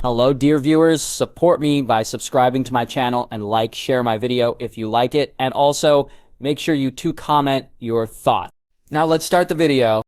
Hello, dear viewers. Support me by subscribing to my channel and share my video if you like it. And also, make sure you comment your thoughts. Now let's start the video.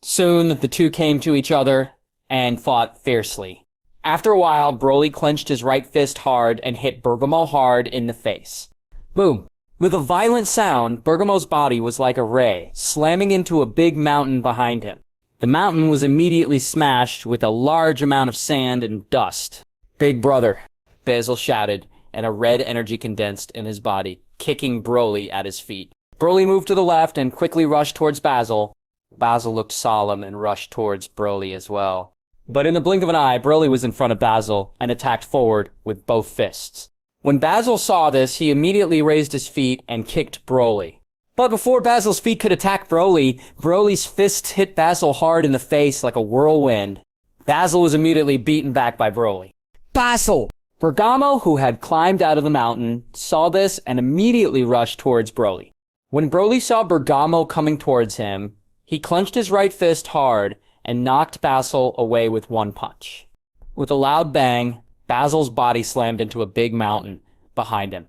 Soon, the two came to each other and fought fiercely. After a while, Broly clenched his right fist hard and hit Bergamo hard in the face. Boom. With a violent sound, Bergamo's body was like a ray, slamming into a big mountain behind him. The mountain was immediately smashed with a large amount of sand and dust. "Big brother," Basil shouted, and a red energy condensed in his body, kicking Broly at his feet. Broly moved to the left and quickly rushed towards Basil. Basil looked solemn and rushed towards Broly as well. But in the blink of an eye, Broly was in front of Basil and attacked forward with both fists. When Basil saw this, he immediately raised his feet and kicked Broly. But before Basil's feet could attack Broly, Broly's fists hit Basil hard in the face like a whirlwind. Basil was immediately beaten back by Broly. Basil! Bergamo, who had climbed out of the mountain, saw this and immediately rushed towards Broly. When Broly saw Bergamo coming towards him, he clenched his right fist hard and knocked Basil away with one punch. With a loud bang, Basil's body slammed into a big mountain behind him.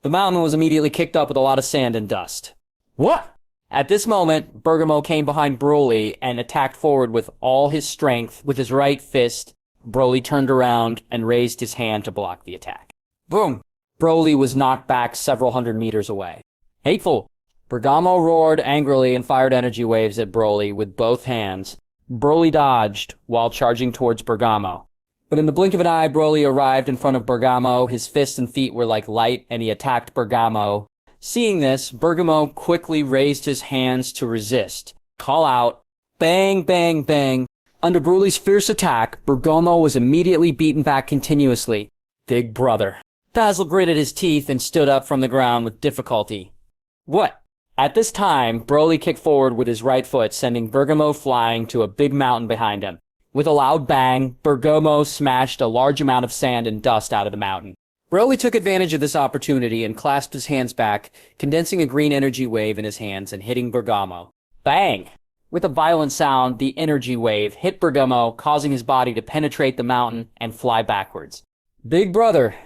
The mountain was immediately kicked up with a lot of sand and dust. What? At this moment, Bergamo came behind Broly and attacked forward with all his strength with his right fist. Broly turned around and raised his hand to block the attack. Boom! Broly was knocked back several hundred meters away. Hateful! Bergamo roared angrily and fired energy waves at Broly with both hands. Broly dodged while charging towards Bergamo. But in the blink of an eye, Broly arrived in front of Bergamo. His fists and feet were like light, and he attacked Bergamo. Seeing this, Bergamo quickly raised his hands to resist. Call out. Bang, bang, bang. Under Broly's fierce attack, Bergamo was immediately beaten back continuously. Big brother. Basil gritted his teeth and stood up from the ground with difficulty. What? At this time, Broly kicked forward with his right foot, sending Bergamo flying to a big mountain behind him. With a loud bang, Bergamo smashed a large amount of sand and dust out of the mountain. Broly took advantage of this opportunity and clasped his hands back, condensing a green energy wave in his hands and hitting Bergamo. Bang! With a violent sound, the energy wave hit Bergamo, causing his body to penetrate the mountain and fly backwards. Big brother!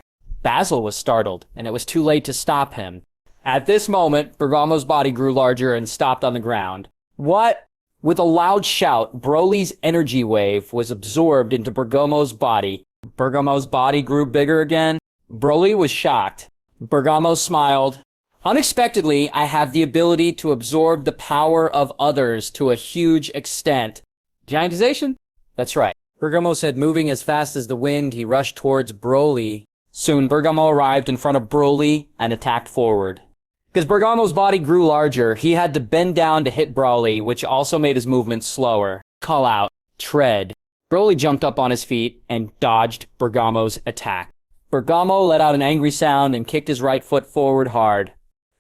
Basil was startled, and it was too late to stop him. At this moment, Bergamo's body grew larger and stopped on the ground. What? With a loud shout, Broly's energy wave was absorbed into Bergamo's body. Bergamo's body grew bigger again. Broly was shocked. Bergamo smiled. Unexpectedly, I have the ability to absorb the power of others to a huge extent. Giantization? That's right. Bergamo said, moving as fast as the wind, he rushed towards Broly. Soon, Bergamo arrived in front of Broly and attacked forward. Because Bergamo's body grew larger, he had to bend down to hit Broly, which also made his movement slower. Call out. Tread. Broly jumped up on his feet and dodged Bergamo's attack. Bergamo let out an angry sound and kicked his right foot forward hard.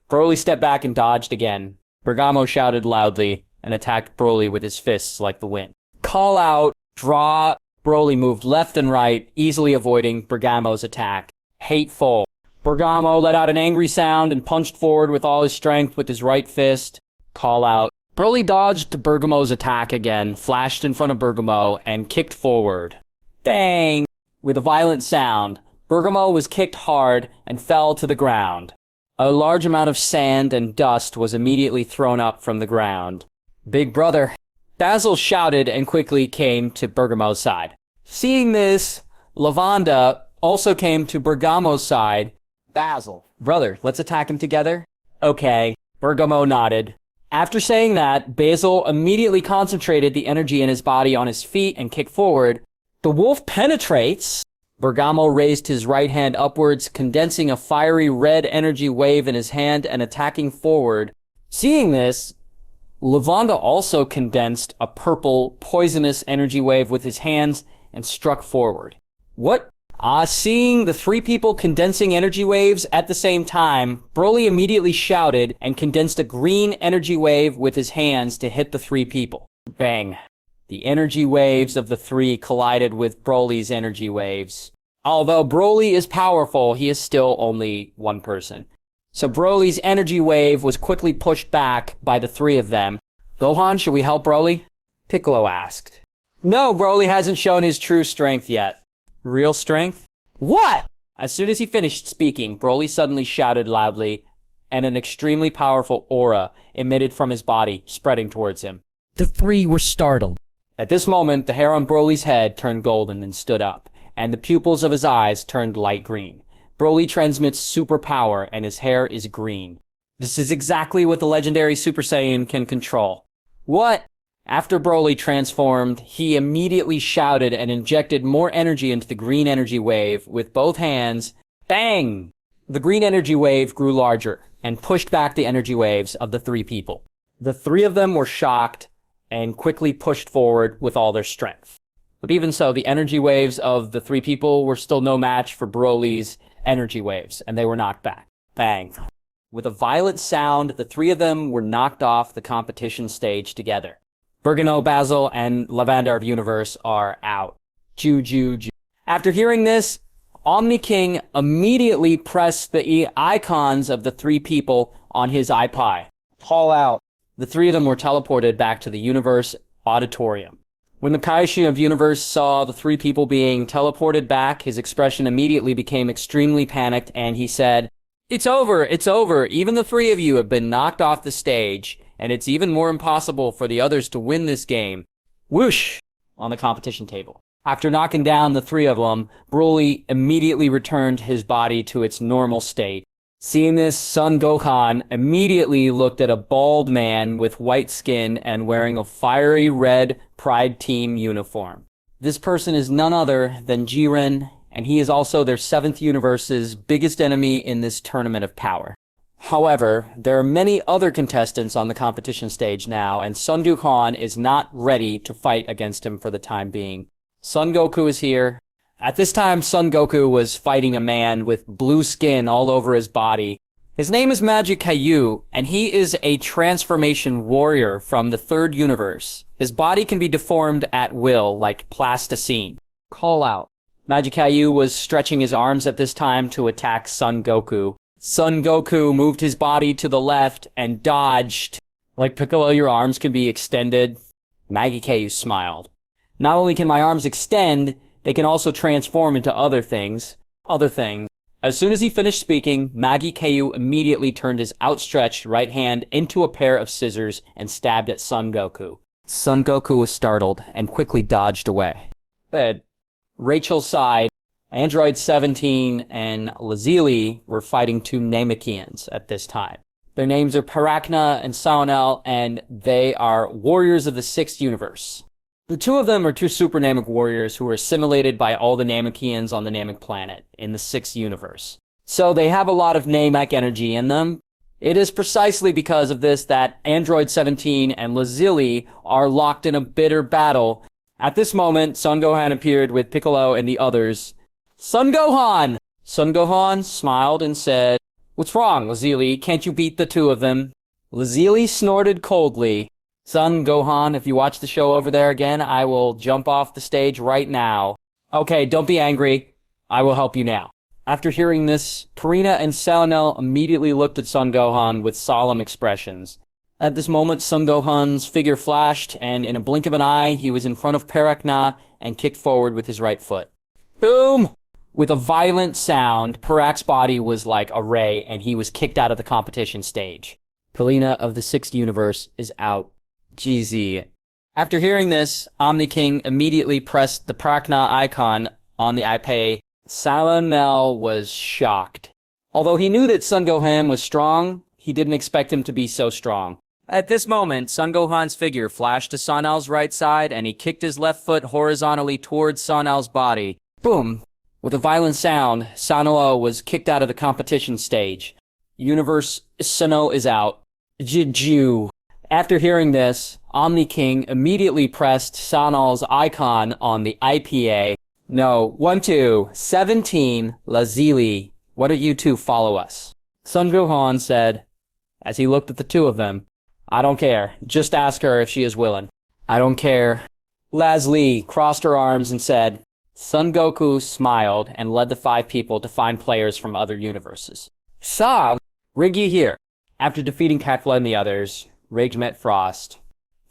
Broly stepped back and dodged again. Bergamo shouted loudly and attacked Broly with his fists like the wind. Call out. Draw. Broly moved left and right, easily avoiding Bergamo's attack. Hateful. Bergamo let out an angry sound and punched forward with all his strength with his right fist. Call out. Broly dodged Bergamo's attack again, flashed in front of Bergamo, and kicked forward. Bang! With a violent sound, Bergamo was kicked hard and fell to the ground. A large amount of sand and dust was immediately thrown up from the ground. Big brother. Basil shouted and quickly came to Bergamo's side. Seeing this, Lavanda also came to Bergamo's side. Basil. Brother, let's attack him together? Okay. Bergamo nodded. After saying that, Basil immediately concentrated the energy in his body on his feet and kicked forward. The wolf penetrates. Bergamo raised his right hand upwards, condensing a fiery red energy wave in his hand and attacking forward. Seeing this, Lavanda also condensed a purple, poisonous energy wave with his hands and struck forward. What? Seeing the three people condensing energy waves at the same time, Broly immediately shouted and condensed a green energy wave with his hands to hit the three people. Bang. The energy waves of the three collided with Broly's energy waves. Although Broly is powerful, he is still only one person. So Broly's energy wave was quickly pushed back by the three of them. Gohan, should we help Broly? Piccolo asked. No, Broly hasn't shown his true strength yet. Real strength? What? As soon as he finished speaking, Broly suddenly shouted loudly, and an extremely powerful aura emitted from his body, spreading towards him. The three were startled. At this moment, the hair on Broly's head turned golden and stood up, and the pupils of his eyes turned light green. Broly transmits super power, and his hair is green. This is exactly what the legendary Super Saiyan can control. What? After Broly transformed, he immediately shouted and injected more energy into the green energy wave with both hands. Bang! The green energy wave grew larger and pushed back the energy waves of the three people. The three of them were shocked and quickly pushed forward with all their strength. But even so, the energy waves of the three people were still no match for Broly's energy waves, and they were knocked back. Bang. With a violent sound, the three of them were knocked off the competition stage together. Bergamo, Basil, and Lavender of Universe are out. Ju. After hearing this, Omni King immediately pressed the icons of the three people on his iPie. Call out. The three of them were teleported back to the Universe Auditorium. When the Kaishi of Universe saw the three people being teleported back, his expression immediately became extremely panicked, and he said, it's over. Even the three of you have been knocked off the stage, and it's even more impossible for the others to win this game. Whoosh! On the competition table. After knocking down the three of them, Broly immediately returned his body to its normal state. Seeing this, Son Gohan immediately looked at a bald man with white skin and wearing a fiery red Pride Team uniform. This person is none other than Jiren, and he is also their 7th universe's biggest enemy in this tournament of power. However, there are many other contestants on the competition stage now, and Son Gohan is not ready to fight against him for the time being. Son Goku is here. At this time, Son Goku was fighting a man with blue skin all over his body. His name is Magic Caillou, and he is a transformation warrior from the 3rd universe. His body can be deformed at will, like plasticine. Call out. Magic Caillou was stretching his arms at this time to attack Son Goku. Son Goku moved his body to the left and dodged. Like Piccolo, your arms can be extended. Magic Caillou smiled. Not only can my arms extend, they can also transform into other things. As soon as he finished speaking, Magic Caillou immediately turned his outstretched right hand into a pair of scissors and stabbed at Son Goku. Son Goku was startled and quickly dodged away. At Rachel's side, Android 17 and Lazili were fighting two Namekians at this time. Their names are Parachna and Saonel, and they are warriors of the 6th universe. The two of them are two super Namek warriors who were assimilated by all the Namekians on the Namek planet in the 6th universe. So they have a lot of Namek energy in them. It is precisely because of this that Android 17 and Lazili are locked in a bitter battle. At this moment, Son Gohan appeared with Piccolo and the others. Son Gohan! Son Gohan smiled and said, what's wrong, Lazili? Can't you beat the two of them? Lazili snorted coldly. Son Gohan, if you watch the show over there again, I will jump off the stage right now. Okay, don't be angry. I will help you now. After hearing this, Karina and Saonel immediately looked at Son Gohan with solemn expressions. At this moment, Son Gohan's figure flashed, and in a blink of an eye, he was in front of Parachna and kicked forward with his right foot. Boom! With a violent sound, Parak's body was like a ray, and he was kicked out of the competition stage. Kalina of the 6th universe is out. GZ. After hearing this, Omni King immediately pressed the Parachna icon on the iPad. Saonel was shocked. Although he knew that Son Gohan was strong, he didn't expect him to be so strong. At this moment, Son Gohan's figure flashed to Saonel's right side, and he kicked his left foot horizontally towards Saonel's body. Boom! With a violent sound, Saonel was kicked out of the competition stage. Universe Sano is out. Jiju. After hearing this, Omni King immediately pressed Saonel's icon on the IPA. No, 17, Lazili. Why don't you two follow us? Son Gohan said, as he looked at the two of them, I don't care. Just ask her if she is willing. I don't care. Lazli crossed her arms and said, Son Goku smiled and led the 5 people to find players from other universes. Sa, Riggy here. After defeating Katla and the others, Rig met Frost.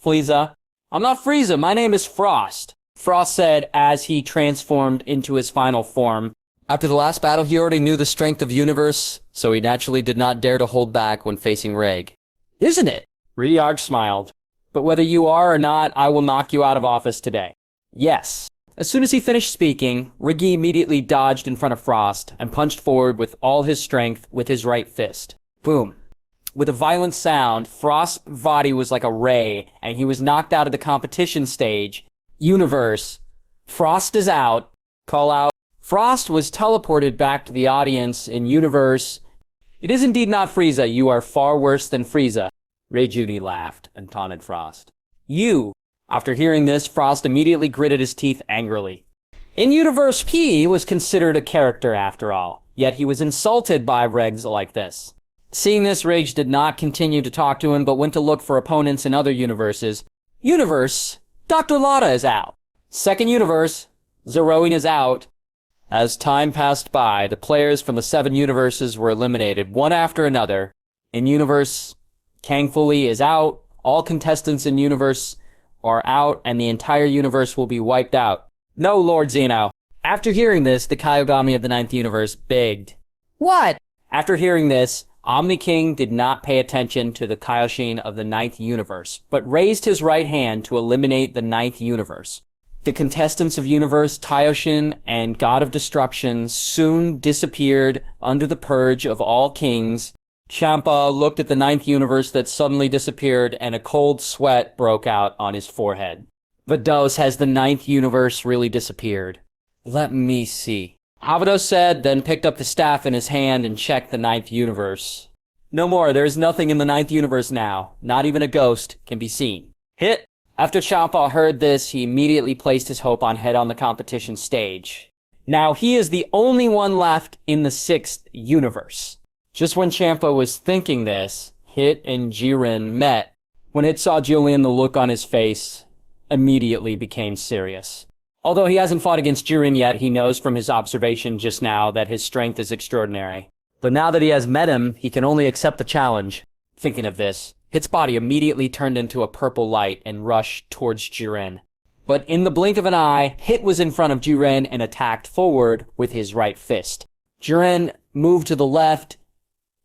Frieza. I'm not Frieza, my name is Frost. Frost said as he transformed into his final form. After the last battle, he already knew the strength of Universe, so he naturally did not dare to hold back when facing Reg. Isn't it? Riyadh smiled. But whether you are or not, I will knock you out of office today. Yes. As soon as he finished speaking, Riggy immediately dodged in front of Frost and punched forward with all his strength with his right fist. Boom. With a violent sound, Frost's body was like a ray, and he was knocked out of the competition stage. Universe. Frost is out. Call out. Frost was teleported back to the audience in Universe. It is indeed not Frieza. You are far worse than Frieza. Ray Judy laughed and taunted Frost. You. After hearing this, Frost immediately gritted his teeth angrily. In Universe, P was considered a character after all, yet he was insulted by regs like this. Seeing this, Rage did not continue to talk to him, but went to look for opponents in other universes. Universe, Dr. Lotta is out. Second universe, Zeroing is out. As time passed by, the players from the 7 universes were eliminated, one after another. In Universe, Kang Fully is out. All contestants in Universe are out, and the entire universe will be wiped out. No, Lord Zeno. After hearing this, the Kyogami of the 9th universe begged. What? After hearing this, Omni King did not pay attention to the Kaioshin of the 9th universe, but raised his right hand to eliminate the 9th universe. The contestants of Universe, Kaioshin, and God of Destruction soon disappeared under the purge of all kings. Champa looked at the 9th universe that suddenly disappeared, and a cold sweat broke out on his forehead. Vados, has the 9th universe really disappeared? Let me see. Avados said, then picked up the staff in his hand and checked the 9th universe. No more, there is nothing in the 9th universe now. Not even a ghost can be seen. Hit! After Champa heard this, he immediately placed his hope on head on the competition stage. Now he is the only one left in the 6th universe. Just when Champa was thinking this, Hit and Jiren met. When Hit saw Julian, the look on his face immediately became serious. Although he hasn't fought against Jiren yet, he knows from his observation just now that his strength is extraordinary. But now that he has met him, he can only accept the challenge. Thinking of this, Hit's body immediately turned into a purple light and rushed towards Jiren. But in the blink of an eye, Hit was in front of Jiren and attacked forward with his right fist. Jiren moved to the left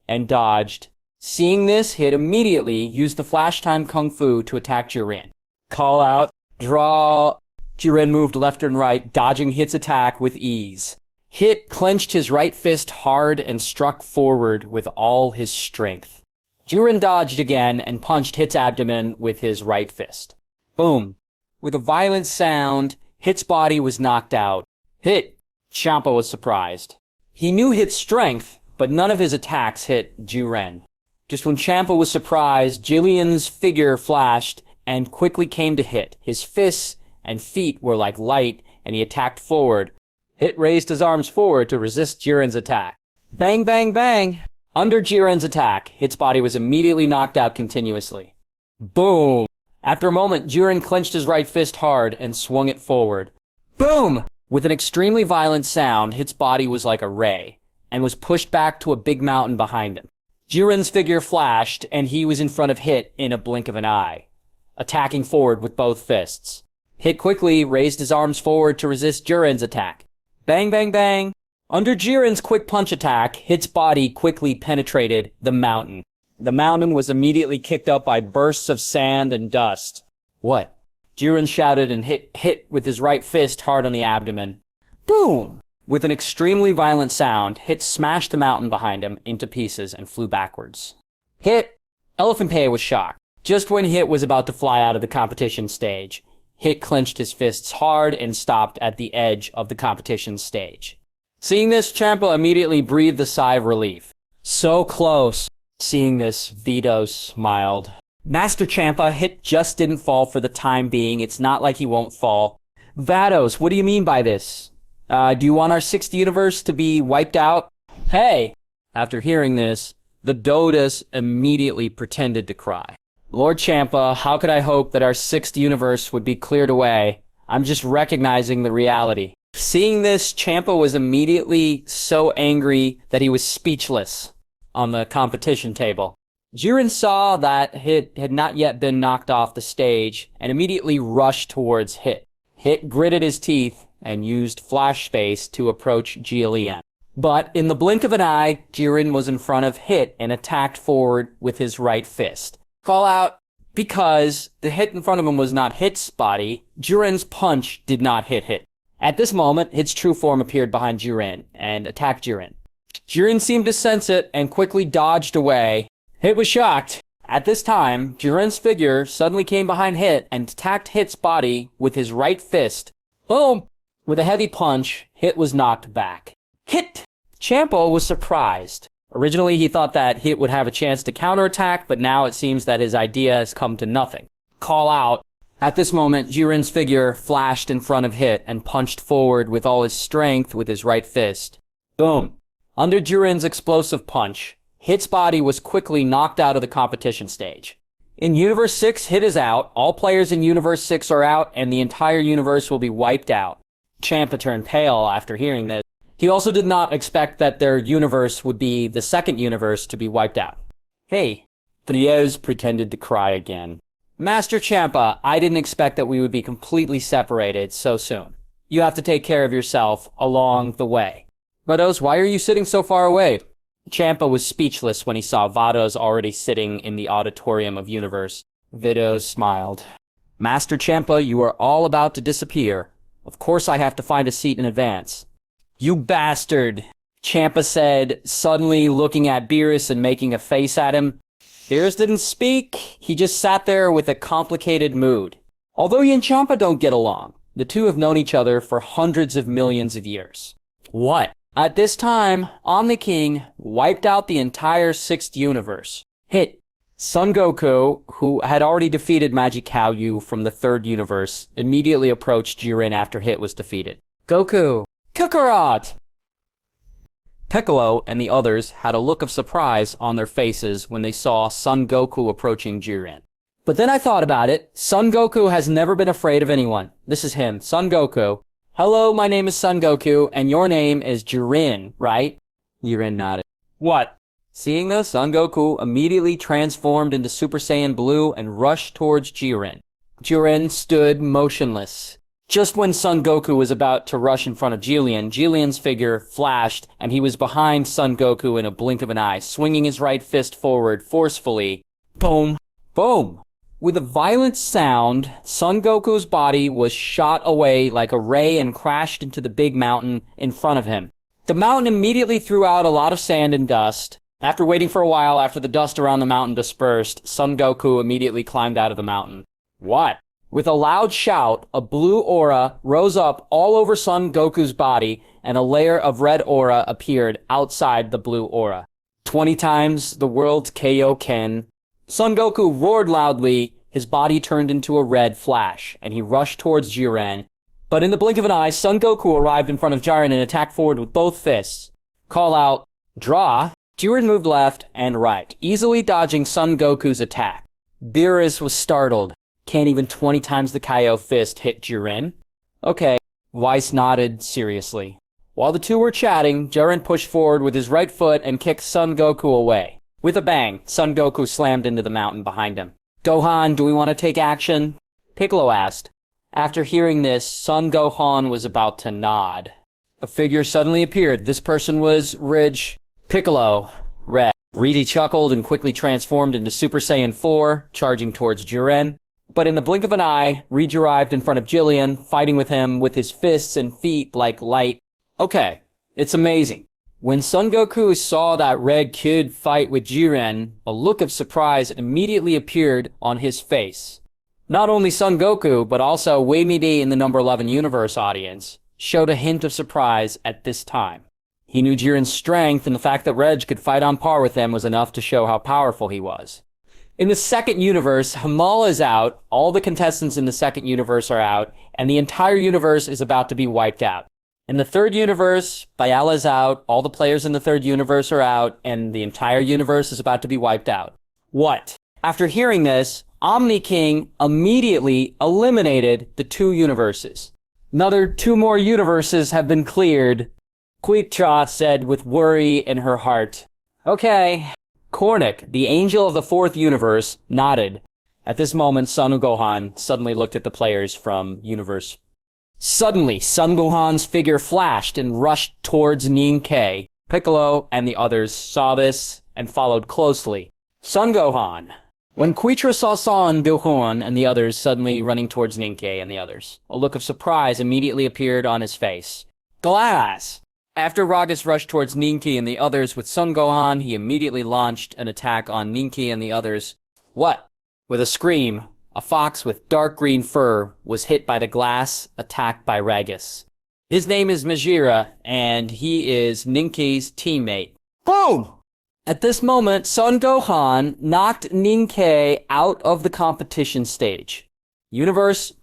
and dodged. Seeing this, Hit immediately used the flash time kung fu to attack Jiren. Call out, draw. Jiren moved left and right, dodging Hit's attack with ease. Hit clenched his right fist hard and struck forward with all his strength. Jiren dodged again and punched Hit's abdomen with his right fist. Boom. With a violent sound, Hit's body was knocked out. Hit. Champa was surprised. He knew Hit's strength, but none of his attacks hit Jiren. Just when Champa was surprised, Jillian's figure flashed and quickly came to Hit. His fists and feet were like light, and he attacked forward. Hit raised his arms forward to resist Jiren's attack. Bang, bang, bang! Under Jiren's attack, Hit's body was immediately knocked out continuously. Boom! After a moment, Jiren clenched his right fist hard and swung it forward. Boom! With an extremely violent sound, Hit's body was like a ray, and was pushed back to a big mountain behind him. Jiren's figure flashed, and he was in front of Hit in a blink of an eye, attacking forward with both fists. Hit quickly raised his arms forward to resist Jiren's attack. Bang, bang, bang! Under Jiren's quick punch attack, Hit's body quickly penetrated the mountain. The mountain was immediately kicked up by bursts of sand and dust. What? Jiren shouted and hit with his right fist hard on the abdomen. Boom! With an extremely violent sound, Hit smashed the mountain behind him into pieces and flew backwards. Hit! Elephant Pay was shocked. Just when Hit was about to fly out of the competition stage, Hit clenched his fists hard and stopped at the edge of the competition stage. Seeing this, Champa immediately breathed a sigh of relief. So close. Seeing this, Vito smiled. Master Champa, Hit just didn't fall for the time being. It's not like he won't fall. Vados, what do you mean by this? Do you want our 6th universe to be wiped out? Hey! After hearing this, the Dodas immediately pretended to cry. Lord Champa, how could I hope that our 6th universe would be cleared away? I'm just recognizing the reality. Seeing this, Champa was immediately so angry that he was speechless on the competition table. Jiren saw that Hit had not yet been knocked off the stage and immediately rushed towards Hit. Hit gritted his teeth and used flash space to approach Jialian. But in the blink of an eye, Jiren was in front of Hit and attacked forward with his right fist. Call out, because the hit in front of him was not Hit's body, Jiren's punch did not hit Hit. At this moment, Hit's true form appeared behind Jiren and attacked Jiren. Jiren seemed to sense it and quickly dodged away. Hit was shocked. At this time, Jiren's figure suddenly came behind Hit and attacked Hit's body with his right fist. Boom! With a heavy punch, Hit was knocked back. Hit! Champa was surprised. Originally, he thought that Hit would have a chance to counterattack, but now it seems that his idea has come to nothing. Call out. At this moment, Jiren's figure flashed in front of Hit and punched forward with all his strength with his right fist. Boom. Under Jiren's explosive punch, Hit's body was quickly knocked out of the competition stage. In Universe 6, Hit is out, all players in Universe 6 are out, and the entire universe will be wiped out. Champa turned pale after hearing this. He also did not expect that their universe would be the second universe to be wiped out. Hey, Triez pretended to cry again. Master Champa, I didn't expect that we would be completely separated so soon. You have to take care of yourself along the way. Vados, why are you sitting so far away? Champa was speechless when he saw Vados already sitting in the auditorium of Universe. Vados smiled. Master Champa, you are all about to disappear. Of course I have to find a seat in advance. You bastard, Champa said, suddenly looking at Beerus and making a face at him. Beerus didn't speak, he just sat there with a complicated mood. Although he and Champa don't get along, the two have known each other for hundreds of millions of years. What? At this time, Omni King wiped out the entire 6th universe. Hit. Son Goku, who had already defeated Magic-Hao from the 3rd universe, immediately approached Jiren after Hit was defeated. Goku. Kakarot! Piccolo and the others had a look of surprise on their faces when they saw Son Goku approaching Jiren. But then I thought about it. Son Goku has never been afraid of anyone. This is him, Son Goku. Hello, my name is Son Goku, and your name is Jiren, right? Jiren nodded. What? Seeing this, Son Goku immediately transformed into Super Saiyan Blue and rushed towards Jiren. Jiren stood motionless. Just when Son Goku was about to rush in front of Jialian's figure flashed, and he was behind Son Goku in a blink of an eye, swinging his right fist forward forcefully. Boom! Boom! With a violent sound, Son Goku's body was shot away like a ray and crashed into the big mountain in front of him. The mountain immediately threw out a lot of sand and dust. After waiting for a while after the dust around the mountain dispersed, Son Goku immediately climbed out of the mountain. What? With a loud shout, a blue aura rose up all over Son Goku's body, and a layer of red aura appeared outside the blue aura. 20 times the world's Kaioken. Son Goku roared loudly, his body turned into a red flash, and he rushed towards Jiren. But in the blink of an eye, Son Goku arrived in front of Jiren and attacked forward with both fists. Call out, draw. Jiren moved left and right, easily dodging Son Goku's attack. Beerus was startled. Can't even 20 times the Kaio fist hit Jiren? Okay. Whis nodded seriously. While the two were chatting, Jiren pushed forward with his right foot and kicked Son Goku away. With a bang, Son Goku slammed into the mountain behind him. Gohan, do we want to take action? Piccolo asked. After hearing this, Son Gohan was about to nod. A figure suddenly appeared. This person was Piccolo. Red. Reedy chuckled and quickly transformed into Super Saiyan 4, charging towards Jiren. But in the blink of an eye, Reed arrived in front of Jialian, fighting with him with his fists and feet like light. Okay, it's amazing. When Son Goku saw that red kid fight with Jiren, a look of surprise immediately appeared on his face. Not only Son Goku, but also Weimidi in the number 11 universe audience, showed a hint of surprise at this time. He knew Jiren's strength, and the fact that Reg could fight on par with him was enough to show how powerful he was. In the second universe, Hamala is out, all the contestants in the second universe are out, and the entire universe is about to be wiped out. In the third universe, Bayala is out, all the players in the third universe are out, and the entire universe is about to be wiped out. What? After hearing this, Omni King immediately eliminated the 2 universes. Another 2 more universes have been cleared, Quicha said with worry in her heart. Okay. Kornik, the angel of the 4th universe, nodded. At this moment, Son Gohan suddenly looked at the players from Universe Suddenly, Son Gohan's figure flashed and rushed towards Ninkei. Piccolo and the others saw this and followed closely. Son Gohan. When Quitra saw Son Gohan and the others suddenly running towards Ninkei and the others, a look of surprise immediately appeared on his face. Glass! After Ragas rushed towards Ninkei and the others with Son Gohan, he immediately launched an attack on Ninkei and the others. What? With a scream, a fox with dark green fur was hit by the glass attack by Ragas. His name is Majira, and he is Ninkei's teammate. Boom! At this moment, Son Gohan knocked Ninkei out of the competition stage. Universe,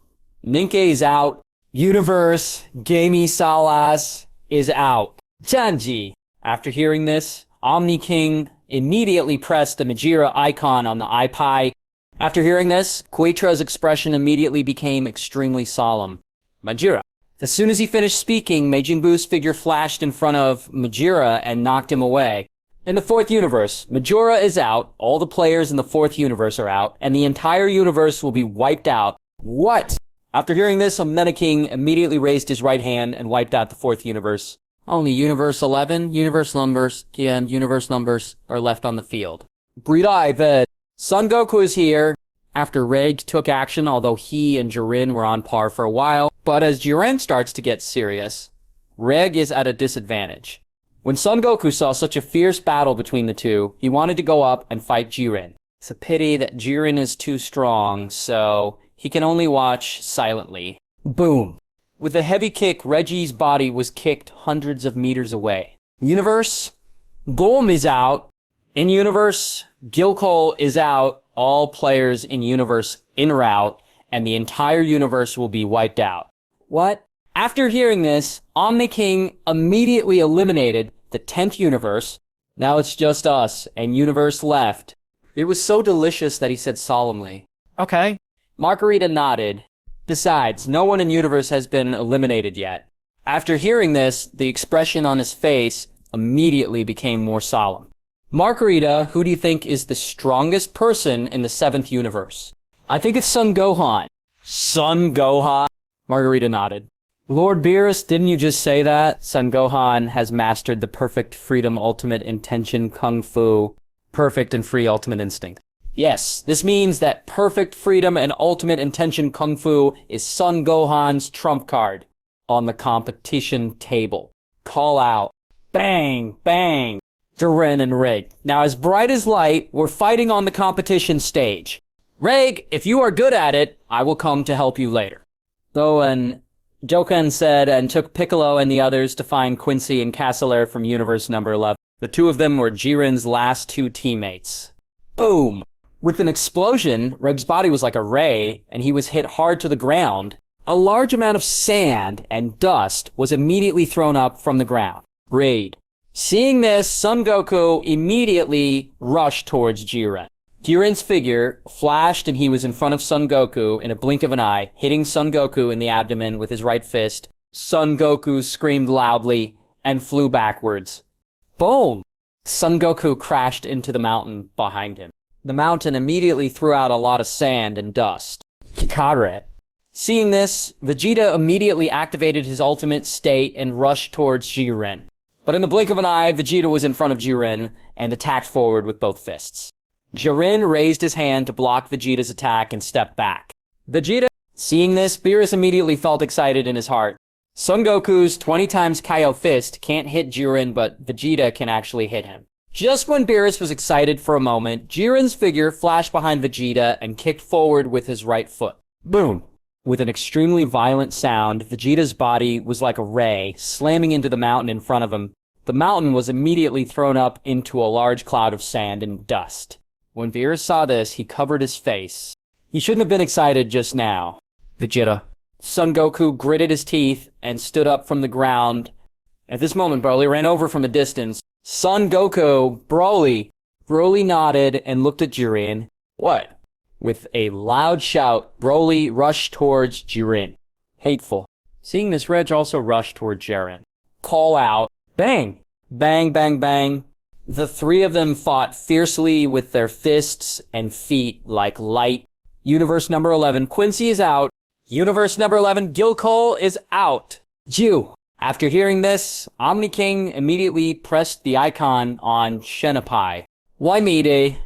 Ninkei is out. Universe, Gamey Salas is out. Chanji. After hearing this, Omni King immediately pressed the Majira icon on the iPie. After hearing this, Quitra's expression immediately became extremely solemn. Majira. As soon as he finished speaking, Majin Buu's figure flashed in front of Majira and knocked him away. In the fourth universe, Majora is out, all the players in the fourth universe are out, and the entire universe will be wiped out. What? After hearing this, Omni King immediately raised his right hand and wiped out the fourth universe. Only Universe 11, Universe numbers, and Universe numbers are left on the field. Breed Ved. Son Goku is here. After Reg took action, although he and Jiren were on par for a while, but as Jiren starts to get serious, Reg is at a disadvantage. When Son Goku saw such a fierce battle between the two, he wanted to go up and fight Jiren. It's a pity that Jiren is too strong, so he can only watch silently. Boom. With a heavy kick, Reggie's body was kicked hundreds of meters away. Universe, Boom is out. In Universe, Gilcole is out. All players in Universe en route, and the entire universe will be wiped out. What? After hearing this, Omni King immediately eliminated the 10th universe. Now it's just us, and Universe left. It was so delicious that he said solemnly, "Okay." Margarita nodded. Besides, no one in Universe has been eliminated yet. After hearing this, the expression on his face immediately became more solemn. Margarita, who do you think is the strongest person in the 7th universe? I think it's Son Gohan. Son Gohan? Margarita nodded. Lord Beerus, didn't you just say that? Son Gohan has mastered the perfect freedom ultimate intention kung fu, perfect and free ultimate instinct. Yes, this means that perfect freedom and ultimate intention kung fu is Son Gohan's trump card on the competition table. Call out. Bang, bang. Jiren and Reg. Now, as bright as light, we're fighting on the competition stage. Reg, if you are good at it, I will come to help you later. So, and Joken said and took Piccolo and the others to find Quincy and Casselaire from universe number 11. The two of them were Jiren's last two teammates. Boom! With an explosion, Reg's body was like a ray, and he was hit hard to the ground. A large amount of sand and dust was immediately thrown up from the ground. Raid. Seeing this, Son Goku immediately rushed towards Jiren. Jiren's figure flashed and he was in front of Son Goku in a blink of an eye, hitting Son Goku in the abdomen with his right fist. Son Goku screamed loudly and flew backwards. Boom! Son Goku crashed into the mountain behind him. The mountain immediately threw out a lot of sand and dust. Kikare. Seeing this, Vegeta immediately activated his ultimate state and rushed towards Jiren. But in the blink of an eye, Vegeta was in front of Jiren and attacked forward with both fists. Jiren raised his hand to block Vegeta's attack and stepped back. Vegeta, seeing this, Beerus immediately felt excited in his heart. Son Goku's 20 times Kaio fist can't hit Jiren, but Vegeta can actually hit him. Just when Beerus was excited for a moment, Jiren's figure flashed behind Vegeta and kicked forward with his right foot. Boom! With an extremely violent sound, Vegeta's body was like a ray, slamming into the mountain in front of him. The mountain was immediately thrown up into a large cloud of sand and dust. When Beerus saw this, he covered his face. He shouldn't have been excited just now. Vegeta. Son Goku gritted his teeth and stood up from the ground. At this moment, Broly ran over from a distance. Son Goku, Broly. Broly nodded and looked at Jiren. What? With a loud shout, Broly rushed towards Jiren. Hateful. Seeing this, Reg also rushed towards Jiren. Call out. Bang! Bang, bang, bang. The three of them fought fiercely with their fists and feet like light. Universe number 11, Quincy is out. Universe number 11, Gilcole is out. Jew. After hearing this, Omni King immediately pressed the icon on Shenapai. Waimide.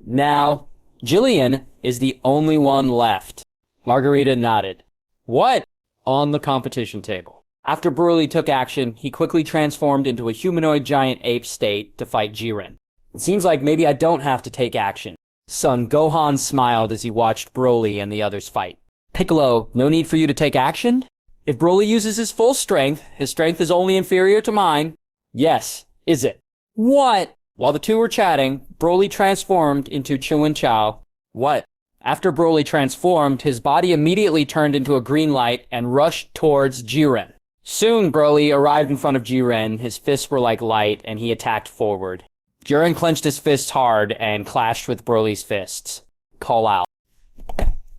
Now, Jillian is the only one left. Margarita nodded. What? On the competition table. After Broly took action, he quickly transformed into a humanoid giant ape state to fight Jiren. It seems like maybe I don't have to take action. Son Gohan smiled as he watched Broly and the others fight. Piccolo, no need for you to take action? If Broly uses his full strength, his strength is only inferior to mine. Yes, is it? What? While the two were chatting, Broly transformed into Chuan Chao. What? After Broly transformed, his body immediately turned into a green light and rushed towards Jiren. Soon, Broly arrived in front of Jiren. His fists were like light, and he attacked forward. Jiren clenched his fists hard and clashed with Broly's fists. Call out.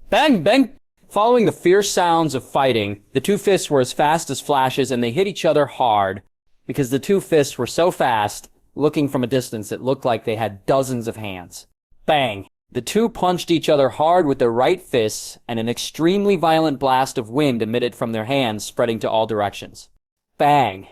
Bang! Bang! Following the fierce sounds of fighting, the two fists were as fast as flashes and they hit each other hard. Because the two fists were so fast, looking from a distance it looked like they had dozens of hands. Bang! The two punched each other hard with their right fists, and an extremely violent blast of wind emitted from their hands, spreading to all directions. Bang!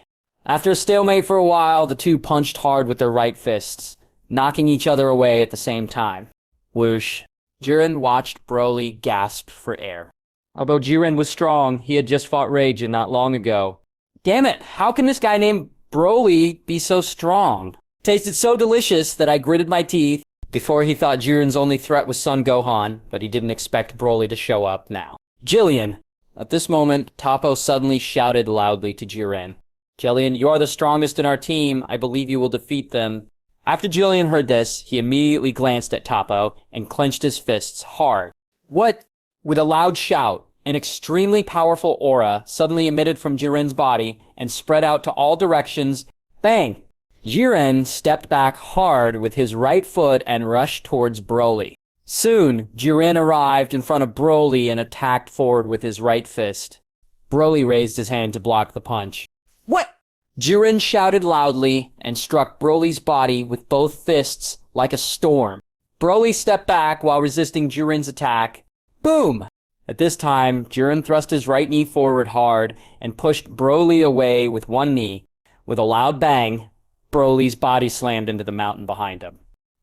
After a stalemate for a while, the two punched hard with their right fists, knocking each other away at the same time. Whoosh. Jiren watched Broly gasp for air. Although Jiren was strong, he had just fought Rage not long ago. Damn it, how can this guy named Broly be so strong? Tasted so delicious that I gritted my teeth. Before he thought Jiren's only threat was Son Gohan, but he didn't expect Broly to show up now. Jillian! At this moment, Toppo suddenly shouted loudly to Jiren. Jillian, you are the strongest in our team. I believe you will defeat them. After Jillian heard this, he immediately glanced at Toppo and clenched his fists hard. What? With a loud shout, an extremely powerful aura suddenly emitted from Jiren's body and spread out to all directions. Bang! Jiren stepped back hard with his right foot and rushed towards Broly. Soon, Jiren arrived in front of Broly and attacked forward with his right fist. Broly raised his hand to block the punch. What? Jiren shouted loudly and struck Broly's body with both fists like a storm. Broly stepped back while resisting Jiren's attack. Boom! At this time, Jiren thrust his right knee forward hard and pushed Broly away with one knee. With a loud bang, Broly's body slammed into the mountain behind him.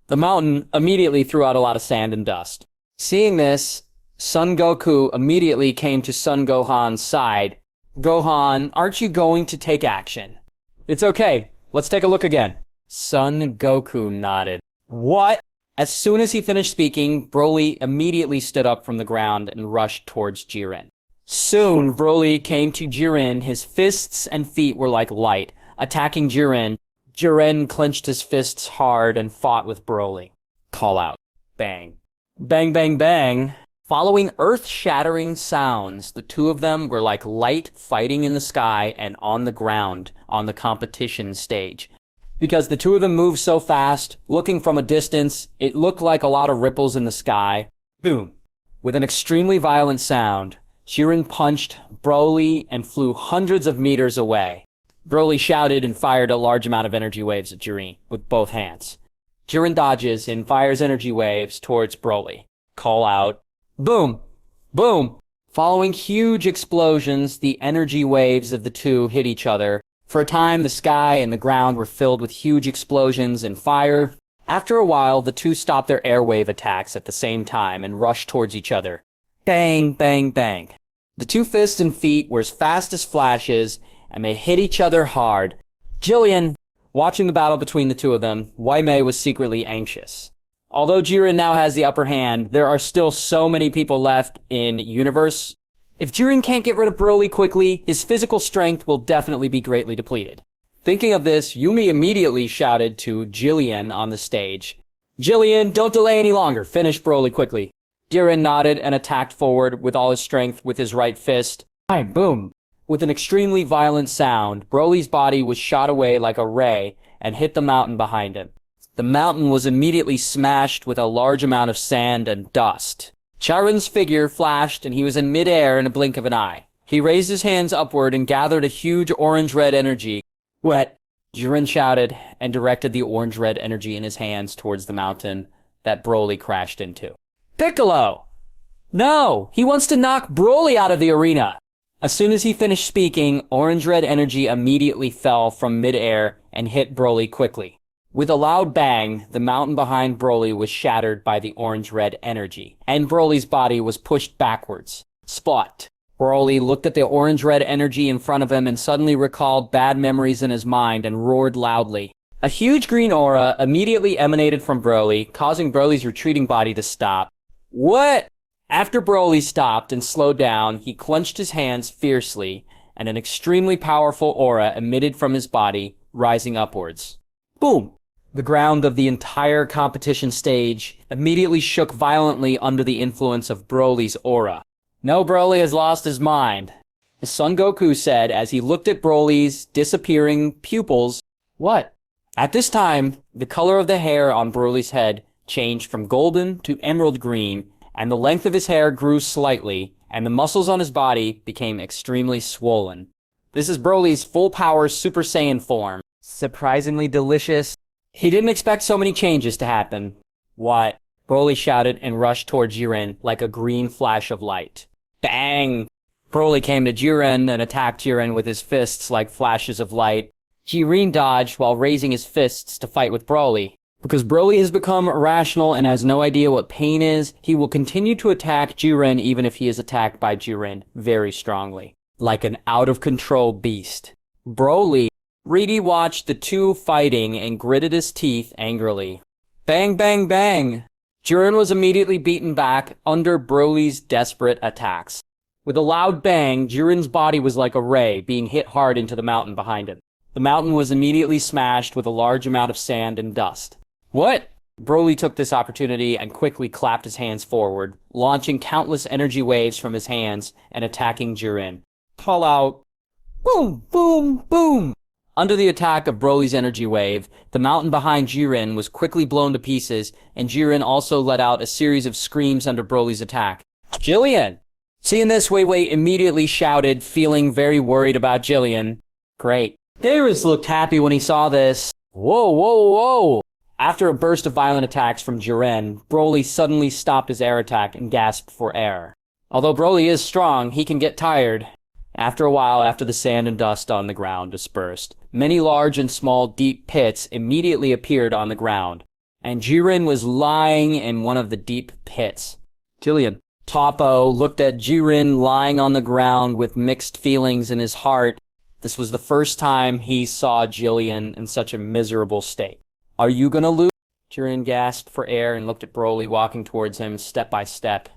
The mountain immediately threw out a lot of sand and dust. Seeing this, Son Goku immediately came to Son Gohan's side. Gohan, aren't you going to take action? It's okay. Let's take a look again. Son Goku nodded. What? As soon as he finished speaking, Broly immediately stood up from the ground and rushed towards Jiren. Soon, Broly came to Jiren. His fists and feet were like light, attacking Jiren. Jiren clenched his fists hard and fought with Broly. Call out. Bang. Bang, bang, bang. Following earth-shattering sounds, the two of them were like light fighting in the sky and on the ground on the competition stage. Because the two of them moved so fast, looking from a distance, it looked like a lot of ripples in the sky. Boom. With an extremely violent sound, Jiren punched Broly and flew hundreds of meters away. Broly shouted and fired a large amount of energy waves at Jiren with both hands. Jiren dodges and fires energy waves towards Broly. Call out. Boom! Boom! Following huge explosions, the energy waves of the two hit each other. For a time, the sky and the ground were filled with huge explosions and fire. After a while, the two stopped their airwave attacks at the same time and rushed towards each other. Bang, bang, bang. The two fists and feet were as fast as flashes, and they hit each other hard. Jillian, watching the battle between the two of them, Waimei was secretly anxious. Although Jiren now has the upper hand, there are still so many people left in Universe. If Jiren can't get rid of Broly quickly, his physical strength will definitely be greatly depleted. Thinking of this, Yumi immediately shouted to Jillian on the stage. Jillian, don't delay any longer. Finish Broly quickly. Jiren nodded and attacked forward with all his strength with his right fist. Bang, boom. With an extremely violent sound, Broly's body was shot away like a ray and hit the mountain behind him. The mountain was immediately smashed with a large amount of sand and dust. Charin's figure flashed and he was in midair in a blink of an eye. He raised his hands upward and gathered a huge orange-red energy. Wet! Jiren shouted and directed the orange-red energy in his hands towards the mountain that Broly crashed into. Piccolo! No! He wants to knock Broly out of the arena! As soon as he finished speaking, orange-red energy immediately fell from mid-air and hit Broly quickly. With a loud bang, the mountain behind Broly was shattered by the orange-red energy, and Broly's body was pushed backwards. Spot. Broly looked at the orange-red energy in front of him and suddenly recalled bad memories in his mind and roared loudly. A huge green aura immediately emanated from Broly, causing Broly's retreating body to stop. What? After Broly stopped and slowed down, he clenched his hands fiercely, and an extremely powerful aura emitted from his body, rising upwards. Boom! The ground of the entire competition stage immediately shook violently under the influence of Broly's aura. No, Broly has lost his mind, as Son Goku said as he looked at Broly's disappearing pupils. What? At this time, the color of the hair on Broly's head changed from golden to emerald green, and the length of his hair grew slightly, and the muscles on his body became extremely swollen. This is Broly's full-power Super Saiyan form. Surprisingly delicious. He didn't expect so many changes to happen. What? Broly shouted and rushed toward Jiren like a green flash of light. Bang! Broly came to Jiren and attacked Jiren with his fists like flashes of light. Jiren dodged while raising his fists to fight with Broly. Because Broly has become irrational and has no idea what pain is, he will continue to attack Jiren even if he is attacked by Jiren very strongly. Like an out-of-control beast. Broly Reedy watched the two fighting and gritted his teeth angrily. Bang, bang, bang! Jiren was immediately beaten back under Broly's desperate attacks. With a loud bang, Jiren's body was like a ray being hit hard into the mountain behind him. The mountain was immediately smashed with a large amount of sand and dust. What? Broly took this opportunity and quickly clapped his hands forward, launching countless energy waves from his hands and attacking Jiren. Call out, boom, boom, boom! Under the attack of Broly's energy wave, the mountain behind Jiren was quickly blown to pieces, and Jiren also let out a series of screams under Broly's attack. Jillian! Seeing this, Wei Wei immediately shouted, feeling very worried about Jillian. Great. Beerus looked happy when he saw this. Whoa, whoa, whoa! After a burst of violent attacks from Jiren, Broly suddenly stopped his air attack and gasped for air. Although Broly is strong, he can get tired. After a while, after the sand and dust on the ground dispersed, many large and small deep pits immediately appeared on the ground, and Jiren was lying in one of the deep pits. Jillian. Toppo looked at Jiren lying on the ground with mixed feelings in his heart. This was the first time he saw Jillian in such a miserable state. Are you gonna lose? Jiren gasped for air and looked at Broly walking towards him step by step.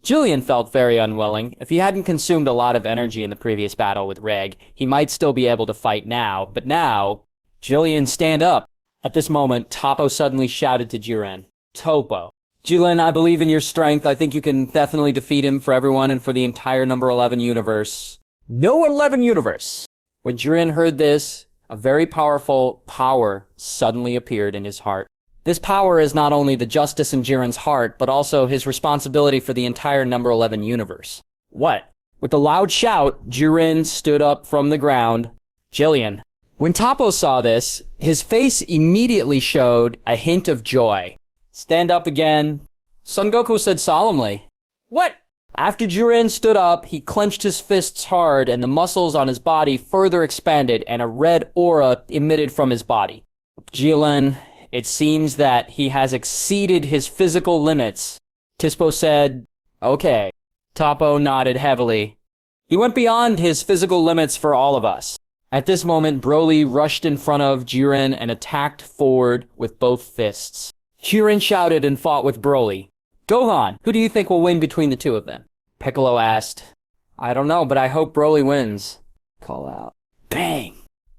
Jillian felt very unwilling. If he hadn't consumed a lot of energy in the previous battle with Reg, he might still be able to fight now, but now... Jillian, stand up! At this moment, Toppo suddenly shouted to Jiren. Toppo. Jillian, I believe in your strength. I think you can definitely defeat him for everyone and for the entire number 11 universe. No 11 universe! When Jiren heard this, a very powerful power suddenly appeared in his heart. This power is not only the justice in Jiren's heart, but also his responsibility for the entire number 11 universe. What? With a loud shout, Jiren stood up from the ground. Jillian. When Toppo saw this, his face immediately showed a hint of joy. Stand up again. Son Goku said solemnly. What? After Jiren stood up, he clenched his fists hard and the muscles on his body further expanded and a red aura emitted from his body. Jillian, it seems that he has exceeded his physical limits. Tispo said, okay. Toppo nodded heavily. He went beyond his physical limits for all of us. At this moment, Broly rushed in front of Jiren and attacked forward with both fists. Jiren shouted and fought with Broly. Gohan, who do you think will win between the two of them? Piccolo asked. I don't know, but I hope Broly wins. Call out. Bang!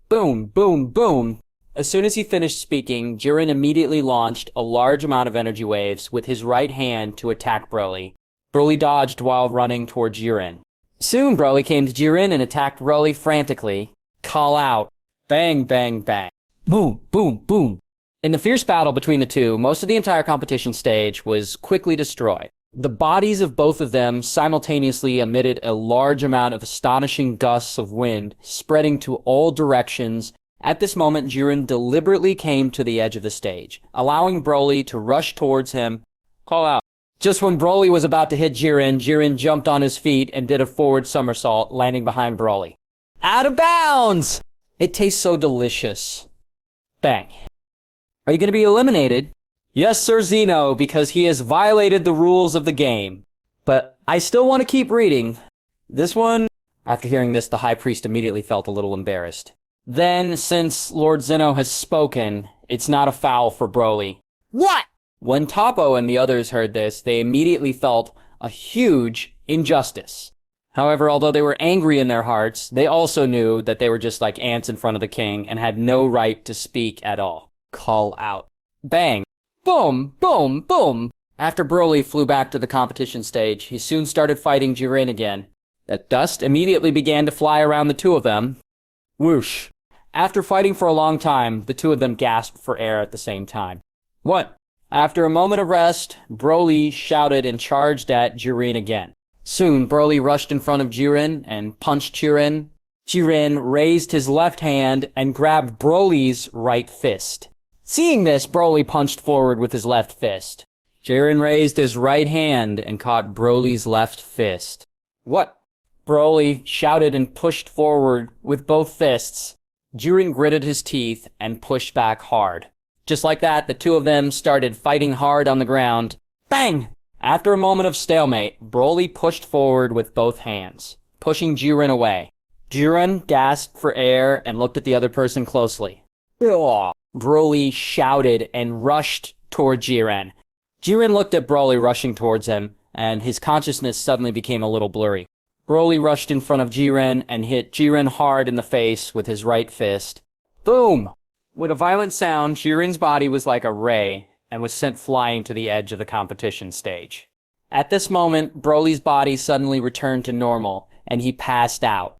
Boom, boom, boom! As soon as he finished speaking, Jiren immediately launched a large amount of energy waves with his right hand to attack Broly. Broly dodged while running toward Jiren. Soon Broly came to Jiren and attacked Broly frantically. Call out. Bang, bang, bang. Boom, boom, boom. In the fierce battle between the two, most of the entire competition stage was quickly destroyed. The bodies of both of them simultaneously emitted a large amount of astonishing gusts of wind, spreading to all directions. At this moment, Jiren deliberately came to the edge of the stage, allowing Broly to rush towards him. Call out. Just when Broly was about to hit Jiren, Jiren jumped on his feet and did a forward somersault, landing behind Broly. Out of bounds! It tastes so delicious. Bang. Are you going to be eliminated? Yes, Sir Zeno, because he has violated the rules of the game. But I still want to keep reading. This one... After hearing this, the High Priest immediately felt a little embarrassed. Then, since Lord Zeno has spoken, it's not a foul for Broly. What? When Toppo and the others heard this, they immediately felt a huge injustice. However, although they were angry in their hearts, they also knew that they were just like ants in front of the king and had no right to speak at all. Call out. Bang. Boom, boom, boom. After Broly flew back to the competition stage, he soon started fighting Jiren again. That dust immediately began to fly around the two of them. Whoosh. After fighting for a long time, the two of them gasped for air at the same time. What? After a moment of rest, Broly shouted and charged at Jiren again. Soon, Broly rushed in front of Jiren and punched Jiren. Jiren raised his left hand and grabbed Broly's right fist. Seeing this, Broly punched forward with his left fist. Jiren raised his right hand and caught Broly's left fist. What? Broly shouted and pushed forward with both fists. Jiren gritted his teeth and pushed back hard. Just like that, the two of them started fighting hard on the ground. Bang! After a moment of stalemate, Broly pushed forward with both hands, pushing Jiren away. Jiren gasped for air and looked at the other person closely. Ugh. Broly shouted and rushed toward Jiren. Jiren looked at Broly rushing towards him, and his consciousness suddenly became a little blurry. Broly rushed in front of Jiren and hit Jiren hard in the face with his right fist. Boom! With a violent sound, Jiren's body was like a ray and was sent flying to the edge of the competition stage. At this moment, Broly's body suddenly returned to normal, and he passed out.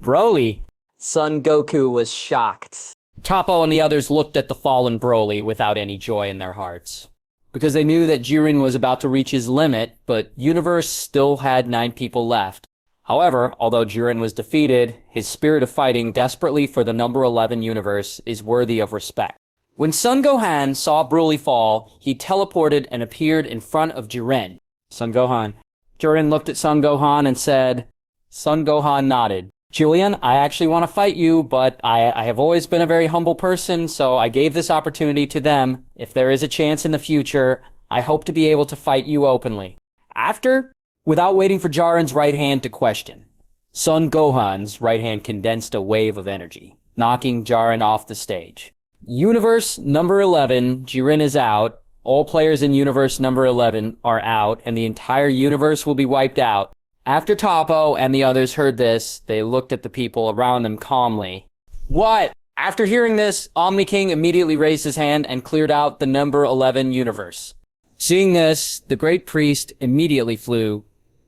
Broly! Son Goku was shocked. Toppo and the others looked at the fallen Broly without any joy in their hearts, because they knew that Jiren was about to reach his limit, but Universe still had 9 people left. However, although Jiren was defeated, his spirit of fighting desperately for the number 11 universe is worthy of respect. When Son Gohan saw Broly fall, he teleported and appeared in front of Jiren. Son Gohan. Jiren looked at Son Gohan and said, Son Gohan nodded. Julian, I actually want to fight you, but I have always been a very humble person, so I gave this opportunity to them. If there is a chance in the future, I hope to be able to fight you openly. After... Without waiting for Jiren's right hand to question, Son Gohan's right hand condensed a wave of energy, knocking Jiren off the stage. Universe number 11, Jiren is out. All players in Universe number 11 are out, and the entire universe will be wiped out. After Toppo and the others heard this, they looked at the people around them calmly. What? After hearing this, Omni King immediately raised his hand and cleared out the number 11 universe. Seeing this, the Great Priest immediately flew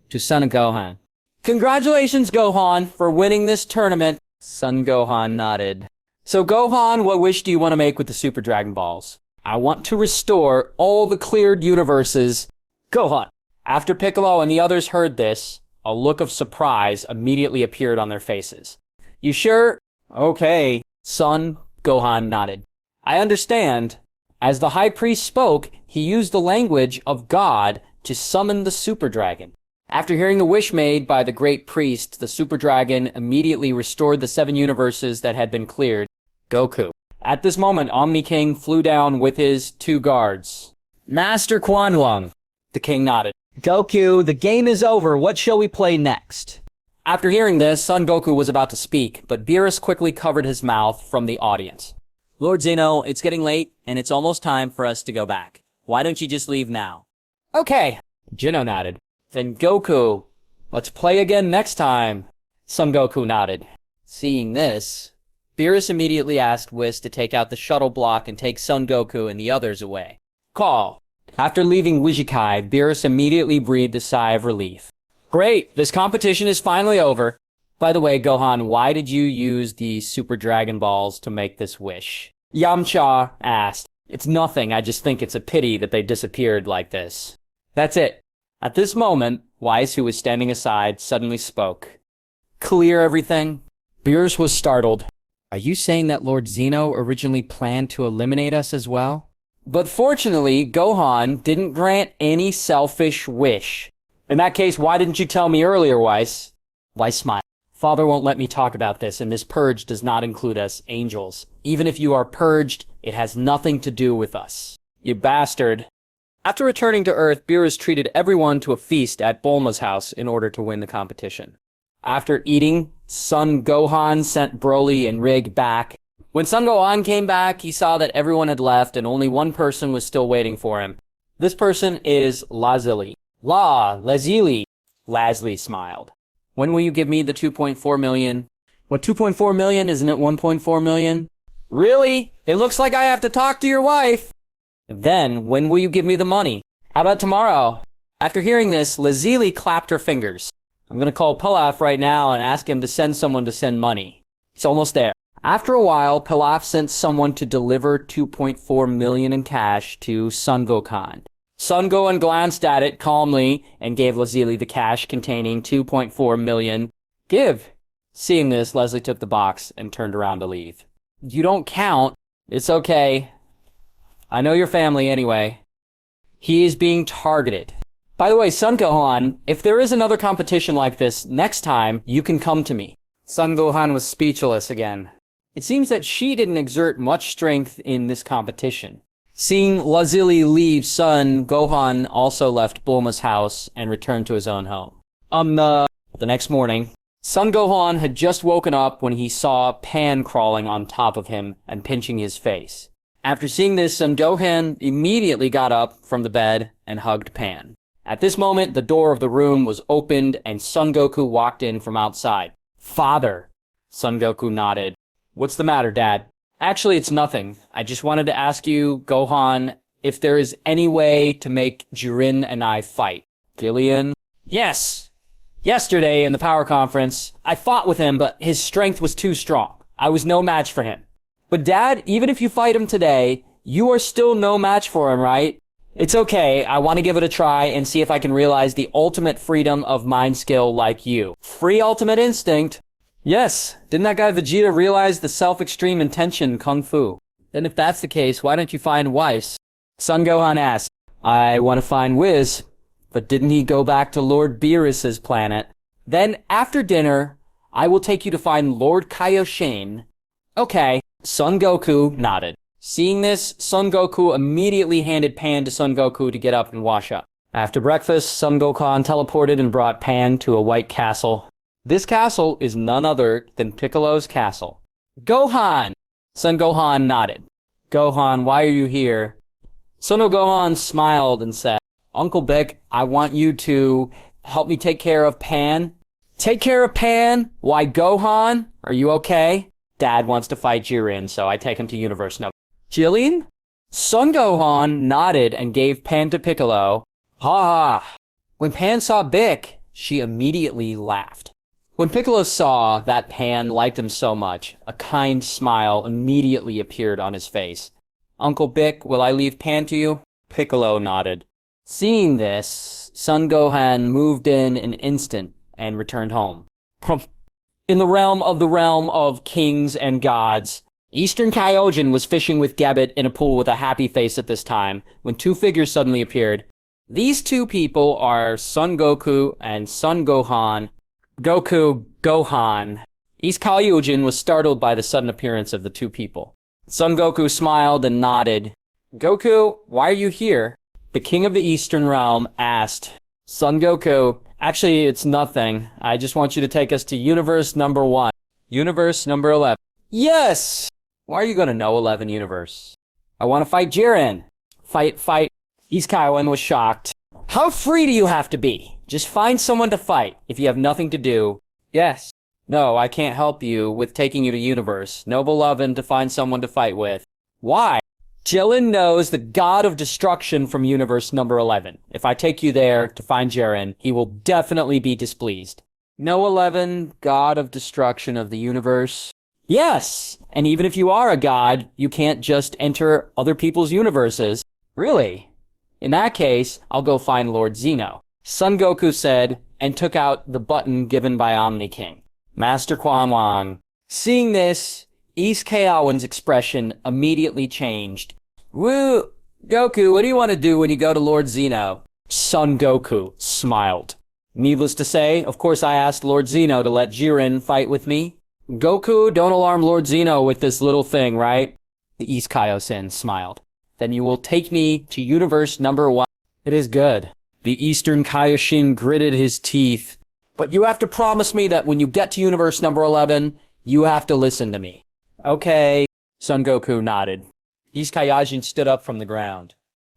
to Son Gohan. Congratulations, Gohan, for winning this tournament. Son Gohan nodded. So Gohan, what wish do you want to make with the Super Dragon Balls? I want to restore all the cleared universes. Gohan. After Piccolo and the others heard this, a look of surprise immediately appeared on their faces. You sure? Okay. Son Gohan nodded. I understand. As the High Priest spoke, he used the language of God to summon the Super Dragon. After hearing the wish made by the Great Priest, the Super Dragon immediately restored the 7 universes that had been cleared. Goku. At this moment, Omni King flew down with his 2 guards. Master Quan Lung. The king nodded. Goku, the game is over. What shall we play next? After hearing this, Son Goku was about to speak, but Beerus quickly covered his mouth from the audience. Lord Zeno, it's getting late, and it's almost time for us to go back. Why don't you just leave now? Okay. Jino nodded. Then Goku, let's play again next time. Son Goku nodded. Seeing this, Beerus immediately asked Whis to take out the shuttle block and take Son Goku and the others away. Call. After leaving Isekai, Beerus immediately breathed a sigh of relief. Great, this competition is finally over. By the way, Gohan, why did you use the Super Dragon Balls to make this wish? Yamcha asked. It's nothing, I just think it's a pity that they disappeared like this. That's it. At this moment, Whis, who was standing aside, suddenly spoke. Clear everything? Beerus was startled. Are you saying that Lord Zeno originally planned to eliminate us as well? But fortunately, Gohan didn't grant any selfish wish. In that case, why didn't you tell me earlier, Whis? Whis smiled. Father won't let me talk about this, and this purge does not include us, angels. Even if you are purged, it has nothing to do with us. You bastard. After returning to Earth, Beerus treated everyone to a feast at Bulma's house in order to win the competition. After eating, Son Gohan sent Broly and Rig back. When Son Gohan came back, he saw that everyone had left and only one person was still waiting for him. This person is Lazili. Lazili. Lazli smiled. When will you give me the 2.4 million? What, 2.4 million? Isn't it 1.4 million? Really? It looks like I have to talk to your wife. Then, when will you give me the money? How about tomorrow? After hearing this, Lazili clapped her fingers. I'm gonna call Pilaf right now and ask him to send someone to send money. He's almost there. After a while, Pilaf sent someone to deliver 2.4 million in cash to Son Gohan. Son Gohan glanced at it calmly and gave Lazili the cash containing 2.4 million. Give. Seeing this, Leslie took the box and turned around to leave. You don't count. It's okay. I know your family anyway. He is being targeted. By the way, Son Gohan, if there is another competition like this, next time, you can come to me. Son Gohan was speechless again. It seems that she didn't exert much strength in this competition. Seeing Lazili leave, Son Gohan also left Bulma's house and returned to his own home. The next morning, Son Gohan had just woken up when he saw Pan crawling on top of him and pinching his face. After seeing this, Son Gohan immediately got up from the bed and hugged Pan. At this moment, the door of the room was opened and Son Goku walked in from outside. Father. Son Goku nodded. What's the matter, Dad? Actually, it's nothing. I just wanted to ask you, Gohan, if there is any way to make Jiren and I fight. Gillian? Yes. Yesterday in the power conference, I fought with him, but his strength was too strong. I was no match for him. But Dad, even if you fight him today, you are still no match for him, right? It's okay. I want to give it a try and see if I can realize the ultimate freedom of mind skill like you. Free ultimate instinct. Yes. Didn't that guy Vegeta realize the self-extreme intention kung fu? Then if that's the case, why don't you find Whis? Son Gohan asked. I want to find Whis, but didn't he go back to Lord Beerus's planet? Then after dinner, I will take you to find Lord Kaioshin. Okay. Son Goku nodded. Seeing this, Son Goku immediately handed Pan to Son Goku to get up and wash up. After breakfast, Son Gohan teleported and brought Pan to a white castle. This castle is none other than Piccolo's castle. Gohan! Son Gohan nodded. Gohan, why are you here? Son Gohan smiled and said, Uncle Bick, I want you to help me take care of Pan. Take care of Pan? Why, Gohan? Are you okay? Dad wants to fight Jiren, so I take him to Universe No. Jillian? Son Gohan nodded and gave Pan to Piccolo. Ha ha! When Pan saw Bick, she immediately laughed. When Piccolo saw that Pan liked him so much, a kind smile immediately appeared on his face. Uncle Bick, will I leave Pan to you? Piccolo nodded. Seeing this, Son Gohan moved in an instant and returned home. In the realm of kings and gods, Eastern Kaijin was fishing with Gebbet in a pool with a happy face at this time, when two figures suddenly appeared. These two people are Son Goku and Son Gohan. Gohan. East Kaijin was startled by the sudden appearance of the two people. Son Goku smiled and nodded. Goku, why are you here? The king of the Eastern Realm asked. Son Goku, actually, it's nothing. I just want you to take us to Universe number 1. Universe number 11. Yes! Why are you gonna know 11 Universe? I want to fight Jiren. Fight. East Kaijin was shocked. How free do you have to be? Just find someone to fight if you have nothing to do. Yes. No, I can't help you with taking you to Universe. Noble 11 to find someone to fight with. Why? Jiren knows the god of destruction from Universe number 11. If I take you there to find Jiren, he will definitely be displeased. No 11, god of destruction of the universe. Yes! And even if you are a god, you can't just enter other people's universes. Really? In that case, I'll go find Lord Zeno. Son Goku said, and took out the button given by Omni King. Master Quan Wan. Seeing this, East Kaijin's expression immediately changed. Woo! Goku, what do you want to do when you go to Lord Zeno? Son Goku smiled. Needless to say, of course I asked Lord Zeno to let Jiren fight with me. Goku, don't alarm Lord Zeno with this little thing, right? The East Kaioshin smiled. Then you will take me to universe number 1. It is good. The Eastern Kaioshin gritted his teeth. But you have to promise me that when you get to universe number 11, you have to listen to me. Okay. Son Goku nodded. East Kaioshin stood up from the ground.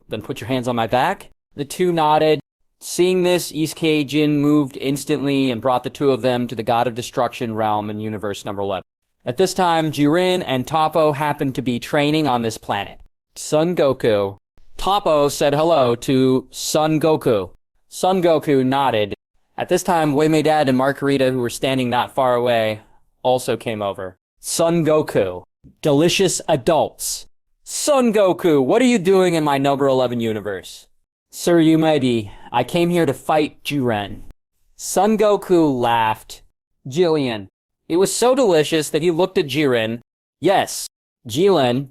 Then put your hands on my back. The two nodded. Seeing this, East Kaioshin moved instantly and brought the two of them to the God of Destruction realm in universe number 11. At this time, Jiren and Toppo happened to be training on this planet. Son Goku. Toppo said hello to Son Goku. Son Goku nodded. At this time, Reimomed and Margarita, who were standing not far away, also came over. Son Goku. Delicious adults. Son Goku, what are you doing in my number 11 universe? Sir Reimomed, I came here to fight Jiren. Son Goku laughed. Jillian. It was so delicious that he looked at Jiren. Yes, Jiren,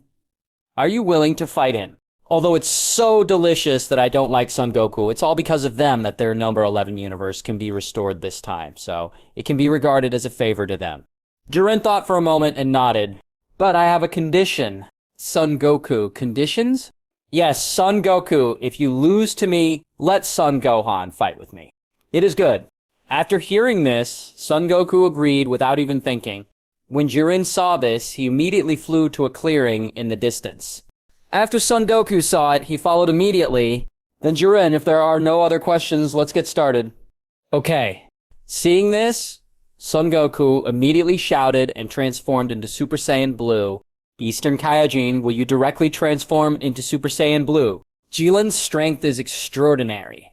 are you willing to fight him? Although it's so delicious that I don't like Son Goku, it's all because of them that their number 11 universe can be restored this time, so it can be regarded as a favor to them. Jiren thought for a moment and nodded. But I have a condition. Son Goku, conditions? Yes, Son Goku, if you lose to me, let Son Gohan fight with me. It is good. After hearing this, Son Goku agreed without even thinking. When Jiren saw this, he immediately flew to a clearing in the distance. After Son Goku saw it, he followed immediately. Then Jiren, if there are no other questions, let's get started. Okay. Seeing this, Son Goku immediately shouted and transformed into Super Saiyan Blue. Eastern Kaioshin, will you directly transform into Super Saiyan Blue? Jiren's strength is extraordinary.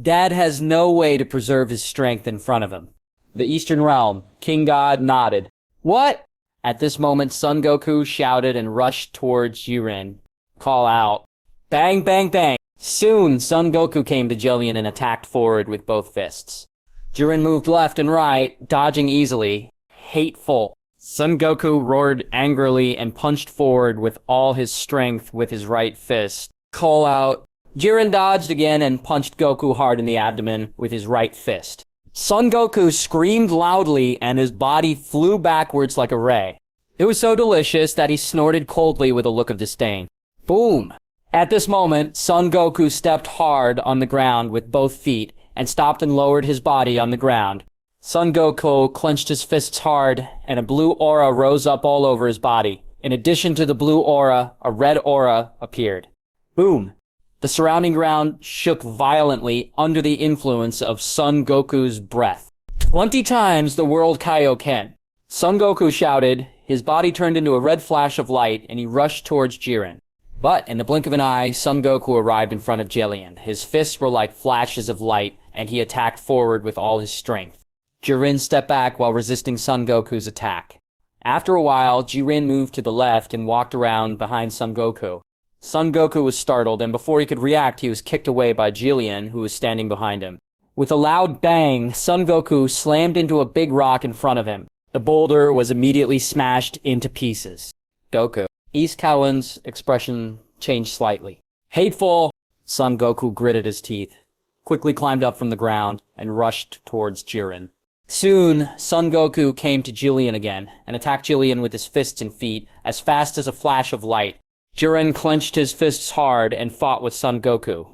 Dad has no way to preserve his strength in front of him. The Eastern Realm, King God nodded. What? At this moment, Son Goku shouted and rushed towards Jiren. Call out. Bang, bang, bang. Soon, Son Goku came to Jillian and attacked forward with both fists. Jiren moved left and right, dodging easily. Hateful. Son Goku roared angrily and punched forward with all his strength with his right fist. Call out. Jiren dodged again and punched Goku hard in the abdomen with his right fist. Son Goku screamed loudly and his body flew backwards like a ray. It was so delicious that he snorted coldly with a look of disdain. Boom! At this moment, Son Goku stepped hard on the ground with both feet and stopped and lowered his body on the ground. Son Goku clenched his fists hard and a blue aura rose up all over his body. In addition to the blue aura, a red aura appeared. Boom! The surrounding ground shook violently under the influence of Son Goku's breath. 20 times the world Kaioken. Son Goku shouted, his body turned into a red flash of light, and he rushed towards Jiren. But in the blink of an eye, Son Goku arrived in front of Jillian. His fists were like flashes of light, and he attacked forward with all his strength. Jiren stepped back while resisting Son Goku's attack. After a while, Jiren moved to the left and walked around behind Son Goku. Son Goku was startled, and before he could react, he was kicked away by Jillian, who was standing behind him. With a loud bang, Son Goku slammed into a big rock in front of him. The boulder was immediately smashed into pieces. Goku. East Kaioshin's expression changed slightly. Hateful! Son Goku gritted his teeth, quickly climbed up from the ground, and rushed towards Jiren. Soon, Son Goku came to Jillian again, and attacked Jillian with his fists and feet, as fast as a flash of light. Jiren clenched his fists hard and fought with Son Goku.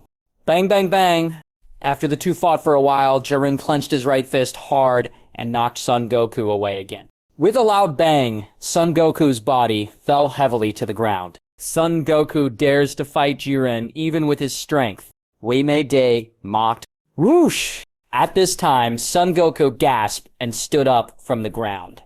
Bang, bang, bang! After the two fought for a while, Jiren clenched his right fist hard and knocked Son Goku away again. With a loud bang, Son Goku's body fell heavily to the ground. Son Goku dares to fight Jiren even with his strength. Reimomed mocked. Whoosh! At this time, Son Goku gasped and stood up from the ground.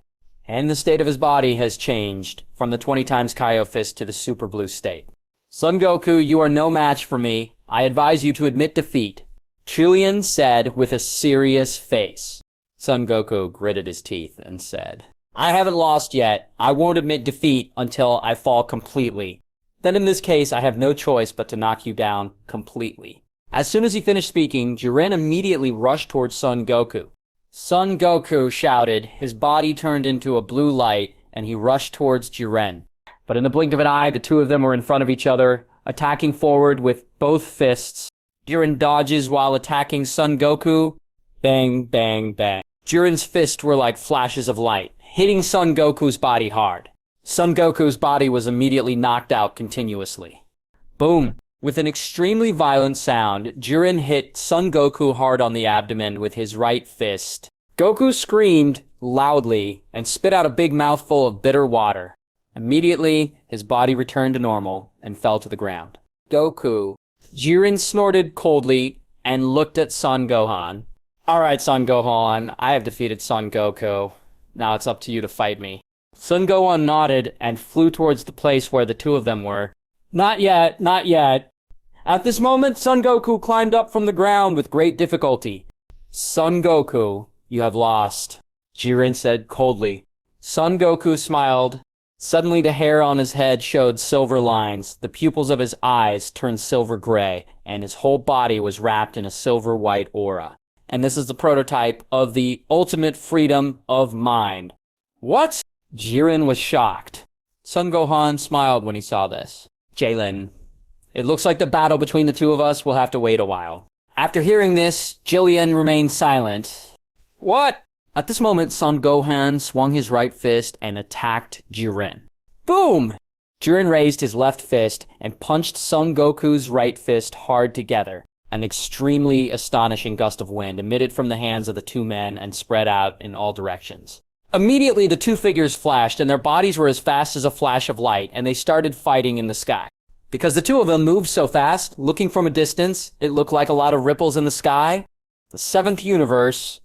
And the state of his body has changed from the 20 times Kaio fist to the super blue state. Son Goku, you are no match for me. I advise you to admit defeat. Jillian said with a serious face. Son Goku gritted his teeth and said, I haven't lost yet. I won't admit defeat until I fall completely. Then in this case, I have no choice but to knock you down completely. As soon as he finished speaking, Jiren immediately rushed towards Son Goku. Son Goku shouted, his body turned into a blue light, and he rushed towards Jiren. But in the blink of an eye, the two of them were in front of each other, attacking forward with both fists. Jiren dodges while attacking Son Goku. Bang, bang, bang. Jiren's fists were like flashes of light, hitting Son Goku's body hard. Son Goku's body was immediately knocked out continuously. Boom. With an extremely violent sound, Jiren hit Son Goku hard on the abdomen with his right fist. Goku screamed loudly and spit out a big mouthful of bitter water. Immediately, his body returned to normal and fell to the ground. Goku. Jiren snorted coldly and looked at Son Gohan. Alright, Son Gohan, I have defeated Son Goku. Now it's up to you to fight me. Son Gohan nodded and flew towards the place where the two of them were. Not yet, not yet. At this moment, Son Goku climbed up from the ground with great difficulty. Son Goku, you have lost, Jiren said coldly. Son Goku smiled. Suddenly the hair on his head showed silver lines, the pupils of his eyes turned silver gray, and his whole body was wrapped in a silver-white aura. And this is the prototype of the ultimate freedom of mind. What? Jiren was shocked. Son Gohan smiled when he saw this. Jalen, it looks like the battle between the two of us will have to wait a while. After hearing this, Jillian remained silent. What? At this moment, Son Gohan swung his right fist and attacked Jiren. Boom! Jiren raised his left fist and punched Son Goku's right fist hard together. An extremely astonishing gust of wind emitted from the hands of the two men and spread out in all directions. Immediately, the two figures flashed, and their bodies were as fast as a flash of light, and they started fighting in the sky. Because the two of them moved so fast, looking from a distance, it looked like a lot of ripples in the sky. The seventh universe,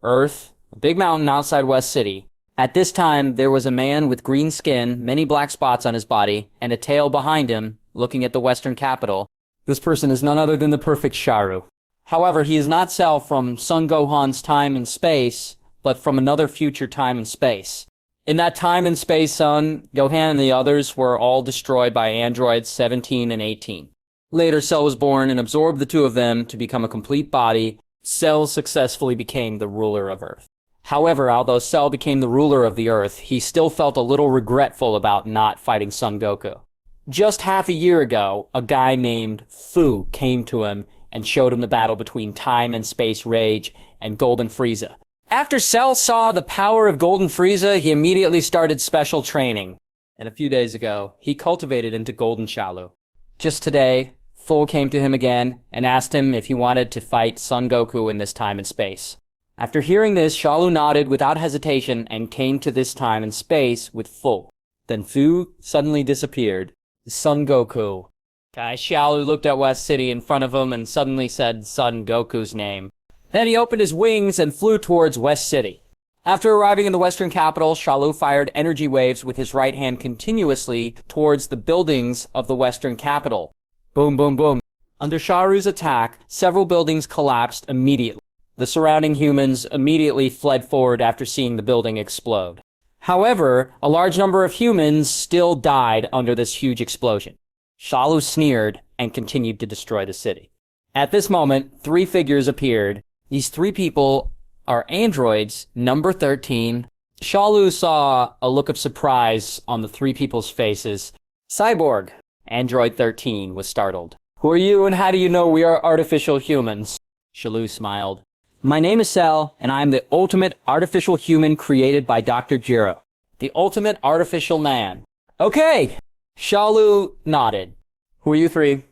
Earth, a big mountain outside West City. At this time, there was a man with green skin, many black spots on his body, and a tail behind him, looking at the western capital. This person is none other than the perfect Sharu. However, he is not Cell from Son Gohan's time and space, but from another future time and space. In that time and space, Son Gohan and the others were all destroyed by androids 17 and 18. Later, Cell was born and absorbed the two of them to become a complete body. Cell successfully became the ruler of Earth. However, although Cell became the ruler of the Earth, he still felt a little regretful about not fighting Son Goku. Just half a year ago, a guy named Fu came to him and showed him the battle between Time and Space Rage and Golden Frieza. After Cell saw the power of Golden Frieza, he immediately started special training. And a few days ago, he cultivated into Golden Shalu. Just today, Fu came to him again and asked him if he wanted to fight Son Goku in this time and space. After hearing this, Shalu nodded without hesitation and came to this time and space with Fu. Then Fu suddenly disappeared. Son Goku. Shalu looked at West City in front of him and suddenly said Son Goku's name. Then he opened his wings and flew towards West City. After arriving in the western capital, Shalu fired energy waves with his right hand continuously towards the buildings of the western capital. Boom, boom, boom. Under Sharu's attack, several buildings collapsed immediately. The surrounding humans immediately fled forward after seeing the building explode. However, a large number of humans still died under this huge explosion. Shalu sneered and continued to destroy the city. At this moment, three figures appeared. These three people are androids, number 13. Shalu saw a look of surprise on the three people's faces. Cyborg, Android 13, was startled. Who are you and how do you know we are artificial humans? Shalu smiled. My name is Cell, and I am the ultimate artificial human created by Dr. Jiro. The ultimate artificial man. Okay! Shalu nodded. Who are you three?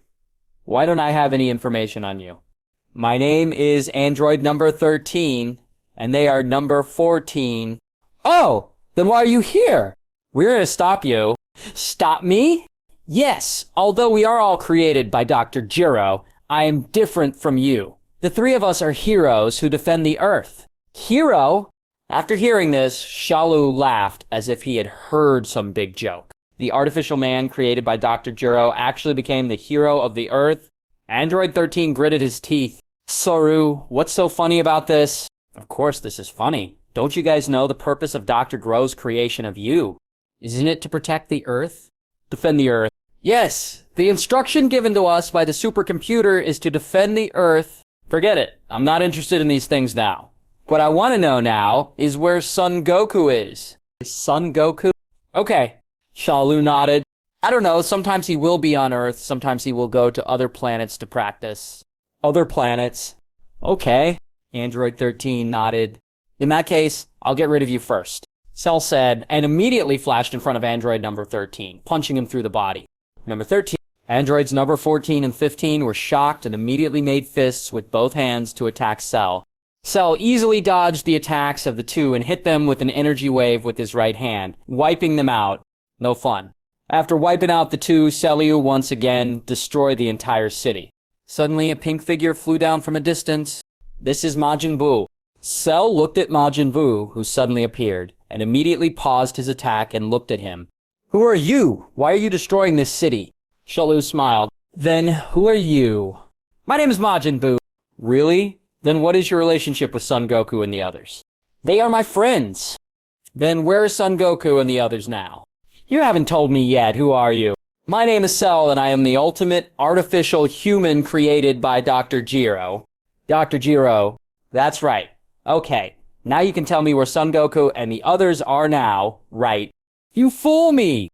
Why don't I have any information on you? My name is Android number 13, and they are number 14. Oh! Then why are you here? We're gonna stop you. Stop me? Yes, although we are all created by Dr. Jiro, I am different from you. The three of us are heroes who defend the Earth. Hero? After hearing this, Shalu laughed as if he had heard some big joke. The artificial man created by Dr. Jiro actually became the hero of the Earth. Android 13 gritted his teeth. Soru, what's so funny about this? Of course this is funny. Don't you guys know the purpose of Dr. Gro's creation of you? Isn't it to protect the Earth? Defend the Earth. Yes, the instruction given to us by the supercomputer is to defend the Earth. Forget it. I'm not interested in these things now. What I want to know now is where Son Goku is. Is Son Goku? Okay. Shalu nodded. I don't know, sometimes he will be on Earth, sometimes he will go to other planets to practice. Other planets. Okay. Android 13 nodded. In that case, I'll get rid of you first. Cell said, and immediately flashed in front of android number 13, punching him through the body. Number 13. Androids number 14 and 15 were shocked and immediately made fists with both hands to attack Cell. Cell easily dodged the attacks of the two and hit them with an energy wave with his right hand, wiping them out. No fun. After wiping out the two, Cell once again destroyed the entire city. Suddenly, a pink figure flew down from a distance. This is Majin Buu. Cell looked at Majin Buu, who suddenly appeared, and immediately paused his attack and looked at him. Who are you? Why are you destroying this city? Shalu smiled. Then, who are you? My name is Majin Buu. Really? Then what is your relationship with Son Goku and the others? They are my friends. Then where is Son Goku and the others now? You haven't told me yet. Who are you? My name is Cell, and I am the ultimate artificial human created by Dr. Gero. Dr. Gero. That's right. Okay. Now you can tell me where Son Goku and the others are now, right? You fool me!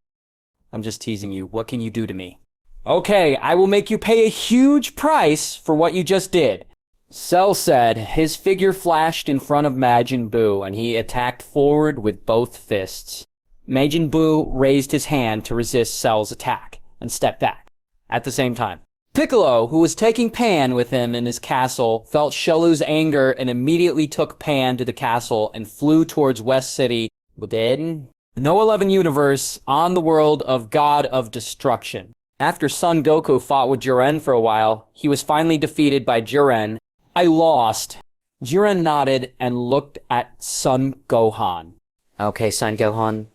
I'm just teasing you. What can you do to me? Okay, I will make you pay a huge price for what you just did. Cell said. His figure flashed in front of Majin Buu, and he attacked forward with both fists. Majin Buu raised his hand to resist Cell's attack, and stepped back. At the same time, Piccolo, who was taking Pan with him in his castle, felt Shalu's anger and immediately took Pan to the castle and flew towards West City within No 11 universe on the world of God of Destruction. After Son Goku fought with Jiren for a while, he was finally defeated by Jiren. I lost. Jiren nodded and looked at Son Gohan. Okay, Son Gohan.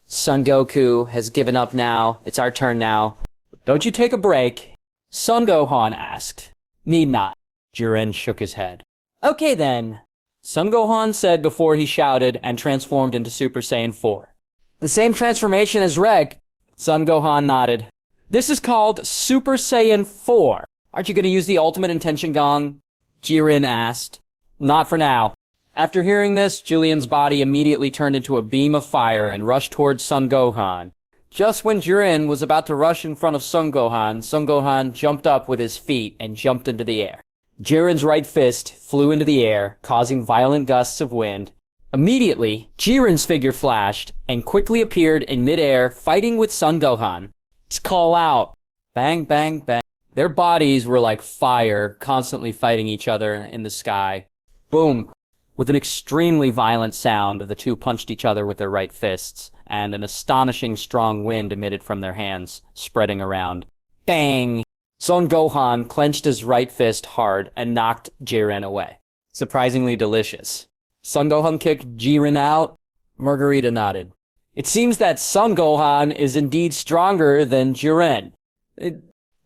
Son Goku has given up now. It's our turn now. Don't you take a break? Son Gohan asked. Need not. Jiren shook his head. Okay then. Son Gohan said before he shouted and transformed into Super Saiyan 4. The same transformation as Reg. Son Gohan nodded. This is called Super Saiyan 4. Aren't you going to use the ultimate intention gong? Jiren asked. Not for now. After hearing this, Julian's body immediately turned into a beam of fire and rushed towards Son Gohan. Just when Jiren was about to rush in front of Son Gohan jumped up with his feet and jumped into the air. Jiren's right fist flew into the air, causing violent gusts of wind. Immediately, Jiren's figure flashed and quickly appeared in midair, fighting with Son Gohan. Let's call out. Bang, bang, bang. Their bodies were like fire, constantly fighting each other in the sky. Boom. With an extremely violent sound, the two punched each other with their right fists, and an astonishing strong wind emitted from their hands, spreading around. Bang! Son Gohan clenched his right fist hard and knocked Jiren away. Surprisingly delicious. Son Gohan kicked Jiren out. Margarita nodded. It seems that Son Gohan is indeed stronger than Jiren. The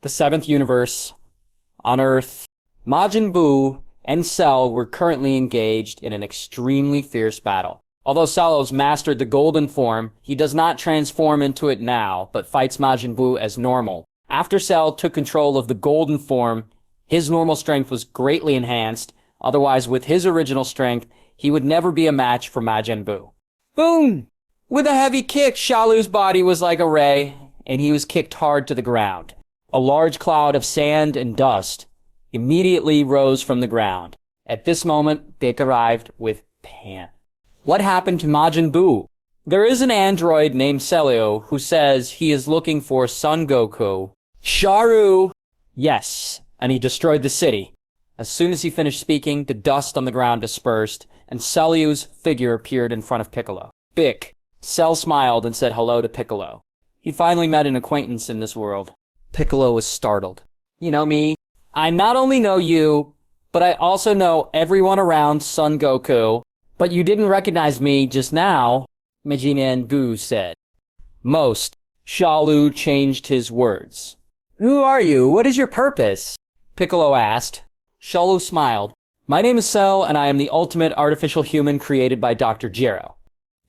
7th universe. On Earth, Majin Buu and Cell were currently engaged in an extremely fierce battle. Although Cell has mastered the golden form, he does not transform into it now, but fights Majin Buu as normal. After Cell took control of the golden form, his normal strength was greatly enhanced. Otherwise, with his original strength, he would never be a match for Majin Buu. Boom! With a heavy kick, Shalu's body was like a ray, and he was kicked hard to the ground. A large cloud of sand and dust immediately rose from the ground. At this moment, Dick arrived with Pan. What happened to Majin Buu? There is an android named Celio who says he is looking for Son Goku. Sharu! Yes, and he destroyed the city. As soon as he finished speaking, the dust on the ground dispersed, and Celio's figure appeared in front of Piccolo. Bick. Cell smiled and said hello to Piccolo. He finally met an acquaintance in this world. Piccolo was startled. You know me. I not only know you, but I also know everyone around Son Goku. But you didn't recognize me just now, Majin Buu said. Most. Shalu changed his words. Who are you? What is your purpose? Piccolo asked. Shalu smiled. My name is Cell, and I am the ultimate artificial human created by Dr. Gero.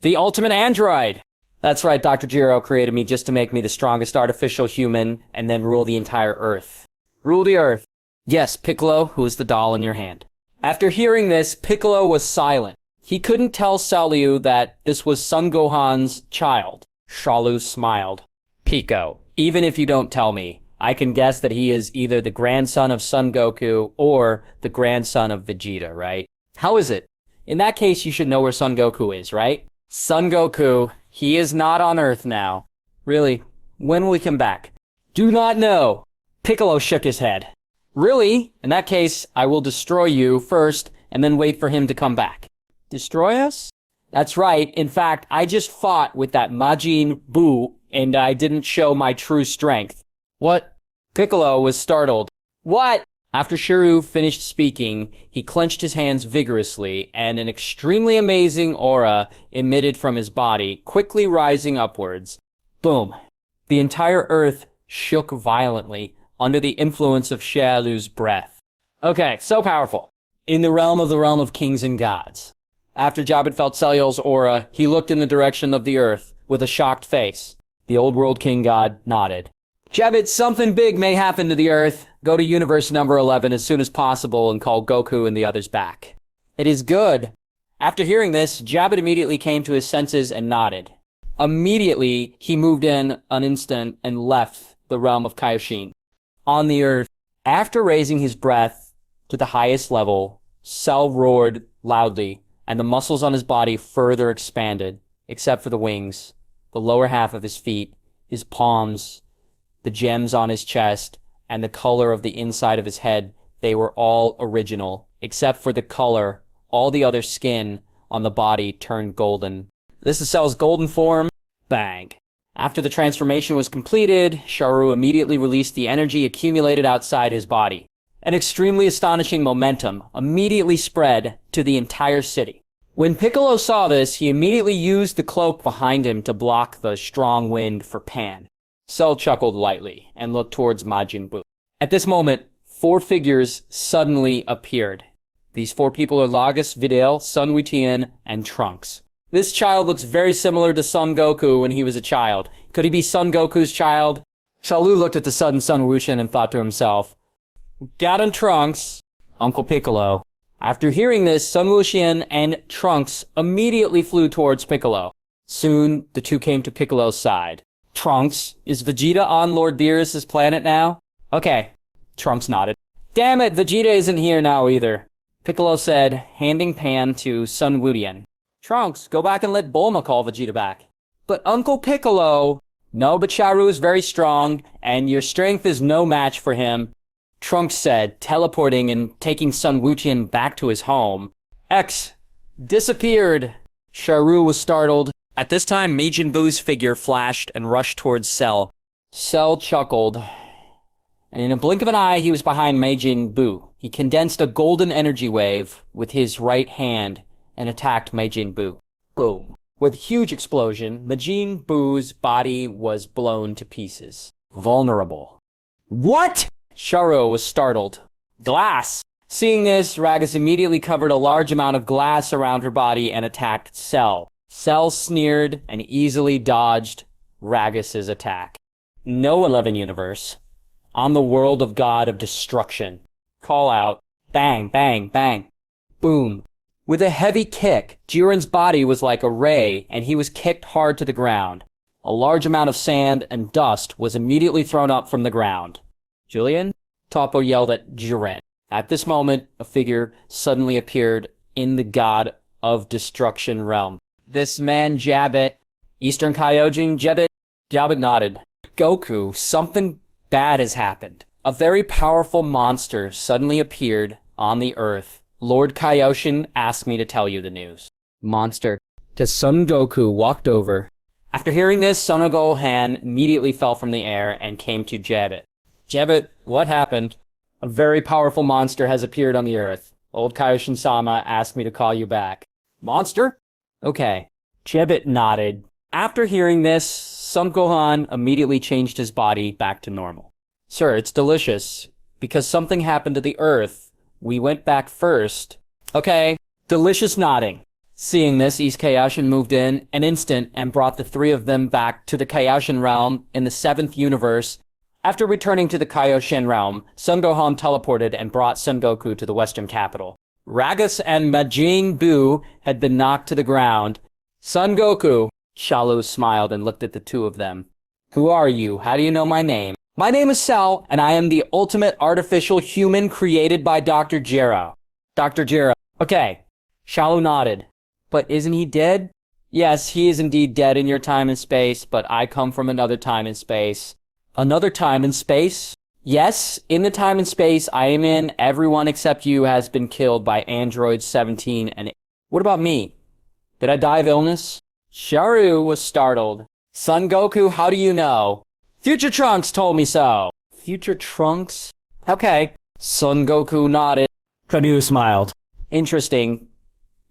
The ultimate android! That's right, Dr. Gero created me just to make me the strongest artificial human, and then rule the entire Earth. Rule the Earth. Yes, Piccolo, who is the doll in your hand. After hearing this, Piccolo was silent. He couldn't tell Celio that this was Son Gohan's child. Shalu smiled. Pico, Even if you don't tell me, I can guess that he is either the grandson of Son Goku or the grandson of Vegeta, right? How is it? In that case, you should know where Son Goku is, right? Son Goku, he is not on Earth now. Really? When will he come back? Do not know. Piccolo shook his head. Really? In that case, I will destroy you first and then wait for him to come back. Destroy us? That's right. In fact, I just fought with that Majin Buu and I didn't show my true strength. What? Piccolo was startled. What? After Shiru finished speaking, he clenched his hands vigorously, and an extremely amazing aura emitted from his body, quickly rising upwards. Boom. The entire earth shook violently under the influence of Xiaolu's breath. Okay, so powerful. In the realm of kings and gods. After Jabit felt Cellul's aura, he looked in the direction of the earth with a shocked face. The old world king god nodded. Jabit, something big may happen to the earth. Go to universe number 11 as soon as possible and call Goku and the others back. It is good. After hearing this, Jabit immediately came to his senses and nodded. Immediately, he moved in an instant and left the realm of Kaioshin. On the earth, after raising his breath to the highest level, Cell roared loudly, and the muscles on his body further expanded, except for the wings, the lower half of his feet, his palms, the gems on his chest, and the color of the inside of his head. They were all original, except for the color. All the other skin on the body turned golden. This is Cell's golden form. Bang. After the transformation was completed, Sharu immediately released the energy accumulated outside his body. An extremely astonishing momentum immediately spread to the entire city. When Piccolo saw this, he immediately used the cloak behind him to block the strong wind for Pan. Cell chuckled lightly and looked towards Majin Buu. At this moment, 4 figures suddenly appeared. These 4 people are Lagos, Videl, Sun Wuhan, and Trunks. This child looks very similar to Son Goku when he was a child. Could he be Son Goku's child? Shalu looked at the sudden Sun Wuhan and thought to himself, "Got him, Trunks, Uncle Piccolo." After hearing this, Sun Wuhan and Trunks immediately flew towards Piccolo. Soon, the two came to Piccolo's side. Trunks, is Vegeta on Lord Beerus' planet now? Okay. Trunks nodded. Damn it, Vegeta isn't here now either. Piccolo said, handing Pan to Sun Wuhan. Trunks, go back and let Bulma call Vegeta back. But Uncle Piccolo... No, but Sharu is very strong, and your strength is no match for him. Trunks said, teleporting and taking Sun Wuhan back to his home. X disappeared. Sharu was startled. At this time, Majin Buu's figure flashed and rushed towards Cell. Cell chuckled, and in a blink of an eye, he was behind Majin Buu. He condensed a golden energy wave with his right hand and attacked Majin Buu. Boom. With a huge explosion, Majin Buu's body was blown to pieces. Vulnerable. What? Sharo was startled. Glass! Seeing this, Ragus immediately covered a large amount of glass around her body and attacked Cell. Cell sneered and easily dodged Ragus's attack. No 11 universe. On the world of God of destruction. Call out. Bang, bang, bang. Boom. With a heavy kick, Jiren's body was like a ray, and he was kicked hard to the ground. A large amount of sand and dust was immediately thrown up from the ground. Julian? Toppo yelled at Jiren. At this moment, a figure suddenly appeared in the God of Destruction realm. This man, Jabit. Eastern Kyojin, Jabit? Jabit nodded. Goku, something bad has happened. A very powerful monster suddenly appeared on the earth. Lord Kaioshin asked me to tell you the news. Monster. To Son Goku walked over. After hearing this, Son Gohan immediately fell from the air and came to Jabit. Jabit, what happened? A very powerful monster has appeared on the earth. Old Kaioshin-sama asked me to call you back. Monster? Okay. Jabit nodded. After hearing this, Son Gohan immediately changed his body back to normal. Sir, it's delicious. Because something happened to the earth, we went back first. Okay. Delicious nodding. Seeing this, East Kaioshin moved in an instant and brought the 3 of them back to the Kaioshin realm in the 7th universe. After returning to the Kaioshin realm, Son Gohan teleported and brought Son Goku to the western capital. Ragus and Majin Buu had been knocked to the ground. Son Goku, Shalu smiled and looked at the 2 of them. Who are you? How do you know my name? My name is Cell, and I am the ultimate artificial human created by Dr. Jiro. Dr. Jiro. Okay. Shalu nodded. But isn't he dead? Yes, he is indeed dead in your time and space, but I come from another time and space. Another time and space? Yes, in the time and space I am in, everyone except you has been killed by Android 17 and... What about me? Did I die of illness? Sharu was startled. Son Goku, how do you know? Future Trunks told me so. Future Trunks? Okay. Son Goku nodded. Kanu smiled. Interesting.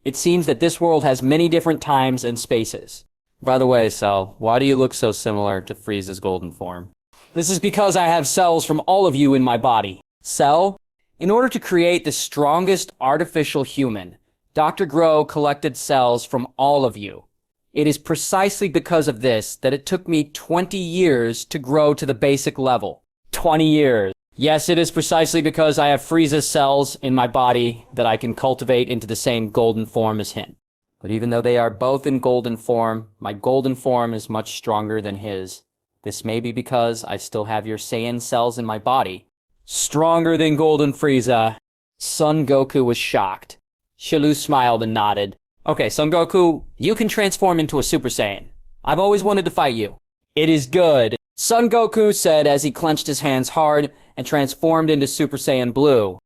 It seems that this world has many different times and spaces. By the way, Cell, why do you look so similar to Frieza's golden form? This is because I have cells from all of you in my body. Cell? In order to create the strongest artificial human, Dr. Grow collected cells from all of you. It is precisely because of this that it took me 20 years to grow to the basic level. 20 years. Yes, it is precisely because I have Frieza's cells in my body that I can cultivate into the same golden form as him. But even though they are both in golden form, my golden form is much stronger than his. This may be because I still have your Saiyan cells in my body. Stronger than Golden Frieza. Son Goku was shocked. Shalu smiled and nodded. Okay, Son Goku, you can transform into a Super Saiyan. I've always wanted to fight you. It is good. Son Goku said as he clenched his hands hard and transformed into Super Saiyan Blue.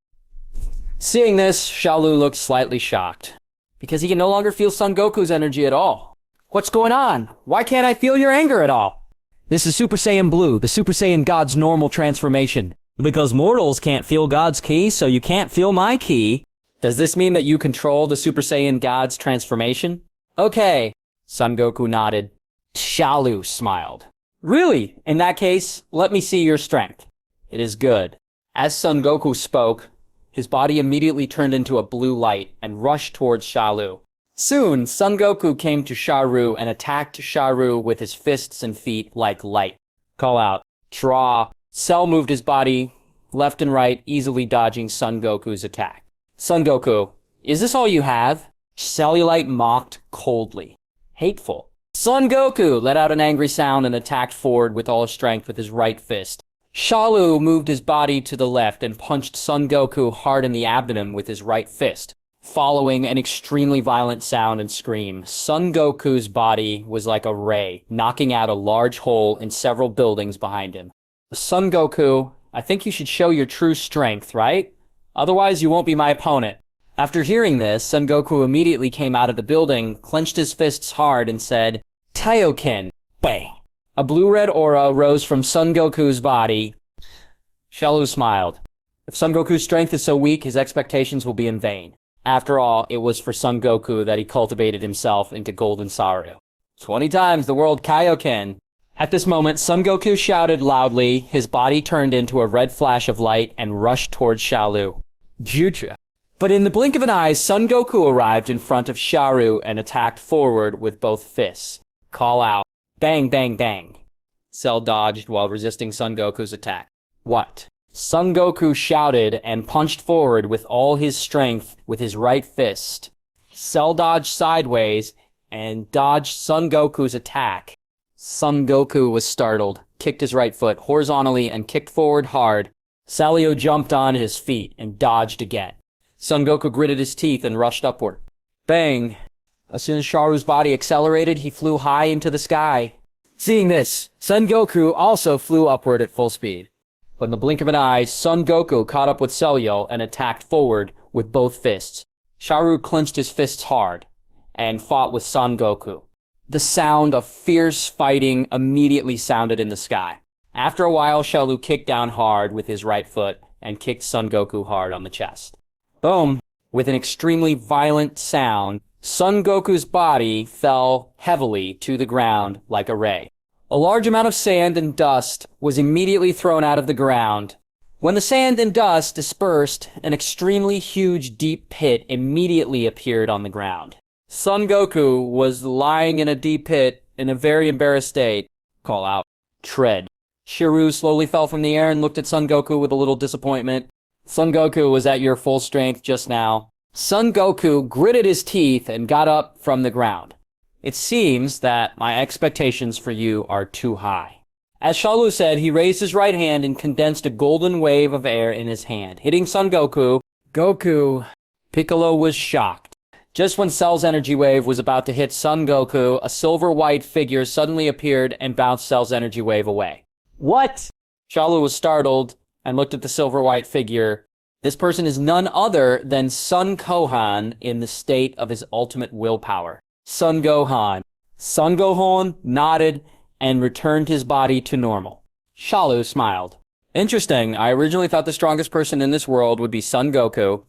Seeing this, Shalu looked slightly shocked. Because he can no longer feel Son Goku's energy at all. What's going on? Why can't I feel your anger at all? This is Super Saiyan Blue, the Super Saiyan God's normal transformation. Because mortals can't feel God's ki, so you can't feel my ki. Does this mean that you control the Super Saiyan God's transformation? Okay. Son Goku nodded. Shalu smiled. Really? In that case, let me see your strength. It is good. As Son Goku spoke, his body immediately turned into a blue light and rushed towards Shalu. Soon, Son Goku came to Sharu and attacked Sharu with his fists and feet like light. Call out. Draw. Cell moved his body left and right, easily dodging Son Goku's attack. Son Goku, is this all you have? Cellulite mocked coldly. Hateful. Son Goku let out an angry sound and attacked forward with all his strength with his right fist. Shalu moved his body to the left and punched Son Goku hard in the abdomen with his right fist. Following an extremely violent sound and scream, Son Goku's body was like a ray, knocking out a large hole in several buildings behind him. Son Goku, I think you should show your true strength, right? Otherwise you won't be my opponent. After hearing this, Son Goku immediately came out of the building, clenched his fists hard, and said, Taioken! Bang! A blue-red aura rose from Son Goku's body. Shalu smiled. If Son Goku's strength is so weak, his expectations will be in vain. After all, it was for Son Goku that he cultivated himself into Golden Saru. 20 times the world Kaioken! At this moment, Son Goku shouted loudly, his body turned into a red flash of light, and rushed towards Shalu. Juja. But in the blink of an eye, Son Goku arrived in front of Sharu and attacked forward with both fists. Call out. Bang, bang, bang. Cell dodged while resisting Son Goku's attack. What? Son Goku shouted and punched forward with all his strength with his right fist. Cell dodged sideways and dodged Son Goku's attack. Son Goku was startled, kicked his right foot horizontally and kicked forward hard. Cellio jumped on his feet and dodged again. Son Goku gritted his teeth and rushed upward. Bang! As soon as Sharu's body accelerated, he flew high into the sky. Seeing this, Son Goku also flew upward at full speed. But in the blink of an eye, Son Goku caught up with Cellio and attacked forward with both fists. Sharu clenched his fists hard and fought with Son Goku. The sound of fierce fighting immediately sounded in the sky. After a while, Shalu kicked down hard with his right foot and kicked Son Goku hard on the chest. Boom! With an extremely violent sound, Son Goku's body fell heavily to the ground like a ray. A large amount of sand and dust was immediately thrown out of the ground. When the sand and dust dispersed, an extremely huge deep pit immediately appeared on the ground. Son Goku was lying in a deep pit in a very embarrassed state. Call out. Tread. Shiru slowly fell from the air and looked at Son Goku with a little disappointment. Son Goku was at your full strength just now. Son Goku gritted his teeth and got up from the ground. It seems that my expectations for you are too high. As Shalu said, he raised his right hand and condensed a golden wave of air in his hand, hitting Son Goku. Piccolo was shocked. Just when Cell's energy wave was about to hit Son Goku, a silver-white figure suddenly appeared and bounced Cell's energy wave away. What? Shalu was startled and looked at the silver-white figure. This person is none other than Son Gohan in the state of his ultimate willpower. Son Gohan. Son Gohan nodded and returned his body to normal. Shalu smiled. Interesting. I originally thought the strongest person in this world would be Son Goku,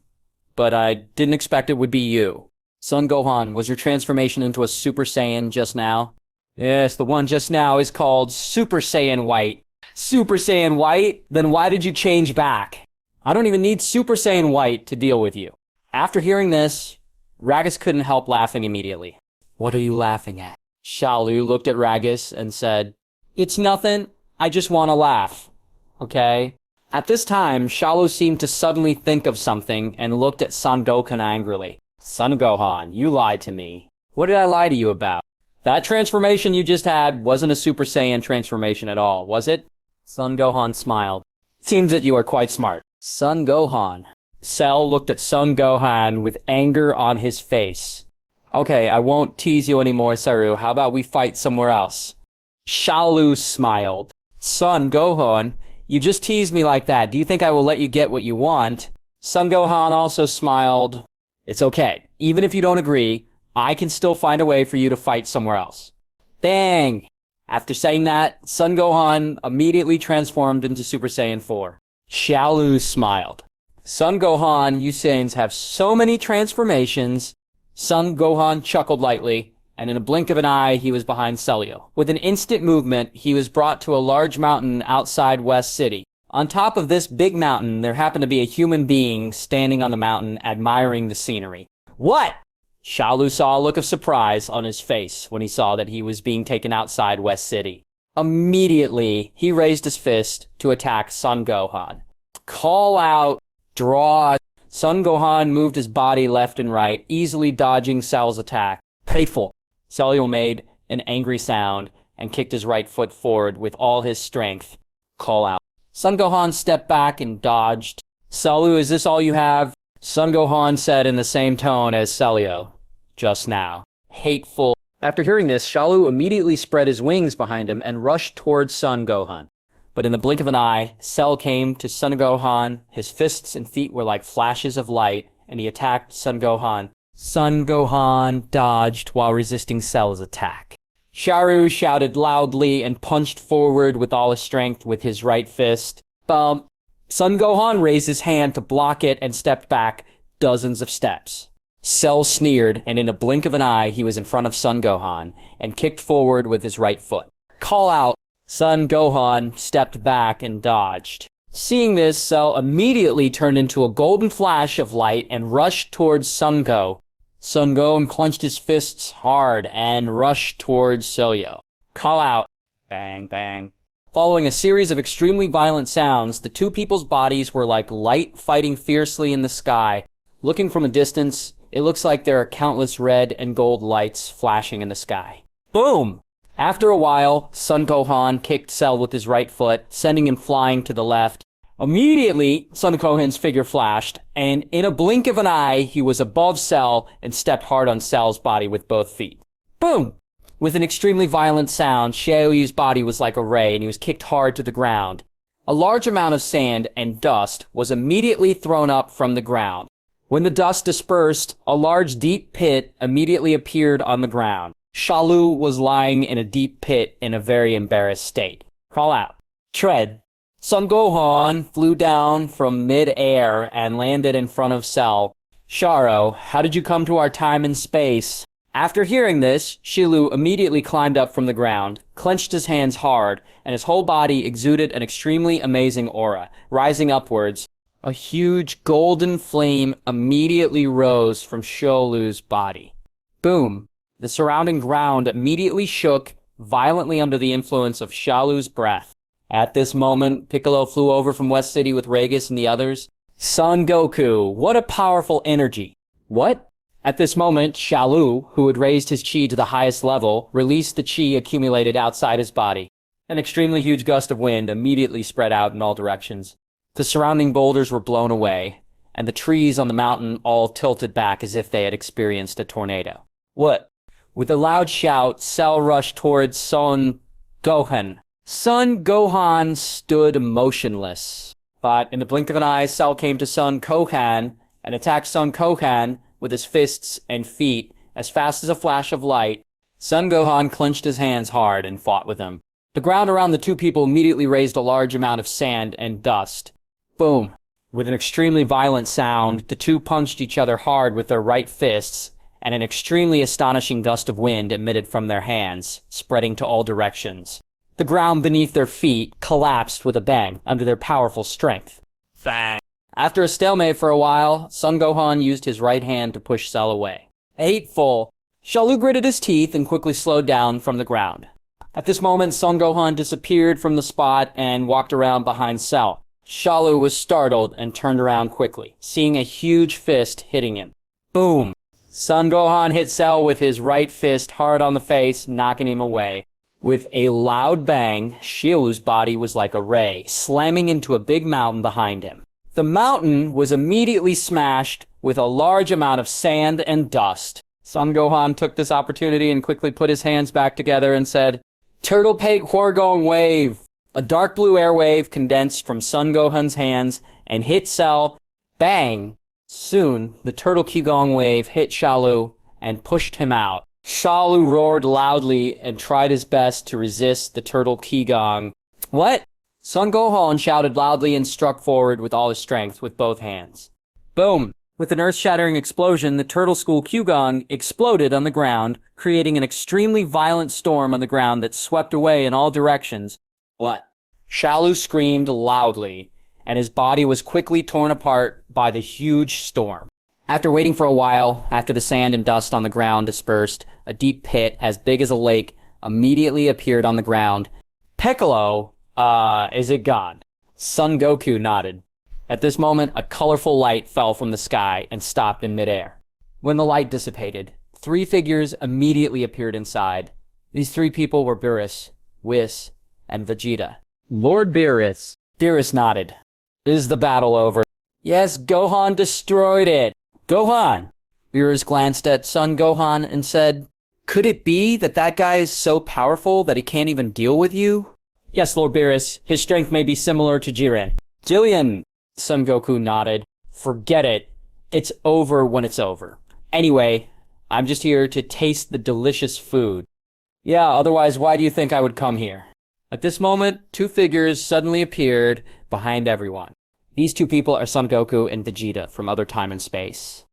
but I didn't expect it would be you. Son Gohan, was your transformation into a Super Saiyan just now? Yes, the one just now is called Super Saiyan White. Super Saiyan White? Then why did you change back? I don't even need Super Saiyan White to deal with you. After hearing this, Ragus couldn't help laughing immediately. What are you laughing at? Shalu looked at Ragus and said, It's nothing. I just want to laugh. Okay? At this time, Shalu seemed to suddenly think of something and looked at Son Gohan angrily. Son Gohan, you lied to me. What did I lie to you about? That transformation you just had wasn't a Super Saiyan transformation at all, was it? Son Gohan smiled. Seems that you are quite smart. Son Gohan. Cell looked at Son Gohan with anger on his face. Okay, I won't tease you anymore, Saru. How about we fight somewhere else? Shalu smiled. Son Gohan, you just teased me like that. Do you think I will let you get what you want? Son Gohan also smiled. It's okay. Even if you don't agree, I can still find a way for you to fight somewhere else. Dang! After saying that, Son Gohan immediately transformed into Super Saiyan 4. Shalu smiled. Son Gohan, you Saiyans have so many transformations. Son Gohan chuckled lightly, and in a blink of an eye, he was behind Celio. With an instant movement, he was brought to a large mountain outside West City. On top of this big mountain, there happened to be a human being standing on the mountain, admiring the scenery. What? Shalu saw a look of surprise on his face when he saw that he was being taken outside West City. Immediately, he raised his fist to attack Son Gohan. Call out, draw. Son Gohan moved his body left and right, easily dodging Cell's attack. Painful. Celio made an angry sound and kicked his right foot forward with all his strength. Call out. Son Gohan stepped back and dodged. Celu, is this all you have? Son Gohan said in the same tone as Celio just now. Hateful. After hearing this, Shalu immediately spread his wings behind him and rushed towards Son Gohan. But in the blink of an eye, Cell came to Son Gohan. His fists and feet were like flashes of light, and he attacked Son Gohan. Son Gohan dodged while resisting Cell's attack. Sharu shouted loudly and punched forward with all his strength with his right fist. Bump. Son Gohan raised his hand to block it and stepped back dozens of steps. Cell sneered, and in a blink of an eye, he was in front of Son Gohan and kicked forward with his right foot. Call out. Son Gohan stepped back and dodged. Seeing this, Cell immediately turned into a golden flash of light and rushed towards Son Go. Son Gohan clenched his fists hard and rushed towards Celio. Call out. Bang, bang. Following a series of extremely violent sounds, the two people's bodies were like light fighting fiercely in the sky. Looking from a distance, it looks like there are countless red and gold lights flashing in the sky. Boom! After a while, Son Gohan kicked Cell with his right foot, sending him flying to the left. Immediately, Son Gohan's figure flashed, and in a blink of an eye, he was above Cell and stepped hard on Cell's body with both feet. Boom! With an extremely violent sound, Xiaoyu's body was like a ray, and he was kicked hard to the ground. A large amount of sand and dust was immediately thrown up from the ground. When the dust dispersed, a large deep pit immediately appeared on the ground. Shalu was lying in a deep pit in a very embarrassed state. Call out. Tread. Son Gohan flew down from mid-air and landed in front of Cell. Sharo, how did you come to our time and space? After hearing this, Shilu immediately climbed up from the ground, clenched his hands hard, and his whole body exuded an extremely amazing aura. Rising upwards, a huge golden flame immediately rose from Sholu's body. Boom! The surrounding ground immediately shook violently under the influence of Shalu's breath. At this moment, Piccolo flew over from West City with Ragus and the others. Son Goku, what a powerful energy. What? At this moment, Shalu, who had raised his chi to the highest level, released the chi accumulated outside his body. An extremely huge gust of wind immediately spread out in all directions. The surrounding boulders were blown away, and the trees on the mountain all tilted back as if they had experienced a tornado. What? With a loud shout, Cell rushed towards Son Gohan. Son Gohan stood motionless. But in the blink of an eye, Cell came to Son Gohan and attacked Son Gohan with his fists and feet as fast as a flash of light. Son Gohan clenched his hands hard and fought with him. The ground around the two people immediately raised a large amount of sand and dust. Boom. With an extremely violent sound, the two punched each other hard with their right fists, and an extremely astonishing gust of wind emitted from their hands, spreading to all directions. The ground beneath their feet collapsed with a bang under their powerful strength. Bang. After a stalemate for a while, Son Gohan used his right hand to push Cell away. Hateful. Shalu gritted his teeth and quickly slowed down from the ground. At this moment, Son Gohan disappeared from the spot and walked around behind Cell. Shalu was startled and turned around quickly, seeing a huge fist hitting him. Boom! Son Gohan hit Cell with his right fist hard on the face, knocking him away. With a loud bang, Shilu's body was like a ray, slamming into a big mountain behind him. The mountain was immediately smashed with a large amount of sand and dust. Son Gohan took this opportunity and quickly put his hands back together and said, "Turtle Pate Horgong Wave!" A dark blue air wave condensed from Son Gohan's hands and hit Cell. Bang! Soon, the Turtle Qigong wave hit Shalu and pushed him out. Shalu roared loudly and tried his best to resist the Turtle Qigong. What? Son Gohan shouted loudly and struck forward with all his strength with both hands. Boom! With an earth-shattering explosion, the Turtle School Qigong exploded on the ground, creating an extremely violent storm on the ground that swept away in all directions. What? Shalu screamed loudly, and his body was quickly torn apart by the huge storm. After waiting for a while, after the sand and dust on the ground dispersed, a deep pit as big as a lake immediately appeared on the ground. Piccolo, is it gone? Son Goku nodded. At this moment, a colorful light fell from the sky and stopped in midair. When the light dissipated, 3 figures immediately appeared inside. These 3 people were Beerus, Whis, and Vegeta. Lord Beerus. Beerus nodded. Is the battle over? Yes, Gohan destroyed it. Gohan! Beerus glanced at Son Gohan and said, "Could it be that that guy is so powerful that he can't even deal with you?" Yes, Lord Beerus. His strength may be similar to Jiren. Jillian! Son Goku nodded. Forget it. It's over when it's over. Anyway, I'm just here to taste the delicious food. Yeah, otherwise why do you think I would come here? At this moment, 2 figures suddenly appeared behind everyone. These 2 people are Son Goku and Vegeta from other time and space.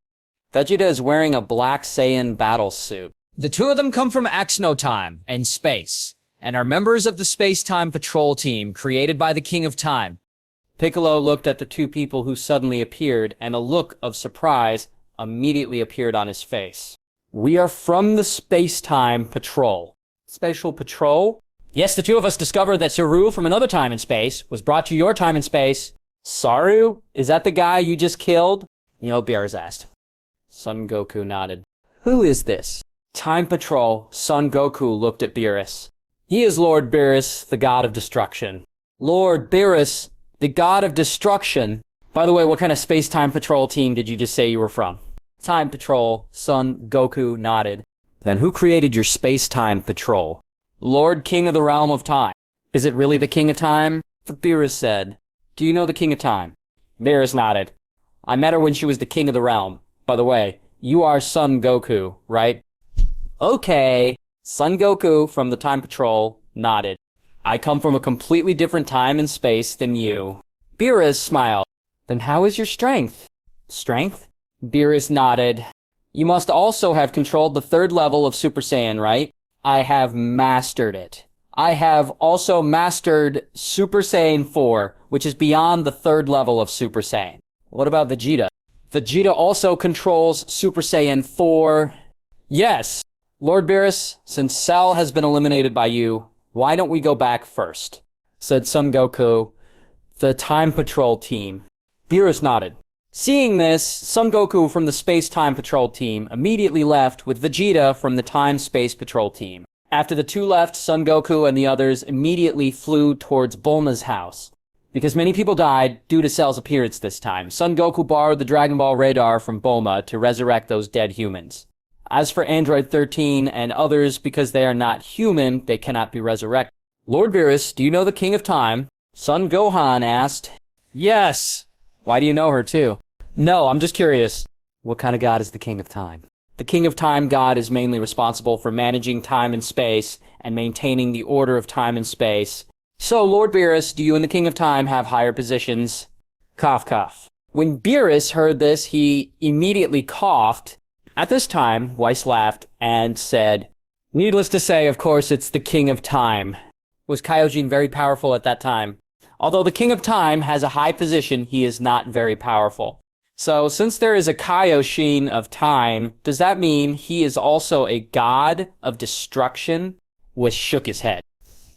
Vegeta is wearing a black Saiyan battle suit. The 2 of them come from Exno Time and space, and are members of the Space-Time Patrol team created by the King of Time. Piccolo looked at the 2 people who suddenly appeared, and a look of surprise immediately appeared on his face. We are from the Space-Time Patrol. Spatial Patrol? Yes, the 2 of us discovered that Saru from another time and space was brought to your time and space. Saru? Is that the guy you just killed? Beerus asked. Son Goku nodded. Who is this? Time Patrol. Son Goku looked at Beerus. He is Lord Beerus, the god of destruction. Lord Beerus, the god of destruction? By the way, what kind of Space-Time Patrol team did you just say you were from? Time Patrol. Son Goku nodded. Then who created your Space-Time Patrol? Lord King of the Realm of Time. Is it really the King of Time? Beerus said. Do you know the King of Time? Beerus nodded. I met her when she was the King of the Realm. By the way, you are Son Goku, right? Okay. Son Goku from the Time Patrol nodded. I come from a completely different time and space than you. Beerus smiled. Then how is your strength? Strength? Beerus nodded. You must also have controlled the 3rd level of Super Saiyan, right? I have mastered it. I have also mastered Super Saiyan 4, which is beyond the 3rd level of Super Saiyan. What about Vegeta? Vegeta also controls Super Saiyan 4. Yes! Lord Beerus, since Cell has been eliminated by you, why don't we go back first? Said Son Goku. The Time Patrol team. Beerus nodded. Seeing this, Son Goku from the Space-Time Patrol team immediately left with Vegeta from the Time Space Patrol team. After the two left, Son Goku and the others immediately flew towards Bulma's house. Because many people died due to Cell's appearance this time, Son Goku borrowed the Dragon Ball radar from Bulma to resurrect those dead humans. As for Android 13 and others, because they are not human, they cannot be resurrected. Lord Beerus, do you know the King of Time? Son Gohan asked. Yes. Why do you know her too? No, I'm just curious. What kind of god is the King of Time? The King of Time god is mainly responsible for managing time and space and maintaining the order of time and space. So, Lord Beerus, do you and the King of Time have higher positions? Cough, cough. When Beerus heard this, he immediately coughed. At this time, Whis laughed and said, needless to say, of course, it's the King of Time. Was Kaiojin very powerful at that time? Although the King of Time has a high position, he is not very powerful. So, since there is a Kaioshin of time, does that mean he is also a god of destruction? Whis shook his head.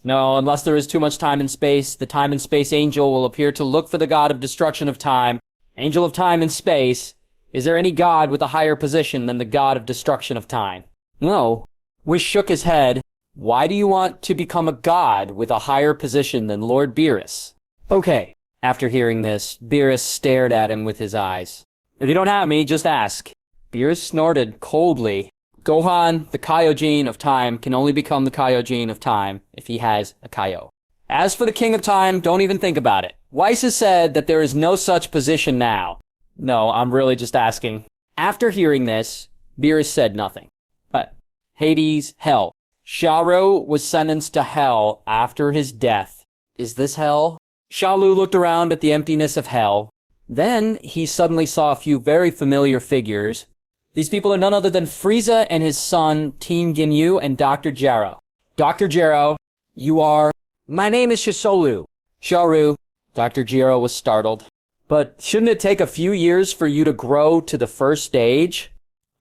No, unless there is too much time and space, the time and space angel will appear to look for the god of destruction of time. Angel of time and space. Is there any god with a higher position than the god of destruction of time? No. Whis shook his head. Why do you want to become a god with a higher position than Lord Beerus? Okay. After hearing this, Beerus stared at him with his eyes. If you don't have me, just ask. Beerus snorted coldly. Gohan, the Kaiojin of time, can only become the Kaiojin of time if he has a Kaio. As for the King of Time, don't even think about it. Whis has said that there is no such position now. No, I'm really just asking. After hearing this, Beerus said nothing. But Hades, hell. Sharu was sentenced to hell after his death. Is this hell? Shalu looked around at the emptiness of hell. Then he suddenly saw a few very familiar figures. These people are none other than Frieza and his son, Team Ginyu, and Dr. Gero. Dr. Gero, you are... My name is Shisolu. Sharu. Dr. Gero was startled. But shouldn't it take a few years for you to grow to the first stage?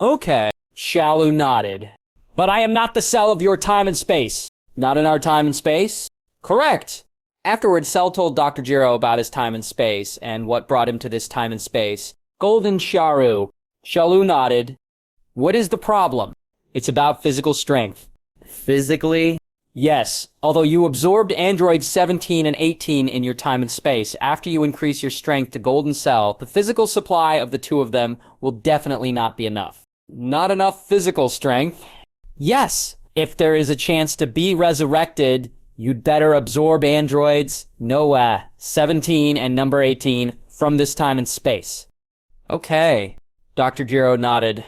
Okay. Shalu nodded. But I am not the Cell of your time and space. Not in our time and space? Correct. Afterwards, Cell told Dr. Gero about his time and space, and what brought him to this time and space. Golden Sharu. Shalu nodded. What is the problem? It's about physical strength. Physically? Yes, although you absorbed androids 17 and 18 in your time and space, after you increase your strength to Golden Cell, the physical supply of the two of them will definitely not be enough. Not enough physical strength? Yes, if there is a chance to be resurrected, you'd better absorb androids, 17 and number 18, from this time and space. Okay. Dr. Gero nodded.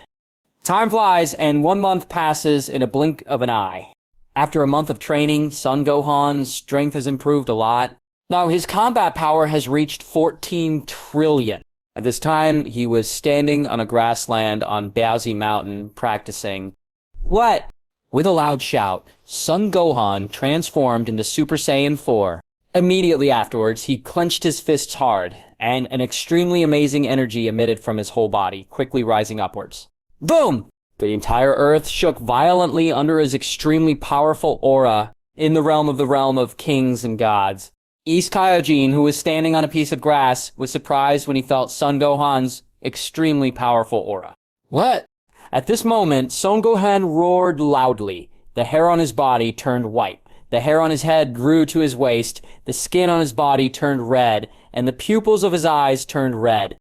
Time flies, and 1 month passes in a blink of an eye. After a month of training, Son Gohan's strength has improved a lot. Now, his combat power has reached 14 trillion. At this time, he was standing on a grassland on Baozi Mountain, practicing. What? With a loud shout, Son Gohan transformed into Super Saiyan 4. Immediately afterwards, he clenched his fists hard, and an extremely amazing energy emitted from his whole body, quickly rising upwards. Boom! The entire Earth shook violently under his extremely powerful aura in the realm of kings and gods. East Kaiojin, who was standing on a piece of grass, was surprised when he felt Son Gohan's extremely powerful aura. What? At this moment, Son Gohan roared loudly. The hair on his body turned white. The hair on his head grew to his waist. The skin on his body turned red, and the pupils of his eyes turned red.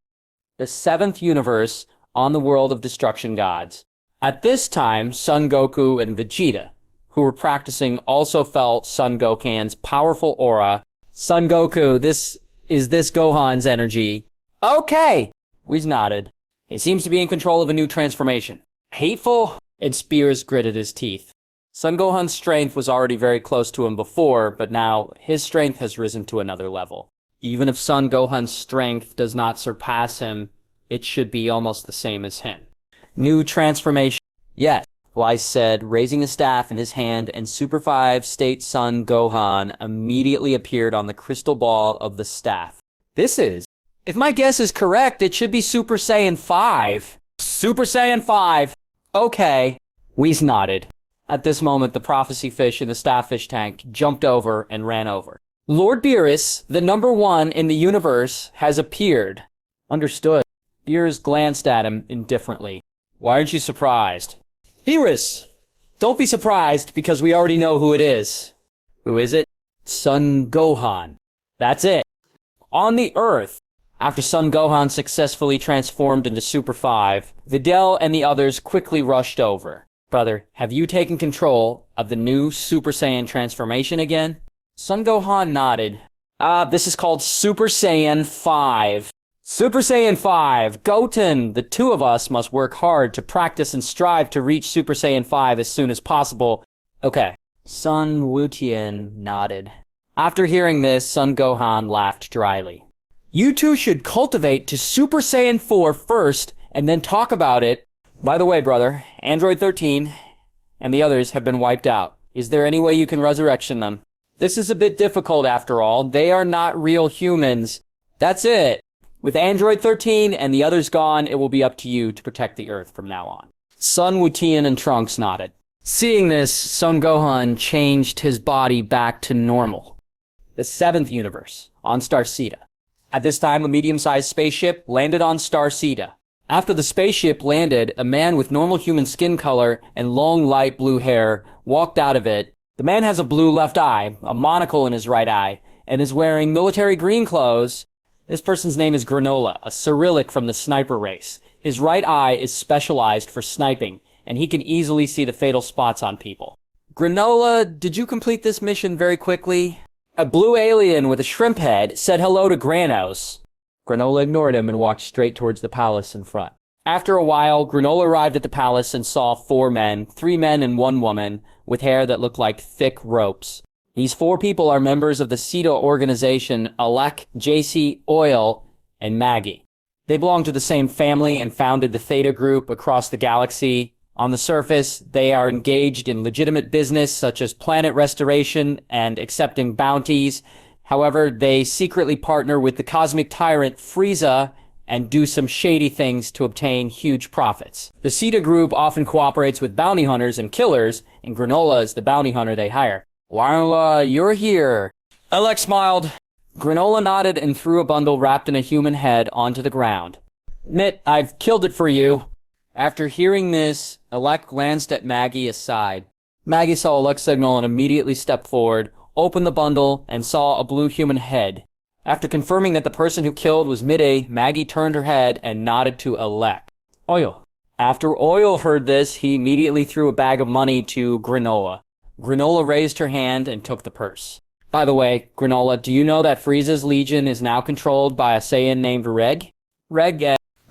The 7th universe on the world of destruction gods. At this time, Son Goku and Vegeta, who were practicing, also felt Son Gohan's powerful aura. Son Goku, this is Gohan's energy. Okay! Whis nodded. He seems to be in control of a new transformation. Hateful? And Spears gritted his teeth. Son Gohan's strength was already very close to him before, but now his strength has risen to another level. Even if Son Gohan's strength does not surpass him, it should be almost the same as him. New transformation. Yes, Whis said, raising a staff in his hand, and Super 5 State Son Gohan immediately appeared on the crystal ball of the staff. This is... If my guess is correct, it should be Super Saiyan 5. Super Saiyan 5. Okay. Whis nodded. At this moment, the prophecy fish in the starfish tank jumped over and ran over. Lord Beerus, the number 1 in the universe, has appeared. Understood. Beerus glanced at him indifferently. Why aren't you surprised? Beerus! Don't be surprised, because we already know who it is. Who is it? Son Gohan. That's it. On the Earth, after Son Gohan successfully transformed into Super 5, Videl and the others quickly rushed over. Brother, have you taken control of the new Super Saiyan transformation again? Son Gohan nodded. This is called Super Saiyan 5. Super Saiyan 5! Goten! The two of us must work hard to practice and strive to reach Super Saiyan 5 as soon as possible. Okay. Sun Wuhan nodded. After hearing this, Son Gohan laughed dryly. You two should cultivate to Super Saiyan 4 first, and then talk about it. By the way, brother, Android 13 and the others have been wiped out. Is there any way you can resurrection them? This is a bit difficult after all. They are not real humans. That's it. With Android 13 and the others gone, it will be up to you to protect the Earth from now on. Sun Wuhan and Trunks nodded. Seeing this, Son Gohan changed his body back to normal. The 7th universe, on Star Ceta. At this time, a medium-sized spaceship landed on Star Ceta. After the spaceship landed, a man with normal human skin color and long light blue hair walked out of it. The man has a blue left eye, a monocle in his right eye, and is wearing military green clothes. This person's name is Granola, a Cyrillic from the sniper race. His right eye is specialized for sniping, and he can easily see the fatal spots on people. Granola, did you complete this mission very quickly? A blue alien with a shrimp head said hello to Granos. Granola ignored him and walked straight towards the palace in front. After a while, Granola arrived at the palace and saw 4 men, 3 men and 1 woman, with hair that looked like thick ropes. These 4 people are members of the CETA organization Alec, JC, Oil, and Maggie. They belong to the same family and founded the Theta Group across the galaxy. On the surface, they are engaged in legitimate business such as planet restoration and accepting bounties. However, they secretly partner with the cosmic tyrant Frieza and do some shady things to obtain huge profits. The CETA group often cooperates with bounty hunters and killers, and Granola is the bounty hunter they hire. While, you're here. Alex smiled. Granola nodded and threw a bundle wrapped in a human head onto the ground. Admit, I've killed it for you. After hearing this, Alec glanced at Maggie aside. Maggie saw Alec's signal and immediately stepped forward, opened the bundle, and saw a blue human head. After confirming that the person who killed was Midday, Maggie turned her head and nodded to Alec. Oil. After Oil heard this, he immediately threw a bag of money to Granola. Granola raised her hand and took the purse. By the way, Granola, do you know that Frieza's Legion is now controlled by a Saiyan named Reg?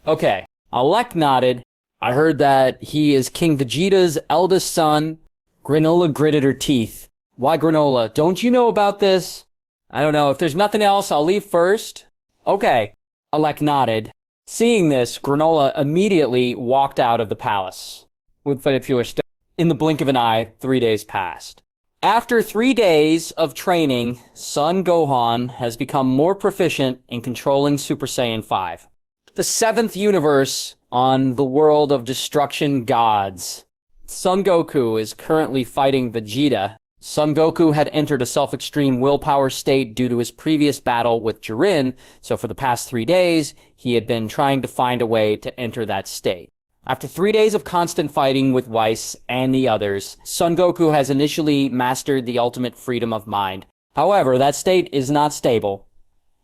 Okay. Alec nodded. I heard that he is King Vegeta's eldest son. Granola gritted her teeth. Why, Granola, don't you know about this? I don't know. If there's nothing else, I'll leave first. Okay. Alec nodded. Seeing this, Granola immediately walked out of the palace. In the blink of an eye, 3 days passed. After 3 days of training, Son Gohan has become more proficient in controlling Super Saiyan 5. The 7th universe on the world of destruction gods. Son Goku is currently fighting Vegeta. Son Goku had entered a self-extreme willpower state due to his previous battle with Jiren, so for the past 3 days, he had been trying to find a way to enter that state. After 3 days of constant fighting with Whis and the others, Son Goku has initially mastered the ultimate freedom of mind. However, that state is not stable,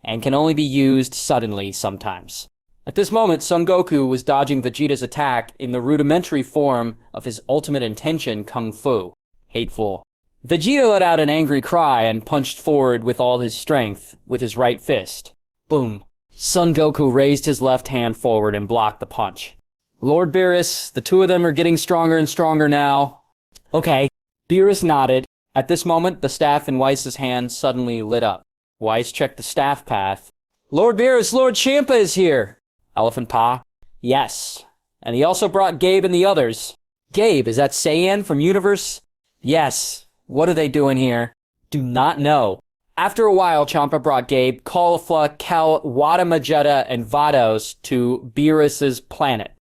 and can only be used suddenly sometimes. At this moment, Son Goku was dodging Vegeta's attack in the rudimentary form of his ultimate intention, Kung Fu. Hateful. Vegeta let out an angry cry and punched forward with all his strength, with his right fist. Boom. Son Goku raised his left hand forward and blocked the punch. Lord Beerus, the two of them are getting stronger and stronger now. Okay. Beerus nodded. At this moment, the staff in Whis' hand suddenly lit up. Whis checked the staff path. Lord Beerus, Lord Champa is here! Elephant Pa? Yes. And he also brought Gabe and the others. Gabe, is that Saiyan from Universe? Yes. What are they doing here? Do not know. After a while, Champa brought Gabe, Caulifla, Kel, Wadamajetta, and Vados to Beerus' planet.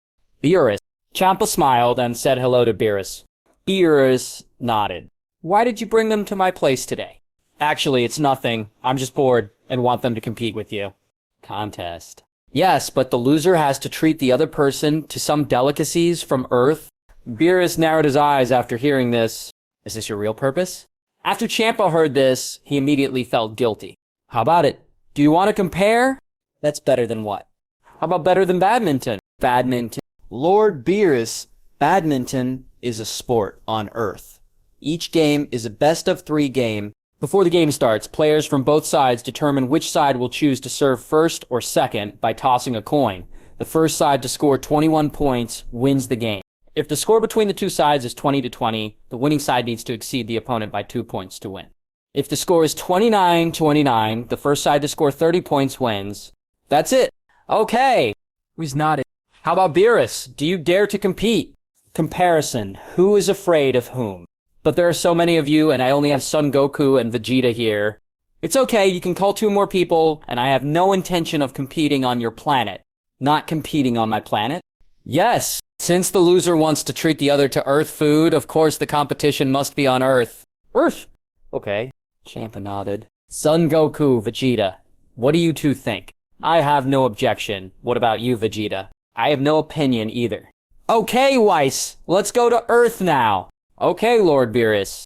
Beerus. Champa smiled and said hello to Beerus. Beerus nodded. Why did you bring them to my place today? Actually, it's nothing. I'm just bored and want them to compete with you. Contest. Yes, but the loser has to treat the other person to some delicacies from Earth. Beerus narrowed his eyes after hearing this. Is this your real purpose? After Champa heard this, he immediately felt guilty. How about it? Do you want to compare? That's better than what? How about better than badminton? Badminton. Lord Beerus, badminton is a sport on Earth. Each game is a best-of-3 game. Before the game starts, players from both sides determine which side will choose to serve first or second by tossing a coin. The first side to score 21 points wins the game. If the score between the two sides is 20-20, the winning side needs to exceed the opponent by 2 points to win. If the score is 29-29, the first side to score 30 points wins. That's it. Okay. He's nodded. How about Beerus? Do you dare to compete? Comparison. Who is afraid of whom? But there are so many of you, and I only have Son Goku and Vegeta here. It's okay, you can call 2 more people, and I have no intention of competing on your planet. Not competing on my planet? Yes! Since the loser wants to treat the other to Earth food, of course the competition must be on Earth. Earth? Okay. Champa nodded. Son Goku, Vegeta. What do you two think? I have no objection. What about you, Vegeta? I have no opinion either. Okay, Whis! Let's go to Earth now! Okay, Lord Beerus.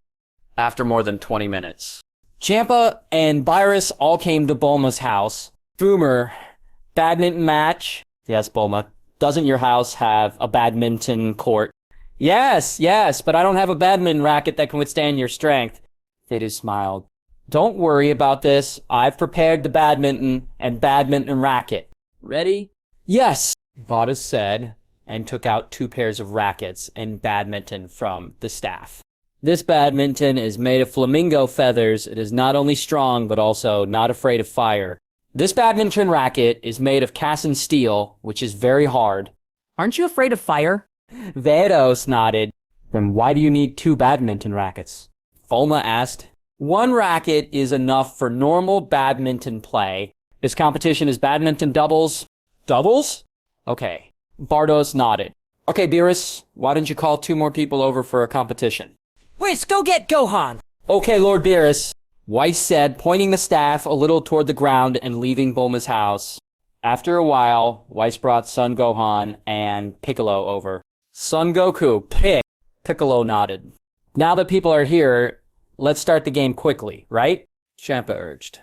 After more than 20 minutes. Champa and Beerus all came to Bulma's house. Boomer, badminton match? Yes, Bulma. Doesn't your house have a badminton court? Yes, but I don't have a badminton racket that can withstand your strength. Thetis smiled. Don't worry about this. I've prepared the badminton and badminton racket. Ready? Yes, Vada said, and took out 2 pairs of rackets and badminton from the staff. This badminton is made of flamingo feathers. It is not only strong, but also not afraid of fire. This badminton racket is made of Cassin steel, which is very hard. Aren't you afraid of fire? Vados nodded. Then why do you need 2 badminton rackets? Bulma asked. 1 racket is enough for normal badminton play. This competition is badminton doubles. Doubles? Okay. Bardos nodded. Okay, Beerus, why don't you call 2 more people over for a competition? Whis, go get Gohan! Okay, Lord Beerus, Whis said, pointing the staff a little toward the ground and leaving Bulma's house. After a while, Whis brought Son Gohan and Piccolo over. Son Goku, Piccolo nodded. Now that people are here, let's start the game quickly, right? Champa urged.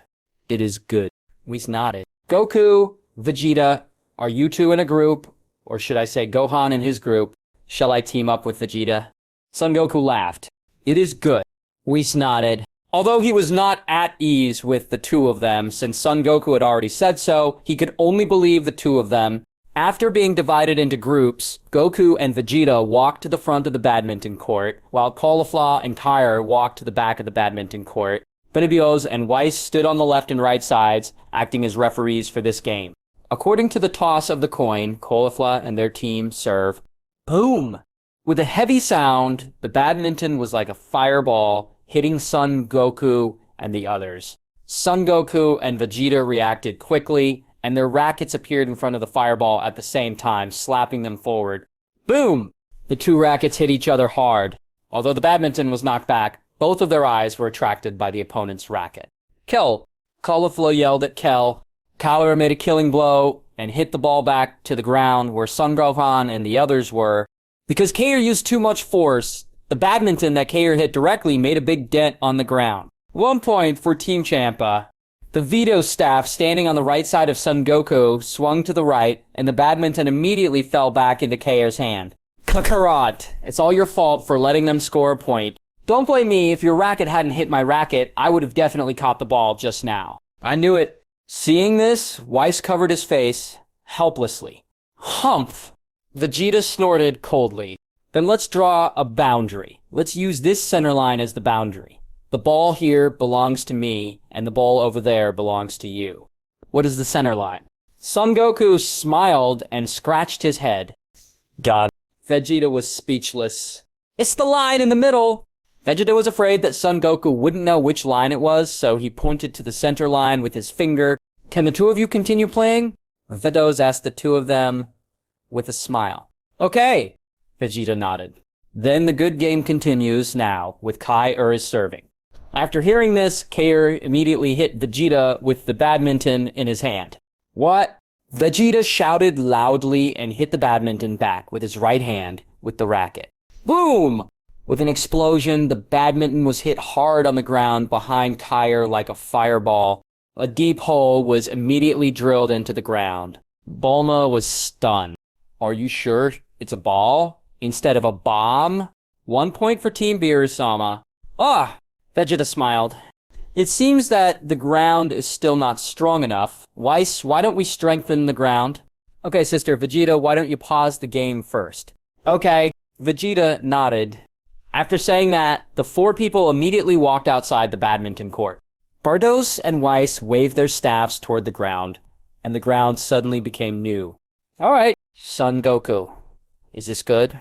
It is good. Whis nodded. Goku, Vegeta, are you 2 in a group? Or should I say Gohan and his group? Shall I team up with Vegeta? Son Goku laughed. It is good. Whis nodded. Although he was not at ease with the 2 of them, since Son Goku had already said so, he could only believe the 2 of them. After being divided into groups, Goku and Vegeta walked to the front of the badminton court, while Caulifla and Kyr walked to the back of the badminton court. Benebios and Whis stood on the left and right sides, acting as referees for this game. According to the toss of the coin, Caulifla and their team serve. Boom! With a heavy sound, the badminton was like a fireball, hitting Son Goku and the others. Son Goku and Vegeta reacted quickly, and their rackets appeared in front of the fireball at the same time, slapping them forward. Boom! The 2 rackets hit each other hard. Although the badminton was knocked back, both of their eyes were attracted by the opponent's racket. Kill! Caulifla yelled at Kel. Kyr made a killing blow and hit the ball back to the ground where Son Gohan and the others were. Because Kyr used too much force, the badminton that Kyr hit directly made a big dent on the ground. 1 point for Team Champa. The veto staff standing on the right side of Son Goku swung to the right, and the badminton immediately fell back into Kyr's hand. Kakarot, it's all your fault for letting them score a point. Don't blame me. If your racket hadn't hit my racket, I would have definitely caught the ball just now. I knew it. Seeing this, Whis covered his face, helplessly. Humph! Vegeta snorted coldly. Then let's draw a boundary. Let's use this center line as the boundary. The ball here belongs to me, and the ball over there belongs to you. What is the center line? Son Goku smiled and scratched his head. God. Vegeta was speechless. It's the line in the middle! Vegeta was afraid that Son Goku wouldn't know which line it was, so he pointed to the center line with his finger. Can the 2 of you continue playing? Vedos asked the 2 of them with a smile. Okay, Vegeta nodded. Then the good game continues now, with Kyr serving. After hearing this, Kyr immediately hit Vegeta with the badminton in his hand. What? Vegeta shouted loudly and hit the badminton back with his right hand with the racket. Boom! With an explosion, the badminton was hit hard on the ground behind Kyer like a fireball. A deep hole was immediately drilled into the ground. Bulma was stunned. Are you sure it's a ball instead of a bomb? 1 point for Team Beerus-sama. Ah! Vegeta smiled. It seems that the ground is still not strong enough. Whis, why don't we strengthen the ground? Okay, Sister Vegeta, why don't you pause the game first? Okay. Vegeta nodded. After saying that, the 4 people immediately walked outside the badminton court. Bardos and Whis waved their staffs toward the ground, and the ground suddenly became new. Alright, Son Goku. Is this good?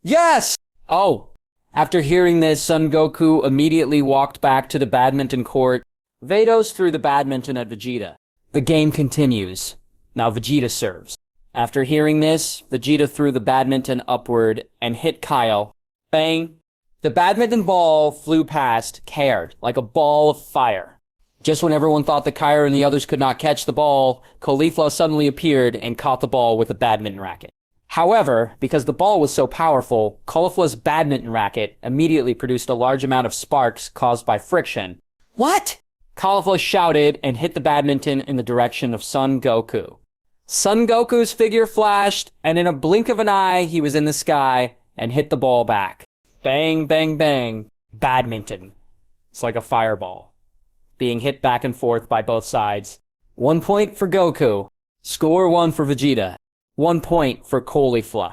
Yes! Oh. After hearing this, Son Goku immediately walked back to the badminton court. Vados threw the badminton at Vegeta. The game continues. Now Vegeta serves. After hearing this, Vegeta threw the badminton upward and hit Kyle. Bang! The badminton ball flew past, Caird, like a ball of fire. Just when everyone thought that Kyer and the others could not catch the ball, Caulifla suddenly appeared and caught the ball with a badminton racket. However, because the ball was so powerful, Caulifla's badminton racket immediately produced a large amount of sparks caused by friction. What? Caulifla shouted and hit the badminton in the direction of Son Goku. Son Goku's figure flashed, and in a blink of an eye, he was in the sky and hit the ball back. Bang, bang, bang. Badminton. It's like a fireball, being hit back and forth by both sides. 1 point for Goku. Score 1 for Vegeta. 1 point for Caulifla.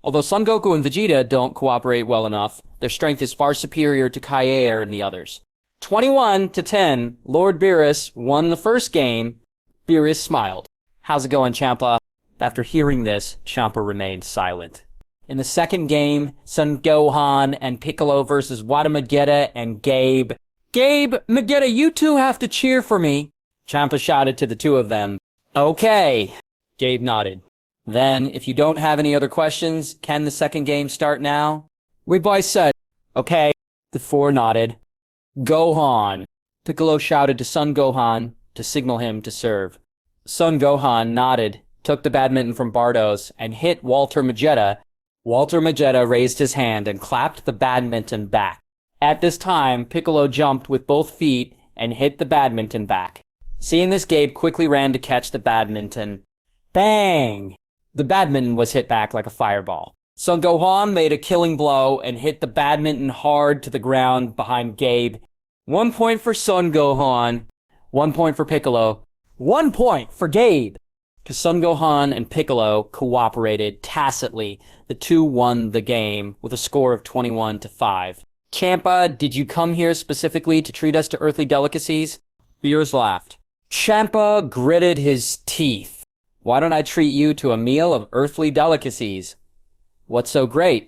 Although Son Goku and Vegeta don't cooperate well enough, their strength is far superior to Kyer and the others. 21-10, Lord Beerus won the first game. Beerus smiled. How's it going, Champa? After hearing this, Champa remained silent. In the second game, Son Gohan and Piccolo versus Wada Magetta and Gabe. Gabe, Magetta, you two have to cheer for me. Champa shouted to the 2 of them. Okay. Gabe nodded. Then, if you don't have any other questions, can the second game start now? We boys said. Okay. The 4 nodded. Gohan. Piccolo shouted to Son Gohan to signal him to serve. Son Gohan nodded, took the badminton from Bardos, and hit Walter Magetta. Walter Magetta raised his hand and clapped the badminton back. At this time, Piccolo jumped with both feet and hit the badminton back. Seeing this, Gabe quickly ran to catch the badminton. Bang! The badminton was hit back like a fireball. Son Gohan made a killing blow and hit the badminton hard to the ground behind Gabe. 1 point for Son Gohan. 1 point for Piccolo. 1 point for Gabe. Because Son Gohan and Piccolo cooperated tacitly, the 2 won the game with a score of 21-5. Champa, did you come here specifically to treat us to earthly delicacies? Beerus laughed. Champa gritted his teeth. Why don't I treat you to a meal of earthly delicacies? What's so great?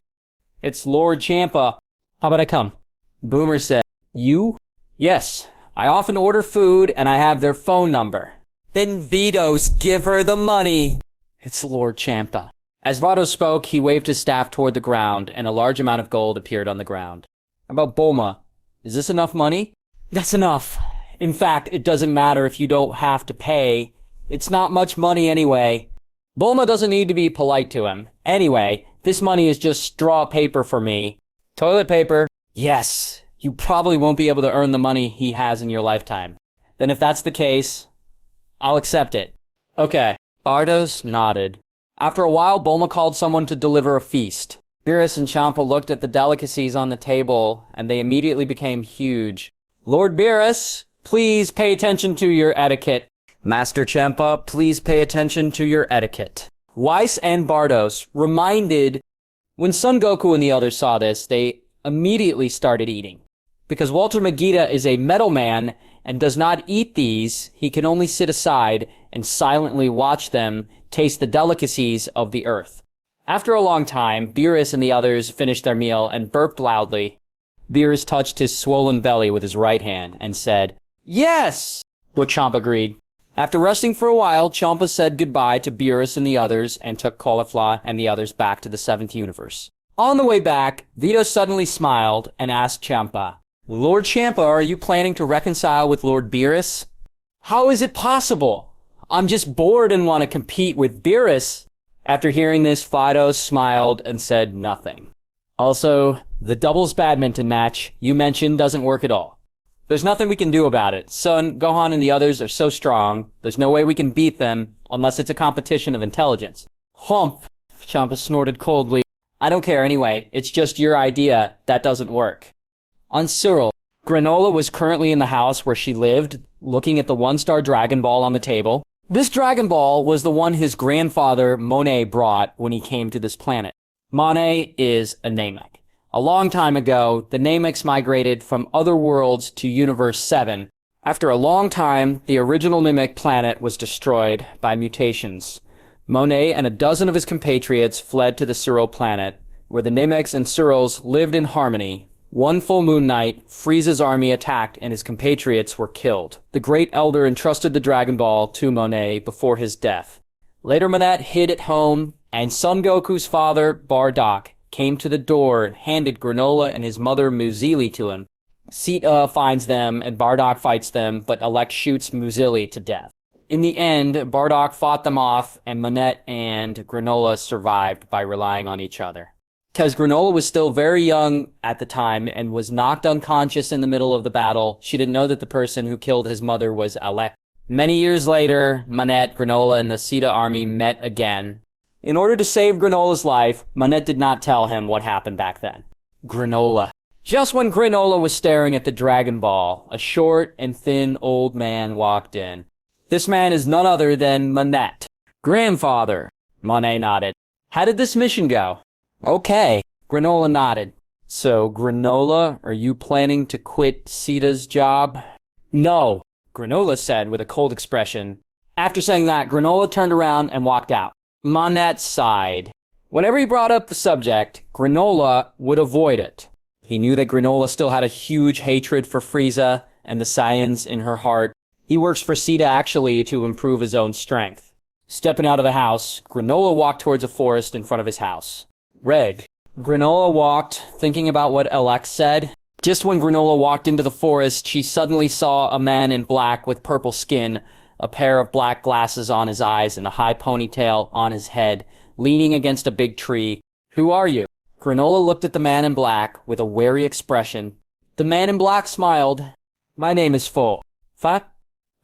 It's Lord Champa. How about I come? Boomer said, You? Yes. I often order food and I have their phone number. Then Vados, give her the money. It's Lord Champa. As Vados spoke, he waved his staff toward the ground, and a large amount of gold appeared on the ground. How about Bulma? Is this enough money? That's enough. In fact, it doesn't matter if you don't have to pay. It's not much money anyway. Bulma doesn't need to be polite to him. Anyway, this money is just straw paper for me. Toilet paper? Yes. You probably won't be able to earn the money he has in your lifetime. Then if that's the case, I'll accept it. Okay. Bardos nodded. After a while, Bulma called someone to deliver a feast. Beerus and Champa looked at the delicacies on the table, and they immediately became huge. Lord Beerus, please pay attention to your etiquette. Master Champa, please pay attention to your etiquette. Whis and Bardos reminded, when Son Goku and the others saw this, they immediately started eating. Because Walter Magetta is a metal man and does not eat these, he can only sit aside and silently watch them taste the delicacies of the earth. After a long time, Beerus and the others finished their meal and burped loudly. Beerus touched his swollen belly with his right hand and said, Yes! What Champa agreed. After resting for a while, Champa said goodbye to Beerus and the others and took Caulifla and the others back to the 7th universe. On the way back, Vito suddenly smiled and asked Champa, Lord Champa, are you planning to reconcile with Lord Beerus? How is it possible? I'm just bored and want to compete with Beerus. After hearing this, Fido smiled and said nothing. Also, the doubles badminton match you mentioned doesn't work at all. There's nothing we can do about it. Son Gohan and the others are so strong, there's no way we can beat them unless it's a competition of intelligence. Hump, Champa snorted coldly. I don't care anyway, it's just your idea. That doesn't work. On Cyril, Granola was currently in the house where she lived, looking at the one-star Dragon Ball on the table. This Dragon Ball was the one his grandfather, Monet, brought when he came to this planet. Monet is a Namek. A long time ago, the Nameks migrated from other worlds to Universe 7. After a long time, the original Namek planet was destroyed by mutations. Monet and a dozen of his compatriots fled to the Cyril planet, where the Nameks and Cyrils lived in harmony. One full moon night, Frieza's army attacked and his compatriots were killed. The Great Elder entrusted the Dragon Ball to Monet before his death. Later, Monet hid at home, and Son Goku's father, Bardock, came to the door and handed Granola and his mother Muzili to him. Sita finds them and Bardock fights them, but Elec shoots Muzili to death. In the end, Bardock fought them off, and Monet and Granola survived by relying on each other. Because Granola was still very young at the time and was knocked unconscious in the middle of the battle, she didn't know that the person who killed his mother was Elec. Many years later, Monet, Granola, and the Sita army met again. In order to save Granola's life, Monet did not tell him what happened back then. Granola. Just when Granola was staring at the Dragon Ball, a short and thin old man walked in. This man is none other than Monet. Grandfather. Monet nodded. How did this mission go? Okay. Granola nodded. So, Granola, are you planning to quit Sita's job? No, Granola said with a cold expression. After saying that, Granola turned around and walked out. Monet sighed. Whenever he brought up the subject, Granola would avoid it. He knew that Granola still had a huge hatred for Frieza and the Saiyans in her heart. He works for Sita actually to improve his own strength. Stepping out of the house, Granola walked towards a forest in front of his house. Reg. Granola walked, thinking about what Elec said. Just when Granola walked into the forest, she suddenly saw a man in black with purple skin, a pair of black glasses on his eyes and a high ponytail on his head, leaning against a big tree. Who are you? Granola looked at the man in black with a wary expression. The man in black smiled. My name is Fo. Fa?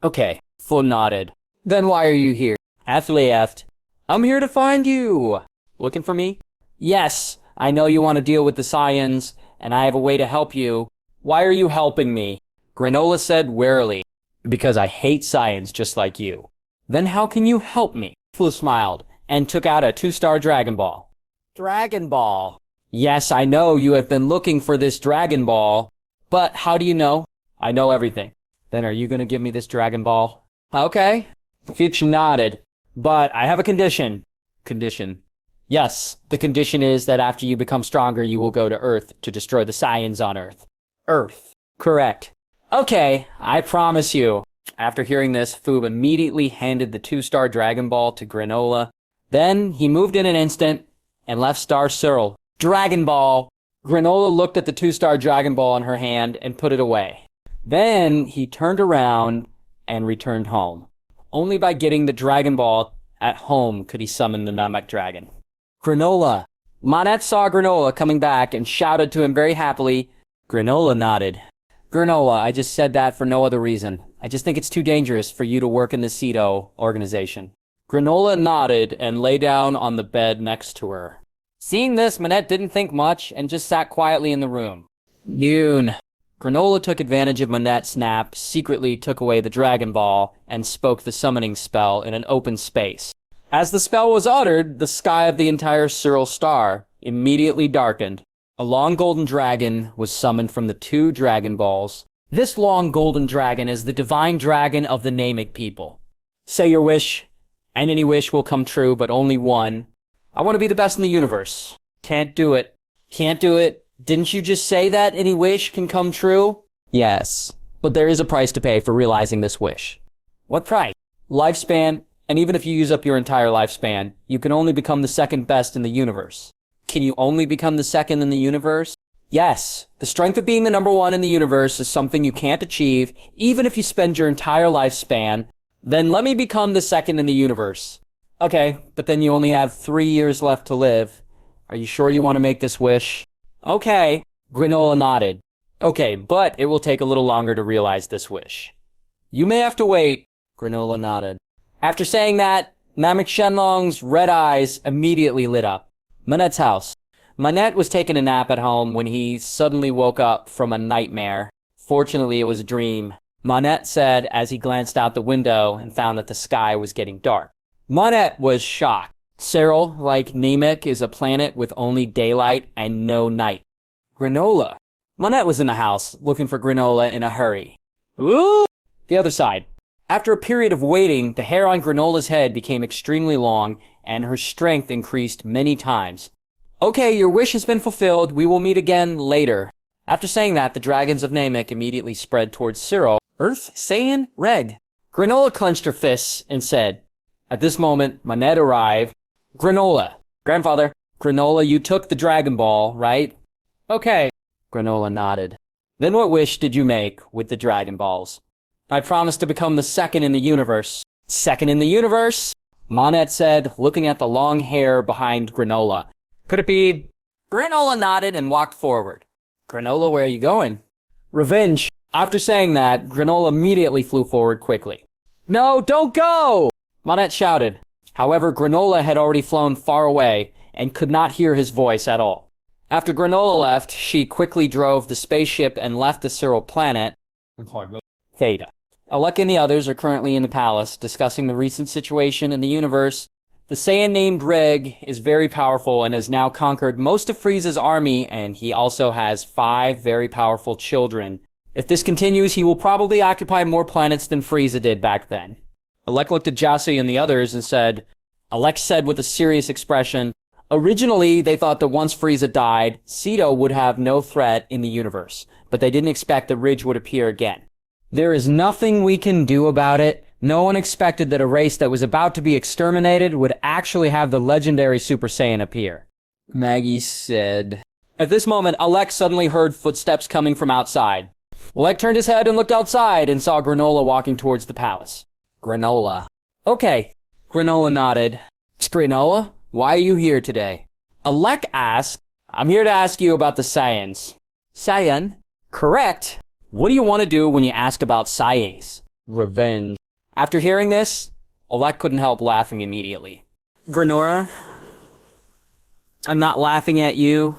Okay. Fo nodded. Then why are you here? Athley asked. I'm here to find you. Looking for me? Yes, I know you want to deal with the Saiyans, and I have a way to help you. Why are you helping me? Granola said warily. Because I hate Saiyans just like you. Then how can you help me? Fu smiled and took out a 2-star Dragon Ball. Dragon Ball. Yes, I know you have been looking for this Dragon Ball. But how do you know? I know everything. Then are you going to give me this Dragon Ball? Okay. Fitch nodded. But I have a condition. Condition. Yes, the condition is that after you become stronger, you will go to Earth to destroy the Saiyans on Earth. Earth. Correct. Okay, I promise you. After hearing this, Foob immediately handed the 2-star Dragon Ball to Granola. Then he moved in an instant and left Star Cyril. Dragon Ball! Granola looked at the 2-star Dragon Ball in her hand and put it away. Then he turned around and returned home. Only by getting the Dragon Ball at home could he summon the Namek Dragon. Granola! Monet saw Granola coming back and shouted to him very happily. Granola nodded. Granola, I just said that for no other reason. I just think it's too dangerous for you to work in the Ceto organization. Granola nodded and lay down on the bed next to her. Seeing this, Monet didn't think much and just sat quietly in the room. Yoon. Granola took advantage of Monet's nap, secretly took away the Dragon Ball, and spoke the summoning spell in an open space. As the spell was uttered, the sky of the entire Cyril star immediately darkened. A long golden dragon was summoned from the 2 Dragon Balls. This long golden dragon is the divine dragon of the Namek people. Say your wish, and any wish will come true, but only one. I want to be the best in the universe. Can't do it. Can't do it. Didn't you just say that any wish can come true? Yes, but there is a price to pay for realizing this wish. What price? Lifespan, and even if you use up your entire lifespan, you can only become the second best in the universe. Can you only become the second in the universe? Yes, the strength of being the number 1 in the universe is something you can't achieve, even if you spend your entire lifespan. Then let me become the second in the universe. Okay, but then you only have 3 years left to live. Are you sure you want to make this wish? Okay, Granola nodded. Okay, but it will take a little longer to realize this wish. You may have to wait, Granola nodded. After saying that, Namek Shenlong's red eyes immediately lit up. Manette's house. Manette was taking a nap at home when he suddenly woke up from a nightmare. Fortunately, it was a dream. Manette said as he glanced out the window and found that the sky was getting dark. Manette was shocked. Cyril, like Namek, is a planet with only daylight and no night. Granola. Manette was in the house, looking for Granola in a hurry. Ooh! The other side. After a period of waiting, the hair on Granola's head became extremely long, and her strength increased many times. Okay, your wish has been fulfilled. We will meet again later. After saying that, the dragons of Namek immediately spread towards Cyril. Earth, Saiyan, Reg. Granola clenched her fists and said, at this moment, Manette arrived. Granola. Grandfather. Granola, you took the Dragon Ball, right? Okay. Granola nodded. Then what wish did you make with the Dragon Balls? I promised to become the second in the universe. Second in the universe? Manette said, looking at the long hair behind Granola. Could it be? Granola nodded and walked forward. Granola, where are you going? Revenge. After saying that, Granola immediately flew forward quickly. No, don't go! Manette shouted. However, Granola had already flown far away and could not hear his voice at all. After Granola left, she quickly drove the spaceship and left the Cyril planet. Theta. Alec and the others are currently in the palace, discussing the recent situation in the universe. The Saiyan named Reg is very powerful and has now conquered most of Frieza's army, and he also has 5 very powerful children. If this continues, he will probably occupy more planets than Frieza did back then. Alec looked at Jassi and the others and said, Alec said with a serious expression, originally they thought that once Frieza died, Ceto would have no threat in the universe, but they didn't expect that Ridge would appear again. There is nothing we can do about it. No one expected that a race that was about to be exterminated would actually have the legendary Super Saiyan appear. Maggie said. At this moment, Alec suddenly heard footsteps coming from outside. Alec turned his head and looked outside and saw Granola walking towards the palace. Granola. Okay. Granola nodded. It's Granola? Why are you here today? Alec asked, I'm here to ask you about the Saiyans. Saiyan? Correct. What do you want to do when you ask about Saiyans? Revenge. After hearing this, Alec couldn't help laughing immediately. Granola, I'm not laughing at you.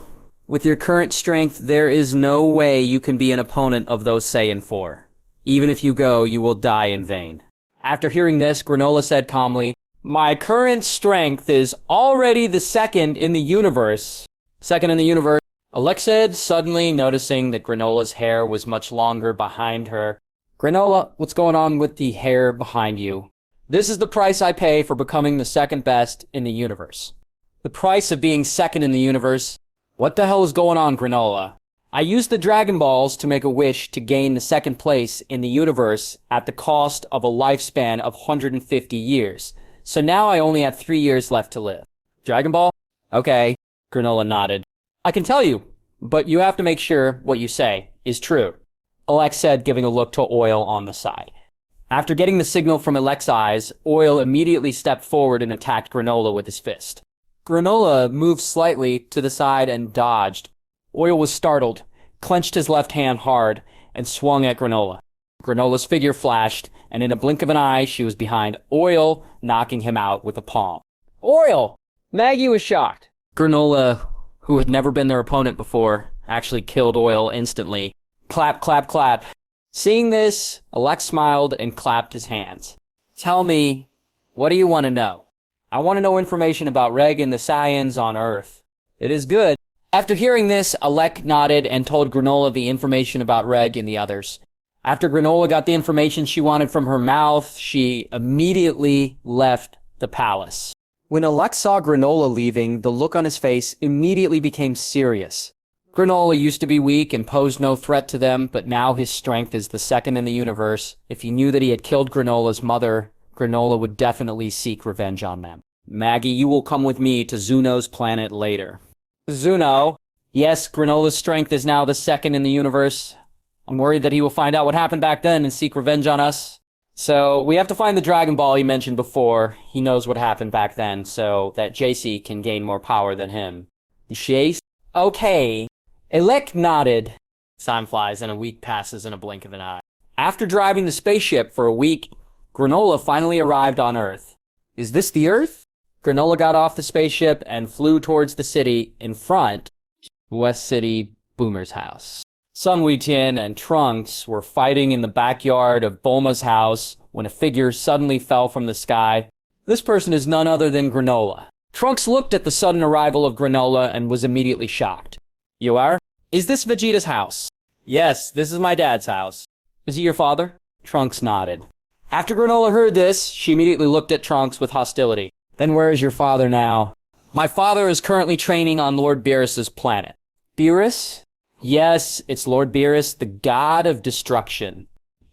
With your current strength, there is no way you can be an opponent of those Saiyan 4. Even if you go, you will die in vain. After hearing this, Granola said calmly, my current strength is already the second in the universe. Second in the universe. Alec said, suddenly noticing that Granola's hair was much longer behind her. Granola, what's going on with the hair behind you? This is the price I pay for becoming the second best in the universe. The price of being second in the universe? What the hell is going on, Granola? I used the Dragon Balls to make a wish to gain the second place in the universe at the cost of a lifespan of 150 years. So now I only have 3 years left to live. Dragon Ball? Okay. Granola nodded. I can tell you, but you have to make sure what you say is true. Alec said, giving a look to Oil on the side. After getting the signal from Alec's eyes, Oil immediately stepped forward and attacked Granola with his fist. Granola moved slightly to the side and dodged. Oil was startled, clenched his left hand hard, and swung at Granola. Granola's figure flashed, and in a blink of an eye, she was behind Oil, knocking him out with a palm. Oil! Maggie was shocked. Granola, who had never been their opponent before, actually killed Oil instantly. Clap, clap, clap. Seeing this, Alec smiled and clapped his hands. Tell me, what do you want to know? I want to know information about Reg and the Saiyans on Earth. It is good. After hearing this, Alec nodded and told Granola the information about Reg and the others. After Granola got the information she wanted from her mouth, she immediately left the palace. When Alec saw Granola leaving, the look on his face immediately became serious. Granola used to be weak and posed no threat to them, but now his strength is the second in the universe. If he knew that he had killed Granola's mother, Granola would definitely seek revenge on them. Maggie, you will come with me to Zuno's planet later. Zuno? Yes, Granola's strength is now the second in the universe. I'm worried that he will find out what happened back then and seek revenge on us. So we have to find the Dragon Ball he mentioned before. He knows what happened back then, so that JC can gain more power than him. Jace? Okay. Elec nodded. Time flies and a week passes in a blink of an eye. After driving the spaceship for a week, Granola finally arrived on Earth. Is this the Earth? Granola got off the spaceship and flew towards the city in front, West City Boomer's house. Sun Wuhan and Trunks were fighting in the backyard of Bulma's house when a figure suddenly fell from the sky. This person is none other than Granola. Trunks looked at the sudden arrival of Granola and was immediately shocked. You are? Is this Vegeta's house? Yes, this is my dad's house. Is he your father? Trunks nodded. After Granola heard this, she immediately looked at Trunks with hostility. Then where is your father now? My father is currently training on Lord Beerus's planet. Beerus? Yes, it's Lord Beerus, the god of destruction.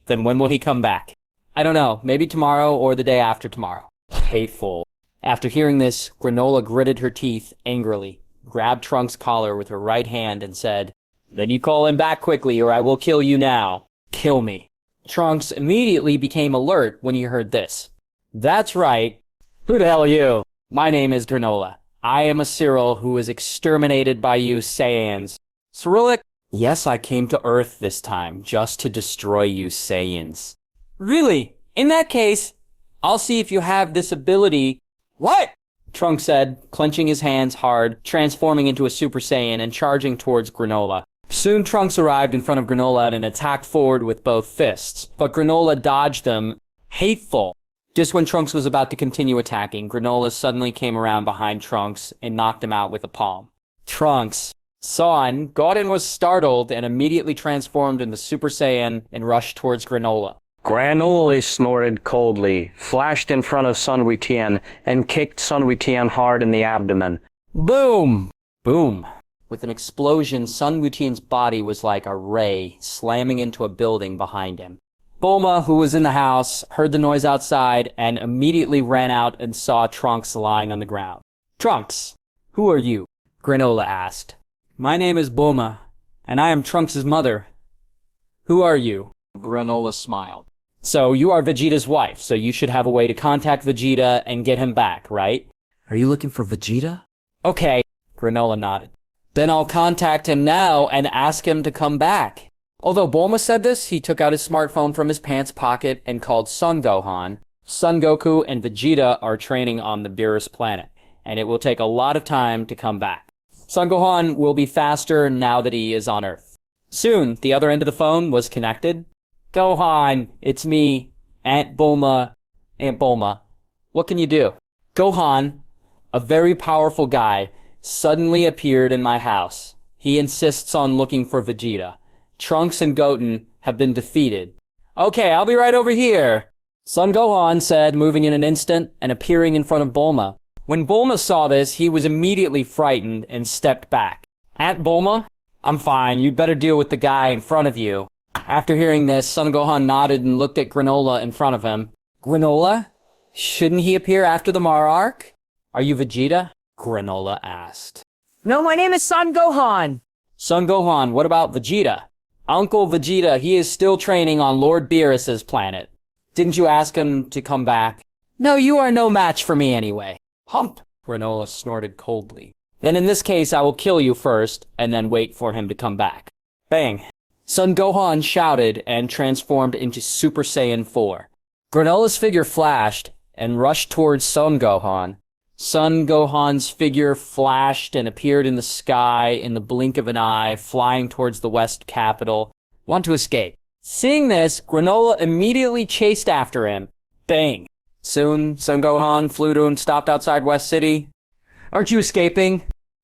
Then when will he come back? I don't know, maybe tomorrow or the day after tomorrow. Hateful. After hearing this, Granola gritted her teeth angrily, grabbed Trunks' collar with her right hand and said, Then you call him back quickly or I will kill you now. Kill me. Trunks immediately became alert when he heard this. That's right. Who the hell are you? My name is Granola. I am a Cyril who was exterminated by you Saiyans. Cyrillic? Yes, I came to Earth this time, just to destroy you Saiyans. Really? In that case, I'll see if you have this ability. What? Trunks said, clenching his hands hard, transforming into a Super Saiyan and charging towards Granola. Soon Trunks arrived in front of Granola and attacked forward with both fists, but Granola dodged them. Hateful. Just when Trunks was about to continue attacking, Granola suddenly came around behind Trunks and knocked him out with a palm. Trunks. Son Gohan was startled and immediately transformed into Super Saiyan and rushed towards Granola. Granola snorted coldly, flashed in front of Sun Wuhan, and kicked Sun Wuhan hard in the abdomen. Boom! Boom. With an explosion, Sun Wuhan's body was like a ray slamming into a building behind him. Bulma, who was in the house, heard the noise outside and immediately ran out and saw Trunks lying on the ground. Trunks, who are you? Granola asked. My name is Bulma, and I am Trunks' mother. Who are you? Granola smiled. So you are Vegeta's wife, so you should have a way to contact Vegeta and get him back, right? Are you looking for Vegeta? Okay, Granola nodded. Then I'll contact him now and ask him to come back. Although Bulma said this, he took out his smartphone from his pants pocket and called Son Gohan. Son Goku and Vegeta are training on the Beerus planet, and it will take a lot of time to come back. Son Gohan will be faster now that he is on Earth. Soon, the other end of the phone was connected. Gohan, it's me, Aunt Bulma. What can you do? Gohan, a very powerful guy, suddenly appeared in my house. He insists on looking for Vegeta. Trunks and Goten have been defeated. Okay, I'll be right over here. Son Gohan said, moving in an instant and appearing in front of Bulma. When Bulma saw this, he was immediately frightened and stepped back. Aunt Bulma? I'm fine. You'd better deal with the guy in front of you. After hearing this, Son Gohan nodded and looked at Granola in front of him. Granola? Shouldn't he appear after the Mara arc? Are you Vegeta? Granola asked. No, my name is Son Gohan. Son Gohan, what about Vegeta? Uncle Vegeta, he is still training on Lord Beerus's planet. Didn't you ask him to come back? No, you are no match for me anyway. Hump! Granola snorted coldly. Then in this case, I will kill you first, and then wait for him to come back. Bang! Son Gohan shouted and transformed into Super Saiyan 4. Granola's figure flashed and rushed towards Son Gohan. Son Gohan's figure flashed and appeared in the sky in the blink of an eye, flying towards the West capital. Want to escape. Seeing this, Granola immediately chased after him. Bang! Soon, Son Gohan flew to and stopped outside West City. Aren't you escaping?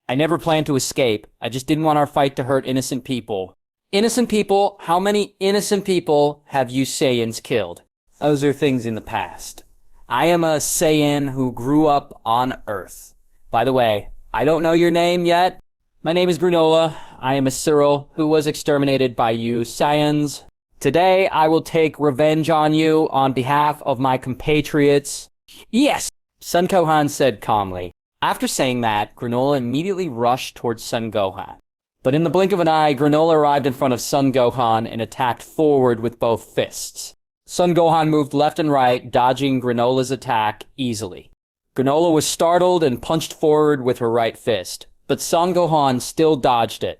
I never planned to escape. I just didn't want our fight to hurt innocent people. Innocent people? How many innocent people have you Saiyans killed? Those are things in the past. I am a Saiyan who grew up on Earth. By the way, I don't know your name yet. My name is Granola. I am a Cyril who was exterminated by you Saiyans. Today, I will take revenge on you on behalf of my compatriots. Yes, Son Gohan said calmly. After saying that, Granola immediately rushed towards Son Gohan. But in the blink of an eye, Granola arrived in front of Son Gohan and attacked forward with both fists. Son Gohan moved left and right, dodging Granola's attack easily. Granola was startled and punched forward with her right fist, but Son Gohan still dodged it.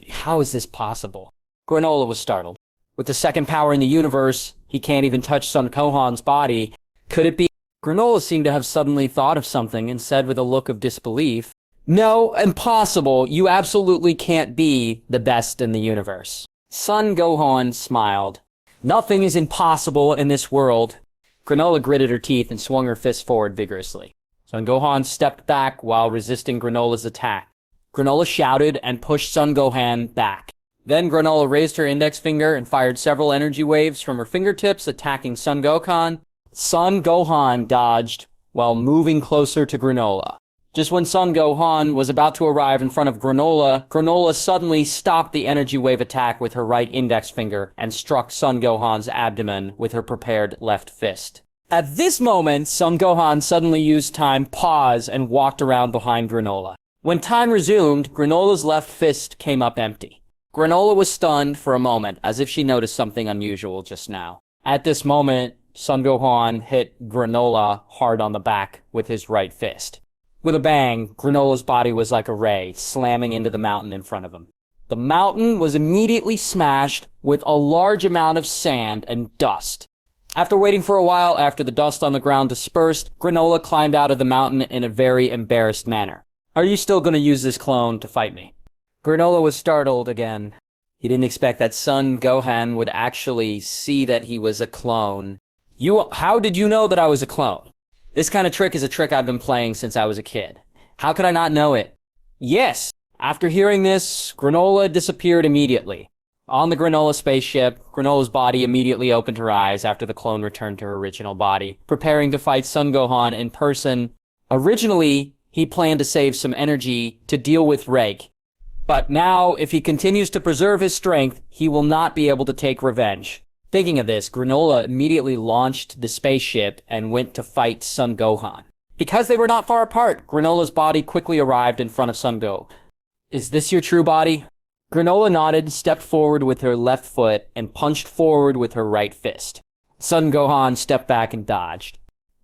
How is this possible? Granola was startled. With the second power in the universe, he can't even touch Son Gohan's body. Could it be? Granola seemed to have suddenly thought of something and said with a look of disbelief, "No, impossible. You absolutely can't be the best in the universe." Son Gohan smiled. "Nothing is impossible in this world." Granola gritted her teeth and swung her fist forward vigorously. Son Gohan stepped back while resisting Granola's attack. Granola shouted and pushed Son Gohan back. Then Granola raised her index finger and fired several energy waves from her fingertips, attacking Son Gohan. Son Gohan dodged while moving closer to Granola. Just when Son Gohan was about to arrive in front of Granola, Granola suddenly stopped the energy wave attack with her right index finger and struck Son Gohan's abdomen with her prepared left fist. At this moment, Son Gohan suddenly used time pause and walked around behind Granola. When time resumed, Granola's left fist came up empty. Granola was stunned for a moment, as if she noticed something unusual just now. At this moment, Son Gohan hit Granola hard on the back with his right fist. With a bang, Granola's body was like a ray, slamming into the mountain in front of him. The mountain was immediately smashed with a large amount of sand and dust. After waiting for a while after the dust on the ground dispersed, Granola climbed out of the mountain in a very embarrassed manner. "Are you still going to use this clone to fight me?" Granola was startled again. He didn't expect that Son Gohan would actually see that he was a clone. How did you know that I was a clone? This kind of trick is a trick I've been playing since I was a kid. How could I not know it? Yes! After hearing this, Granola disappeared immediately. On the Granola spaceship, Granola's body immediately opened her eyes after the clone returned to her original body, preparing to fight Son Gohan in person. Originally, he planned to save some energy to deal with Reg. But now, if he continues to preserve his strength, he will not be able to take revenge. Thinking of this, Granola immediately launched the spaceship and went to fight Son Gohan. Because they were not far apart, Granola's body quickly arrived in front of Son Go. "Is this your true body?" Granola nodded, stepped forward with her left foot, and punched forward with her right fist. Son Gohan stepped back and dodged.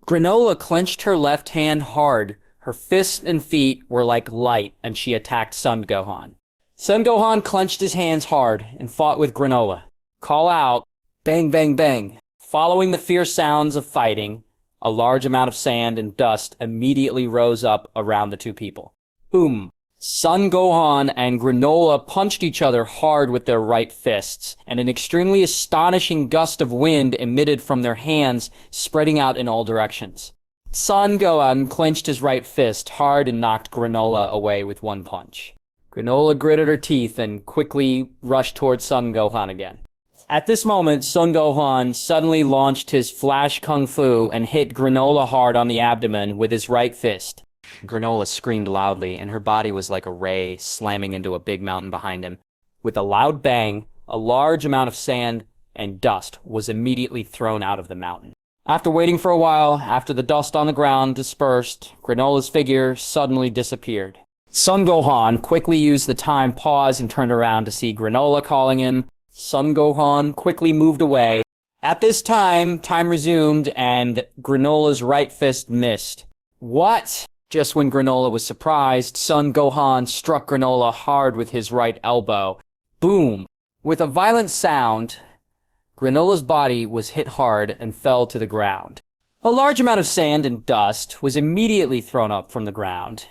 Granola clenched her left hand hard. Her fists and feet were like light, and she attacked Son Gohan. Son Gohan clenched his hands hard and fought with Granola. Call out, bang, bang, bang. Following the fierce sounds of fighting, a large amount of sand and dust immediately rose up around the two people. Boom. Son Gohan and Granola punched each other hard with their right fists, and an extremely astonishing gust of wind emitted from their hands, spreading out in all directions. Son Gohan clenched his right fist hard and knocked Granola away with one punch. Granola gritted her teeth and quickly rushed towards Son Gohan again. At this moment, Son Gohan suddenly launched his flash kung fu and hit Granola hard on the abdomen with his right fist. Granola screamed loudly, and her body was like a ray slamming into a big mountain behind him. With a loud bang, a large amount of sand and dust was immediately thrown out of the mountain. After waiting for a while, after the dust on the ground dispersed, Granola's figure suddenly disappeared. Son Gohan quickly used the time pause and turned around to see Granola calling him. Son Gohan quickly moved away. At this time, time resumed, and Granola's right fist missed. What? Just when Granola was surprised, Son Gohan struck Granola hard with his right elbow. Boom! With a violent sound, Granola's body was hit hard and fell to the ground. A large amount of sand and dust was immediately thrown up from the ground.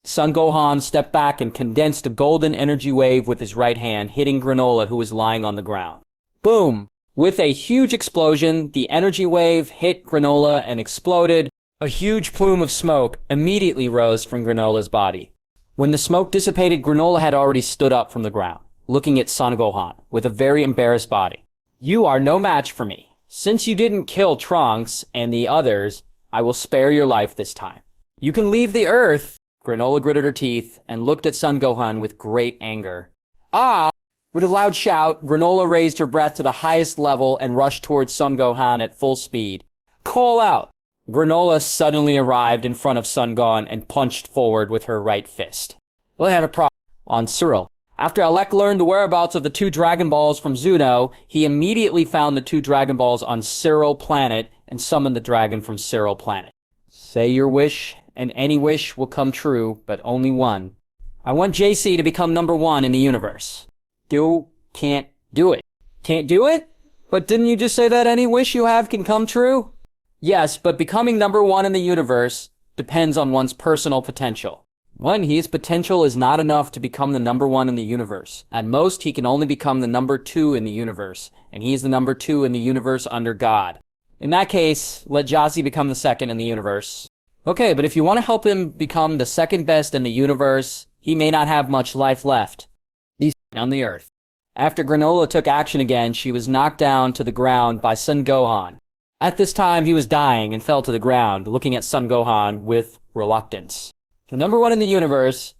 Son Gohan stepped back and condensed a golden energy wave with his right hand, hitting Granola, who was lying on the ground. Boom! With a huge explosion, the energy wave hit Granola and exploded. A huge plume of smoke immediately rose from Granola's body. When the smoke dissipated, Granola had already stood up from the ground, looking at Son Gohan, with a very embarrassed body. "You are no match for me. Since you didn't kill Trunks and the others, I will spare your life this time. You can leave the Earth." Granola gritted her teeth and looked at Son Gohan with great anger. "Ah!" With a loud shout, Granola raised her breath to the highest level and rushed towards Son Gohan at full speed. "Call out!" Granola suddenly arrived in front of Son Gohan and punched forward with her right fist. Well, they had a problem. On Cyril. After Alec learned the whereabouts of the 2 Dragon Balls from Zuno, he immediately found the 2 Dragon Balls on Cyril Planet and summoned the dragon from Cyril Planet. Say your wish, and any wish will come true, but only one. I want JC to become number 1 in the universe. You can't do it. Can't do it? But didn't you just say that any wish you have can come true? Yes, but becoming number 1 in the universe depends on one's personal potential. His potential is not enough to become the number 1 in the universe. At most, he can only become the number 2 in the universe, and he is the number 2 in the universe under God. In that case, let Jasi become the 2nd in the universe. Okay, but if you want to help him become the 2nd best in the universe, he may not have much life left. He's on the earth. After Granola took action again, she was knocked down to the ground by Son Gohan. At this time, he was dying and fell to the ground, looking at Son Gohan with reluctance. The number 1 in the universe,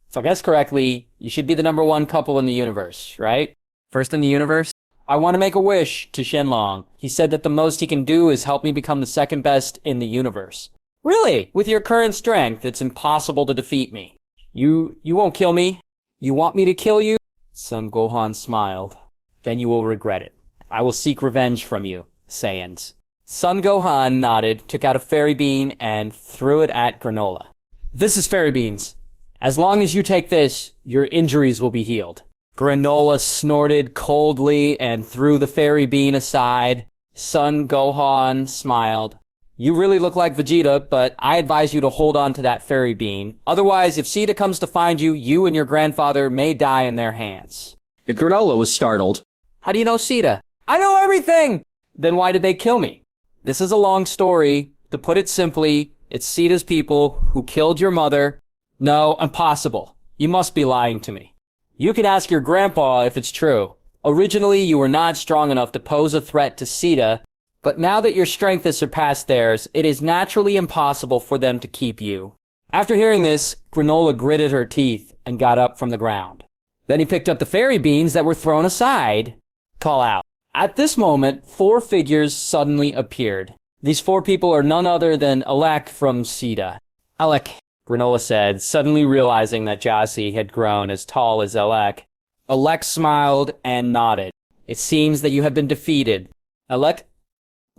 if I guess correctly, you should be the number 1 couple in the universe, right? First in the universe? I want to make a wish to Shenlong. He said that the most he can do is help me become the 2nd best in the universe. Really? With your current strength, it's impossible to defeat me. You won't kill me? You want me to kill you? Son Gohan smiled. Then you will regret it. I will seek revenge from you, Saiyans. Son Gohan nodded, took out a fairy bean, and threw it at Granola. This is fairy beans. As long as you take this, your injuries will be healed. Granola snorted coldly and threw the fairy bean aside. Son Gohan smiled. You really look like Vegeta, but I advise you to hold on to that fairy bean. Otherwise, if Sita comes to find you, you and your grandfather may die in their hands. Granola was startled. How do you know Sita? I know everything! Then why did they kill me? This is a long story. To put it simply, it's Sita's people who killed your mother. No, impossible. You must be lying to me. You can ask your grandpa if it's true. Originally, you were not strong enough to pose a threat to Sita, but now that your strength has surpassed theirs, it is naturally impossible for them to keep you. After hearing this, Granola gritted her teeth and got up from the ground. Then he picked up the fairy beans that were thrown aside. Call out. At this moment, 4 figures suddenly appeared. These 4 people are none other than Alec from Sita. Alec, Granola said, suddenly realizing that Jasi had grown as tall as Alec. Alec smiled and nodded. It seems that you have been defeated. Alec,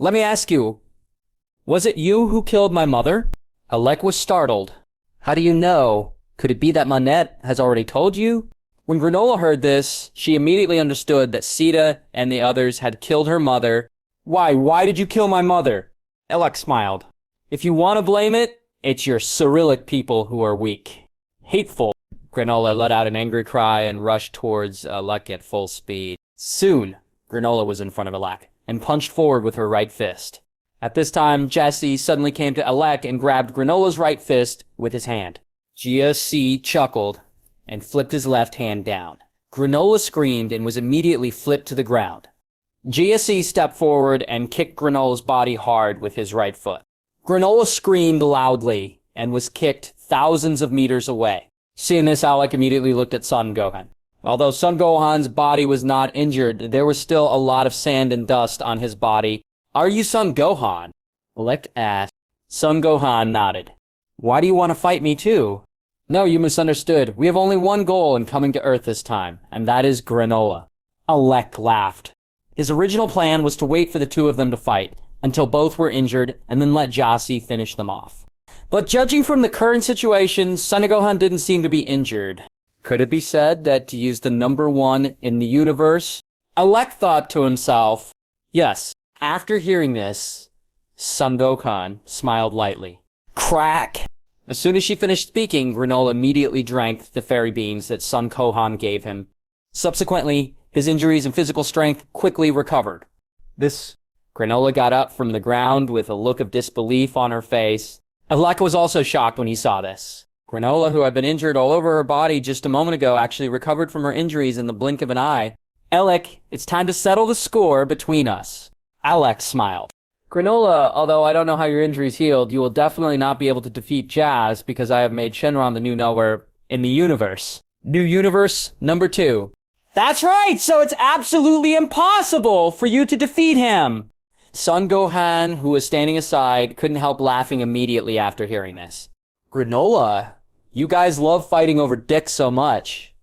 let me ask you, was it you who killed my mother? Alec was startled. How do you know? Could it be that Manette has already told you? When Granola heard this, she immediately understood that Sita and the others had killed her mother. Why did you kill my mother? Alec smiled. If you want to blame it, it's your Cyrillic people who are weak. Hateful. Granola let out an angry cry and rushed towards Alec at full speed. Soon, Granola was in front of Alec and punched forward with her right fist. At this time, Jasi suddenly came to Alec and grabbed Granola's right fist with his hand. Jasi chuckled and flipped his left hand down. Granola screamed and was immediately flipped to the ground. Jasi stepped forward and kicked Granola's body hard with his right foot. Granola screamed loudly and was kicked thousands of meters away. Seeing this, Alec immediately looked at Son Gohan. Although Son Gohan's body was not injured, there was still a lot of sand and dust on his body. Are you Son Gohan? Alec asked. Son Gohan nodded. Why do you want to fight me too? No, you misunderstood. We have only one goal in coming to Earth this time, and that is Granola. Alec laughed. His original plan was to wait for the 2 of them to fight, until both were injured, and then let Jasi finish them off. But judging from the current situation, Son Gohan didn't seem to be injured. Could it be said that to use the number 1 in the universe? Alec thought to himself. Yes. After hearing this, Son Gohan smiled lightly. Crack! As soon as she finished speaking, Granola immediately drank the fairy beans that Son Gohan gave him. Subsequently, his injuries and physical strength quickly recovered. Granola got up from the ground with a look of disbelief on her face. Alec was also shocked when he saw this. Granola, who had been injured all over her body just a moment ago, actually recovered from her injuries in the blink of an eye. Alec, it's time to settle the score between us. Alec smiled. Granola, although I don't know how your injuries healed, you will definitely not be able to defeat Jazz because I have made Shenron the new nowhere in the universe. New universe number 2. That's right, so it's absolutely impossible for you to defeat him. Son Gohan, who was standing aside, couldn't help laughing immediately after hearing this. Granola, you guys love fighting over dicks so much.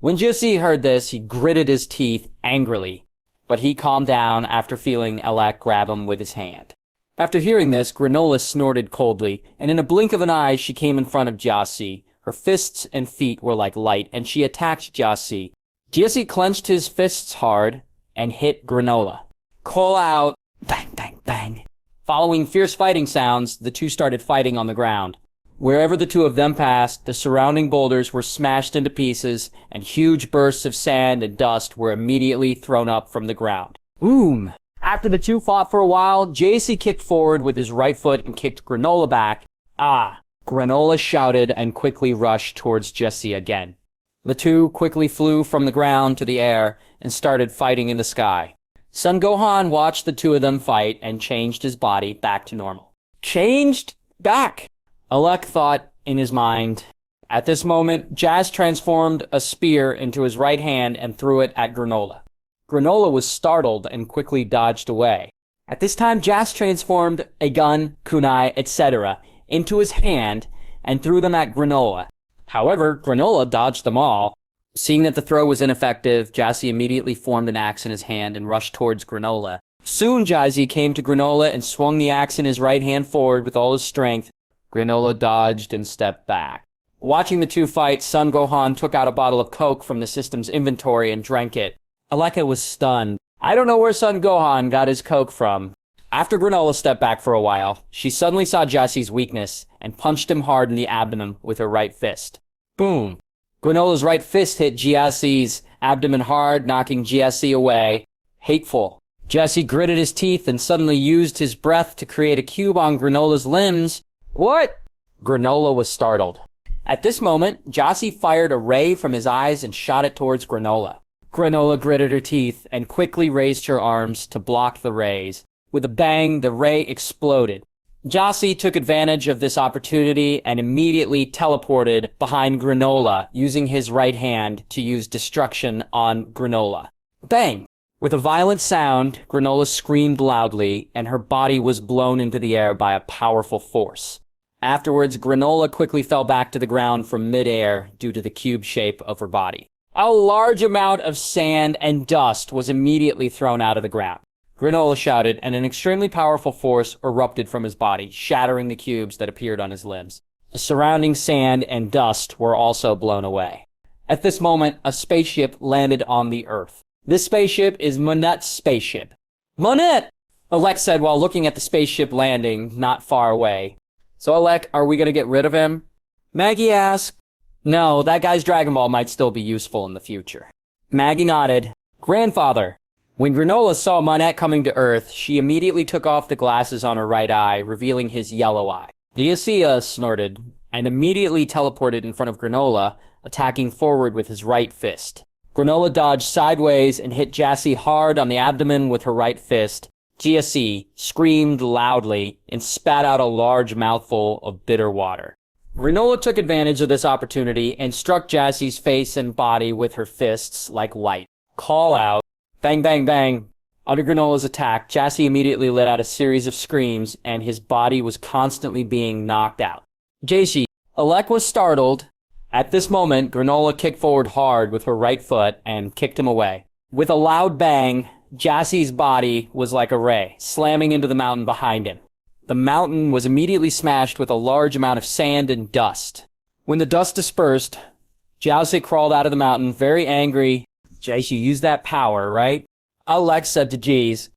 When Jesse heard this, he gritted his teeth angrily, but he calmed down after feeling Elec grab him with his hand. After hearing this, Granola snorted coldly, and in a blink of an eye, she came in front of Jesse. Her fists and feet were like light, and she attacked Jesse. Jesse clenched his fists hard and hit Granola. Call out, bang, bang, bang. Following fierce fighting sounds, the two started fighting on the ground. Wherever the two of them passed, the surrounding boulders were smashed into pieces, and huge bursts of sand and dust were immediately thrown up from the ground. Boom! After the two fought for a while, Jesse kicked forward with his right foot and kicked Granola back. Ah! Granola shouted and quickly rushed towards Jesse again. The two quickly flew from the ground to the air and started fighting in the sky. Son Gohan watched the two of them fight and changed his body back to normal. Changed back! Elec thought in his mind. At this moment, Jazz transformed a spear into his right hand and threw it at Granola. Granola was startled and quickly dodged away. At this time, Jazz transformed a gun, kunai, etc. into his hand and threw them at Granola. However, Granola dodged them all. Seeing that the throw was ineffective, Jassy immediately formed an axe in his hand and rushed towards Granola. Soon Jazzy came to Granola and swung the axe in his right hand forward with all his strength. Granola dodged and stepped back. Watching the two fight, Son Gohan took out a bottle of Coke from the system's inventory and drank it. Aleka was stunned. I don't know where Son Gohan got his Coke from. After Granola stepped back for a while, she suddenly saw Jassy's weakness and punched him hard in the abdomen with her right fist. Boom! Granola's right fist hit Jassy's abdomen hard, knocking Jassy away. Hateful. Jassy gritted his teeth and suddenly used his breath to create a cube on Granola's limbs. What? Granola was startled. At this moment, Jassy fired a ray from his eyes and shot it towards Granola. Granola gritted her teeth and quickly raised her arms to block the rays. With a bang, the ray exploded. Jassy took advantage of this opportunity and immediately teleported behind Granola, using his right hand to use destruction on Granola. Bang! With a violent sound, Granola screamed loudly, and her body was blown into the air by a powerful force. Afterwards, Granola quickly fell back to the ground from mid-air due to the cube shape of her body. A large amount of sand and dust was immediately thrown out of the ground. Granola shouted, and an extremely powerful force erupted from his body, shattering the cubes that appeared on his limbs. The surrounding sand and dust were also blown away. At this moment, a spaceship landed on the Earth. This spaceship is Monet's spaceship. Monet! Alec said while looking at the spaceship landing not far away. So Alec, are we gonna get rid of him? Maggie asked. No, that guy's Dragon Ball might still be useful in the future. Maggie nodded. Grandfather. When Granola saw Monet coming to Earth, she immediately took off the glasses on her right eye, revealing his yellow eye. Diasia snorted, and immediately teleported in front of Granola, attacking forward with his right fist. Granola dodged sideways and hit Jassy hard on the abdomen with her right fist. Jassy screamed loudly and spat out a large mouthful of bitter water. Granola took advantage of this opportunity and struck Jassy's face and body with her fists like light. Call out. Bang, bang, bang. Under Granola's attack, Jassy immediately let out a series of screams, and his body was constantly being knocked out. Jassy. Alec was startled. At this moment, Granola kicked forward hard with her right foot and kicked him away. With a loud bang, Jassy's body was like a ray, slamming into the mountain behind him. The mountain was immediately smashed with a large amount of sand and dust. When the dust dispersed, Jassy crawled out of the mountain, very angry. Jace, you used that power, right? Alec said to Jeez.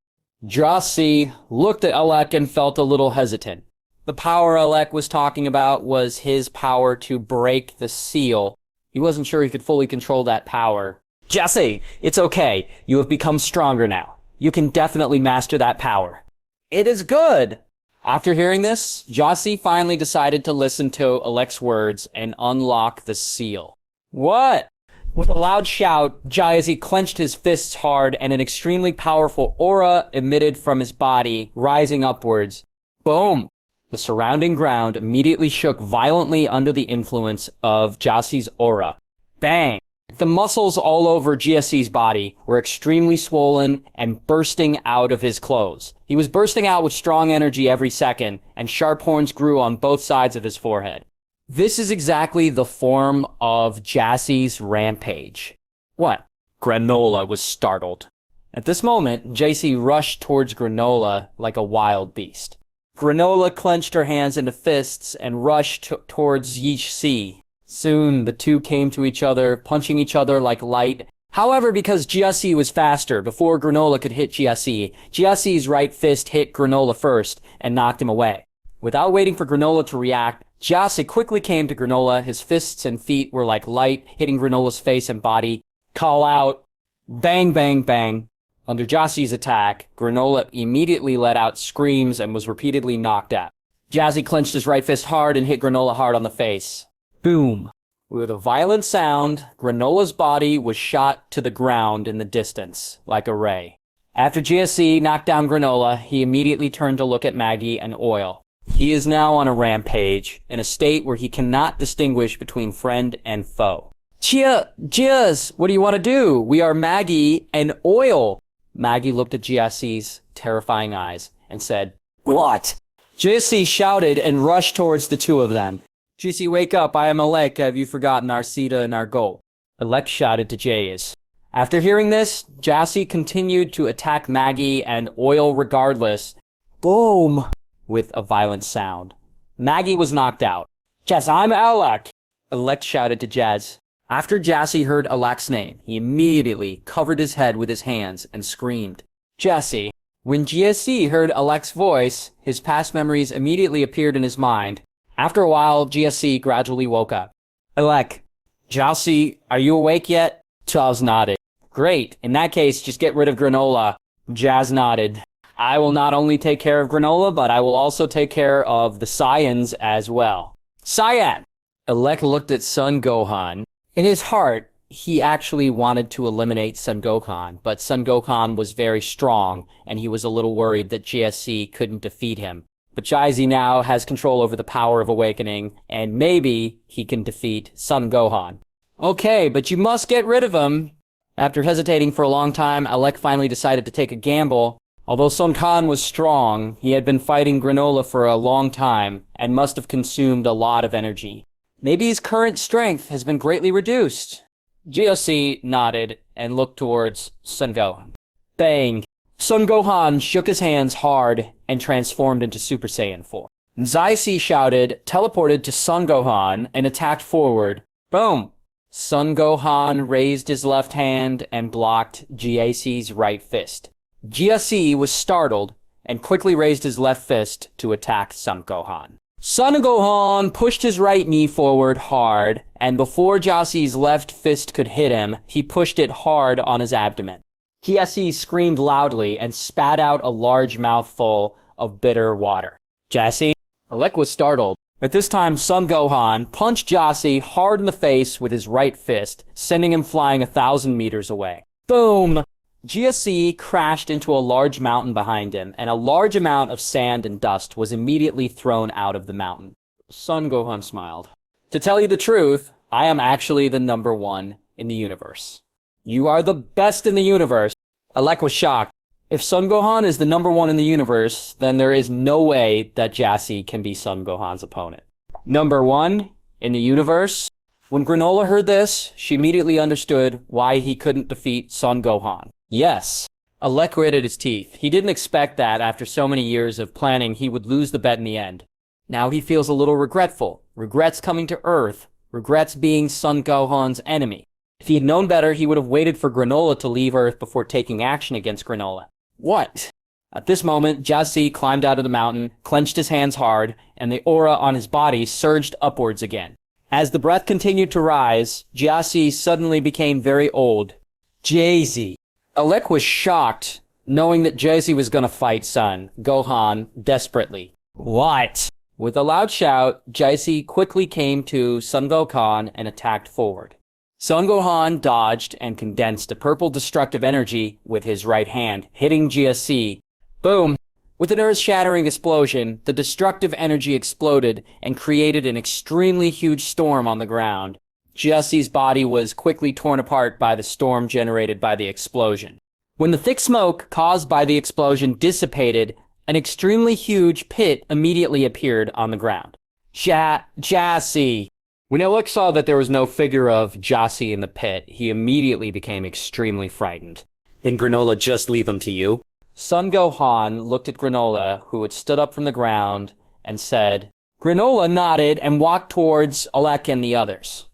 Jassy looked at Alec and felt a little hesitant. The power Alec was talking about was his power to break the seal. He wasn't sure he could fully control that power. Jassy, it's okay. You have become stronger now. You can definitely master that power. It is good. After hearing this, Jassy finally decided to listen to Alec's words and unlock the seal. What? With a loud shout, Jassy clenched his fists hard and an extremely powerful aura emitted from his body, rising upwards. Boom! The surrounding ground immediately shook violently under the influence of Jassy's aura. Bang! The muscles all over Jassy's body were extremely swollen and bursting out of his clothes. He was bursting out with strong energy every second, and sharp horns grew on both sides of his forehead. This is exactly the form of Jassie's rampage. What? Granola was startled. At this moment, JC rushed towards Granola like a wild beast. Granola clenched her hands into fists and rushed towards Yishi. Soon, the two came to each other, punching each other like light. However, because Jiasi was faster, before Granola could hit Jiasi, Jiasi's right fist hit Granola first and knocked him away. Without waiting for Granola to react, Jiasi quickly came to Granola. His fists and feet were like light, hitting Granola's face and body. Call out. Bang, bang, bang. Under Jassi's attack, Granola immediately let out screams and was repeatedly knocked out. Jassy clenched his right fist hard and hit Granola hard on the face. Boom. With a violent sound, Granola's body was shot to the ground in the distance, like a ray. After GSC knocked down Granola, he immediately turned to look at Maggie and Oil. He is now on a rampage, in a state where he cannot distinguish between friend and foe. Cheers! What do you want to do? We are Maggie and Oil. Maggie looked at GSC's terrifying eyes and said, What? GSC shouted and rushed towards the two of them. GSC, wake up, I am Alek, have you forgotten our Sita and our goal? Alek shouted to Jace. After hearing this, Jassy continued to attack Maggie and Oil regardless. Boom! With a violent sound. Maggie was knocked out. Jess, I'm Alek! Alek shouted to Jazz. After Jassy heard Alek's name, he immediately covered his head with his hands and screamed. Jassy. When GSC heard Alek's voice, his past memories immediately appeared in his mind. After a while, GSC gradually woke up. Alek. Jassy, are you awake yet? Charles nodded. Great. In that case, just get rid of Granola. Jazz nodded. I will not only take care of Granola, but I will also take care of the Saiyans as well. Saiyan! Alek looked at Son Gohan. In his heart, he actually wanted to eliminate Son Gohan, but Son Gohan was very strong, and he was a little worried that GSC couldn't defeat him. But Jaizi now has control over the power of awakening, and maybe he can defeat Son Gohan. Okay, but you must get rid of him. After hesitating for a long time, Alek finally decided to take a gamble. Although Son Gohan was strong, he had been fighting Granola for a long time, and must have consumed a lot of energy. Maybe his current strength has been greatly reduced. GOC nodded and looked towards Son Gohan. Bang! Son Gohan shook his hands hard and transformed into Super Saiyan 4. Zaisi shouted, teleported to Son Gohan, and attacked forward. Boom! Son Gohan raised his left hand and blocked GAC's right fist. GSC was startled and quickly raised his left fist to attack Son Gohan. Son Gohan pushed his right knee forward hard, and before Jassi's left fist could hit him, he pushed it hard on his abdomen. Jassi screamed loudly and spat out a large mouthful of bitter water. Jassi? Alek was startled. At this time, Son Gohan punched Jassi hard in the face with his right fist, sending him flying 1,000 meters away. Boom! GSC crashed into a large mountain behind him, and a large amount of sand and dust was immediately thrown out of the mountain. Son Gohan smiled. To tell you the truth, I am actually the number one in the universe. You are the best in the universe. Alek was shocked. If Son Gohan is the number one in the universe, then there is no way that Jassy can be Son Gohan's opponent. Number one in the universe? When Granola heard this, she immediately understood why he couldn't defeat Son Gohan. Yes. Alek gritted his teeth. He didn't expect that after so many years of planning he would lose the bet in the end. Now he feels a little regretful. Regrets coming to Earth. Regrets being Son Gohan's enemy. If he had known better, he would have waited for Granola to leave Earth before taking action against Granola. What? At this moment, Jassy climbed out of the mountain, clenched his hands hard, and the aura on his body surged upwards again. As the breath continued to rise, Jassy suddenly became very old. Jay-Z. Alek was shocked, knowing that Jassy was going to fight Son Gohan desperately. What? With a loud shout, Jassy quickly came to Son Gohan and attacked forward. Son Gohan dodged and condensed a purple destructive energy with his right hand, hitting GSC. Boom! With an earth-shattering explosion, the destructive energy exploded and created an extremely huge storm on the ground. GSC's body was quickly torn apart by the storm generated by the explosion. When the thick smoke caused by the explosion dissipated, an extremely huge pit immediately appeared on the ground. Jassy. When Alex saw that there was no figure of Jassy in the pit, he immediately became extremely frightened. Did Granola just leave him to you? Son Gohan looked at Granola, who had stood up from the ground, and said, Granola nodded and walked towards Alec and the others.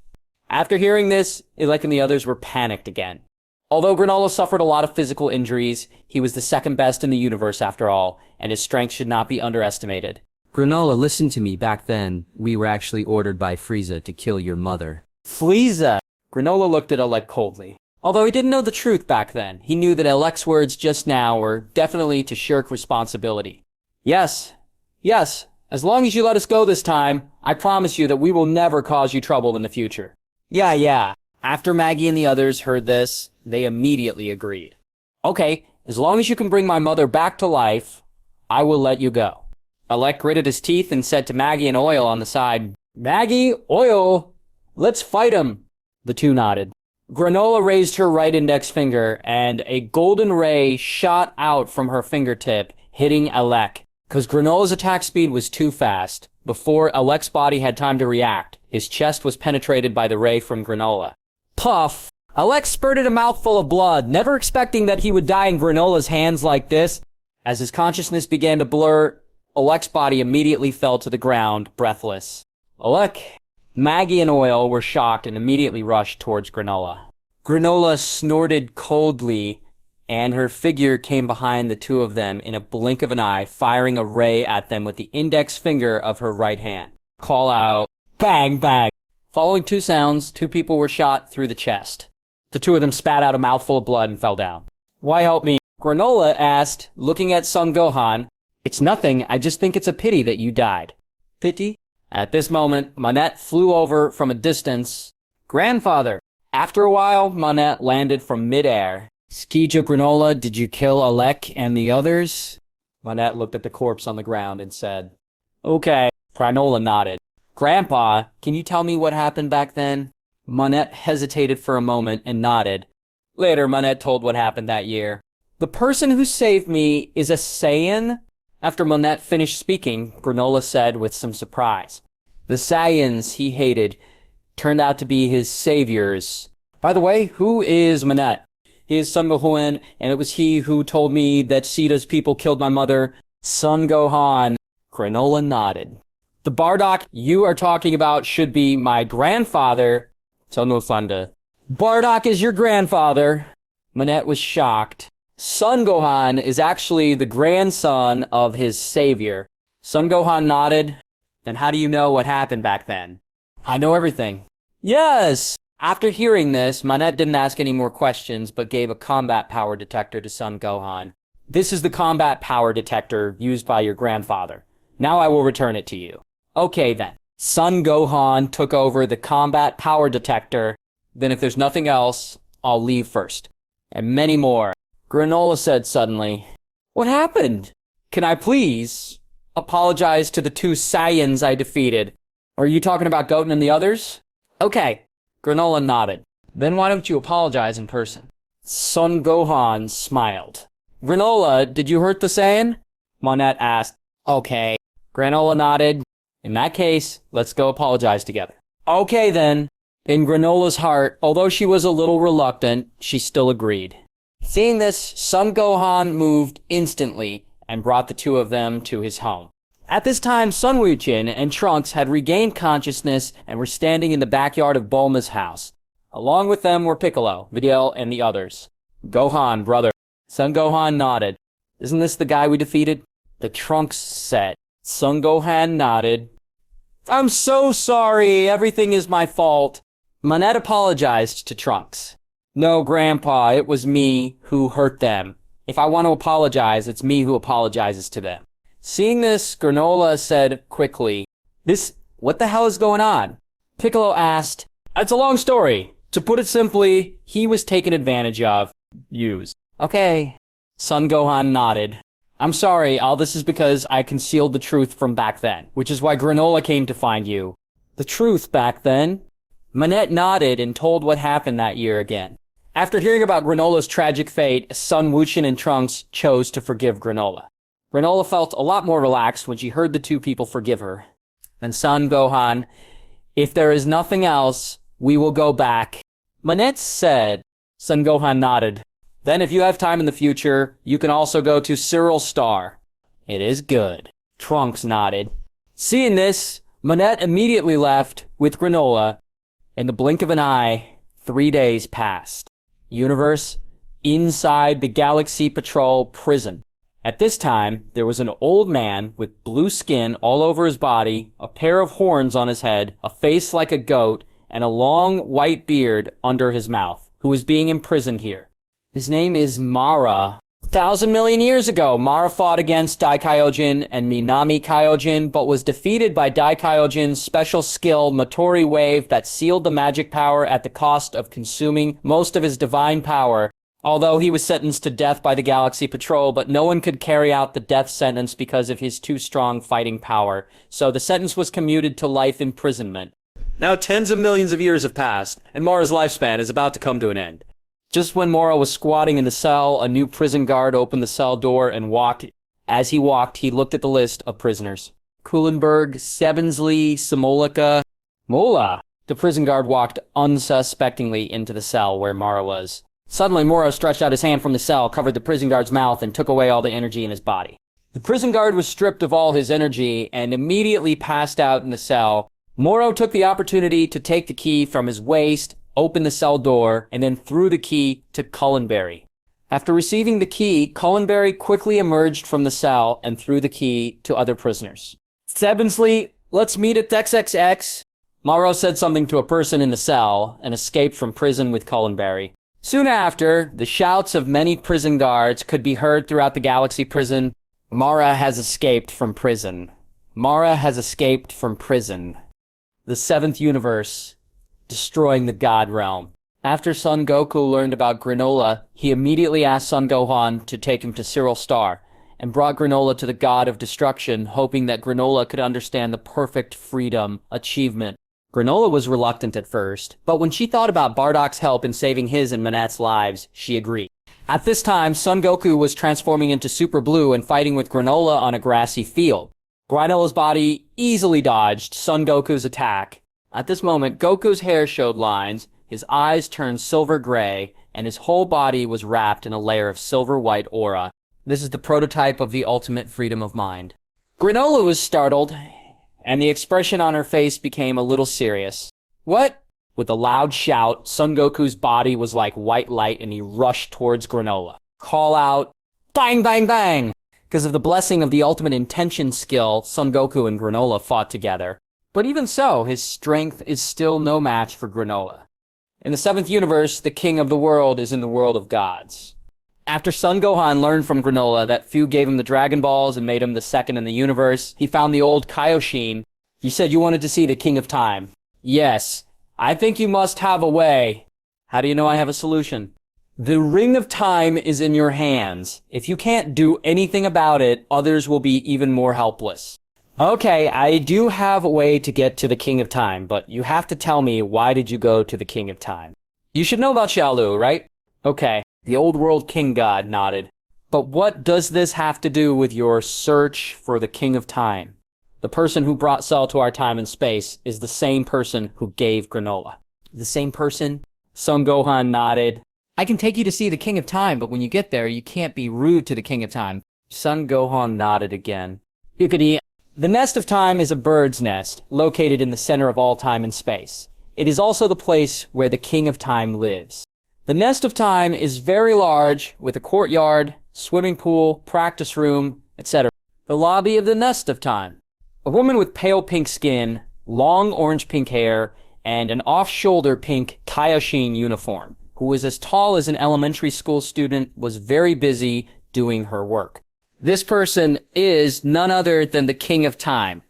After hearing this, Alec and the others were panicked again. Although Granola suffered a lot of physical injuries, he was the second best in the universe after all, and his strength should not be underestimated. Granola, listen to me. Back then, we were actually ordered by Frieza to kill your mother. Frieza! Granola looked at Alec coldly. Although he didn't know the truth back then, he knew that Alec's words just now were definitely to shirk responsibility. Yes, as long as you let us go this time, I promise you that we will never cause you trouble in the future. Yeah. After Maggie and the others heard this, they immediately agreed. Okay, as long as you can bring my mother back to life, I will let you go. Alec gritted his teeth and said to Maggie and Oil on the side, Maggie, Oil, let's fight him. The two nodded. Granola raised her right index finger, and a golden ray shot out from her fingertip, hitting Alec. Because Granola's attack speed was too fast, before Alec's body had time to react, his chest was penetrated by the ray from Granola. Puff! Alec spurted a mouthful of blood, never expecting that he would die in Granola's hands like this. As his consciousness began to blur, Alec's body immediately fell to the ground, breathless. Alec, Maggie and Oil were shocked and immediately rushed towards Granola. Granola snorted coldly, and her figure came behind the two of them in a blink of an eye, firing a ray at them with the index finger of her right hand. Call out, bang, bang. Following two sounds, two people were shot through the chest. The two of them spat out a mouthful of blood and fell down. Why help me? Granola asked, looking at Son Gohan. It's nothing, I just think it's a pity that you died. Pity? At this moment, Manette flew over from a distance. Grandfather! After a while, Manette landed from mid-air. Skija Granola, did you kill Alec and the others? Manette looked at the corpse on the ground and said, Okay. Granola nodded. Grandpa, can you tell me what happened back then? Manette hesitated for a moment and nodded. Later, Manette told what happened that year. The person who saved me is a Saiyan? After Manette finished speaking, Granola said with some surprise. The Saiyans he hated turned out to be his saviors. By the way, who is Manette? He is Sun Wuhan, and it was he who told me that Sita's people killed my mother, Son Gohan. Granola nodded. The Bardock you are talking about should be my grandfather, Son Wuhan. Bardock is your grandfather. Manette was shocked. Son Gohan is actually the grandson of his savior. Son Gohan nodded. Then how do you know what happened back then? I know everything. Yes! After hearing this, Manette didn't ask any more questions, but gave a combat power detector to Son Gohan. This is the combat power detector used by your grandfather. Now I will return it to you. Okay then. Son Gohan took over the combat power detector. Then if there's nothing else, I'll leave first. And many more. Granola said suddenly, What happened? Can I please apologize to the two Saiyans I defeated? Are you talking about Goten and the others? Okay. Granola nodded. Then why don't you apologize in person? Son Gohan smiled. Granola, did you hurt the Saiyan? Manette asked. Okay. Granola nodded. In that case, let's go apologize together. Okay then. In Granola's heart, although she was a little reluctant, she still agreed. Seeing this, Son Gohan moved instantly and brought the two of them to his home. At this time, Sun Wuhan and Trunks had regained consciousness and were standing in the backyard of Bulma's house. Along with them were Piccolo, Videl, and the others. Gohan, brother. Son Gohan nodded. Isn't this the guy we defeated? The Trunks said. Son Gohan nodded. I'm so sorry, everything is my fault. Manette apologized to Trunks. No, Grandpa, it was me who hurt them. If I want to apologize, it's me who apologizes to them. Seeing this, Granola said quickly, what the hell is going on? Piccolo asked, It's a long story. To put it simply, he was taken advantage of. Used. Okay. Son Gohan nodded. I'm sorry, all this is because I concealed the truth from back then, which is why Granola came to find you. The truth back then? Manette nodded and told what happened that year again. After hearing about Granola's tragic fate, Son Wuhan and Trunks chose to forgive Granola. Granola felt a lot more relaxed when she heard the two people forgive her. And Son Gohan, if there is nothing else, we will go back. Manette said. Son Gohan nodded. Then if you have time in the future, you can also go to Cyril Star. It is good. Trunks nodded. Seeing this, Manette immediately left with Granola. In the blink of an eye, 3 days passed. Universe, inside the Galaxy Patrol prison. At this time, there was an old man with blue skin all over his body, a pair of horns on his head, a face like a goat, and a long white beard under his mouth, who was being imprisoned here. His name is Mara. 1,000 million years ago, Mara fought against Daikaijin and Minami Kaijin, but was defeated by Daikaijin's special skill Matori Wave that sealed the magic power at the cost of consuming most of his divine power. Although he was sentenced to death by the Galaxy Patrol, but no one could carry out the death sentence because of his too strong fighting power, so the sentence was commuted to life imprisonment. Now tens of millions of years have passed, and Mara's lifespan is about to come to an end. Just when Mara was squatting in the cell, a new prison guard opened the cell door and walked. As he walked, he looked at the list of prisoners. Kulenberg, Sebensley, Samolika, Mola. The prison guard walked unsuspectingly into the cell where Mara was. Suddenly, Moro stretched out his hand from the cell, covered the prison guard's mouth, and took away all the energy in his body. The prison guard was stripped of all his energy and immediately passed out in the cell. Moro took the opportunity to take the key from his waist, open the cell door, and then threw the key to Cullenberry. After receiving the key, Cullenberry quickly emerged from the cell and threw the key to other prisoners. Sebensley, let's meet at XXX. Moro said something to a person in the cell and escaped from prison with Cullenberry. Soon after, the shouts of many prison guards could be heard throughout the Galaxy prison. Mara has escaped from prison. Mara has escaped from prison. The seventh universe, destroying the God realm. After Son Goku learned about Granola, he immediately asked Son Gohan to take him to Cyril Star, and brought Granola to the God of Destruction, hoping that Granola could understand the perfect freedom achievement. Granola was reluctant at first, but when she thought about Bardock's help in saving his and Manette's lives, she agreed. At this time, Son Goku was transforming into Super Blue and fighting with Granola on a grassy field. Granola's body easily dodged Son Goku's attack. At this moment, Goku's hair showed lines, his eyes turned silver gray, and his whole body was wrapped in a layer of silver-white aura. This is the prototype of the ultimate freedom of mind. Granola was startled, and the expression on her face became a little serious. What? With a loud shout, Son Goku's body was like white light and he rushed towards Granola. Call out, bang, bang, bang! Because of the blessing of the ultimate intention skill, Son Goku and Granola fought together. But even so, his strength is still no match for Granola. In the seventh universe, the king of the world is in the world of gods. After Son Gohan learned from Granola that Fu gave him the Dragon Balls and made him the second in the universe, he found the old Kaioshin. You said you wanted to see the King of Time. Yes, I think you must have a way. How do you know I have a solution? The Ring of Time is in your hands. If you can't do anything about it, others will be even more helpless. Okay, I do have a way to get to the King of Time, but you have to tell me, why did you go to the King of Time? You should know about Xiaolu, right? Okay. The old world king god nodded. But what does this have to do with your search for the King of Time? The person who brought Cell to our time and space is the same person who gave Granola. The same person? Son Gohan nodded. I can take you to see the King of Time, but when you get there, you can't be rude to the King of Time. Son Gohan nodded again. The Nest of Time is a bird's nest, located in the center of all time and space. It is also the place where the King of Time lives. The Nest of Time is very large, with a courtyard, swimming pool, practice room, etc. The lobby of the Nest of Time. A woman with pale pink skin, long orange-pink hair, and an off-shoulder pink Kaioshin uniform, who was as tall as an elementary school student, was very busy doing her work. This person is none other than the King of Time.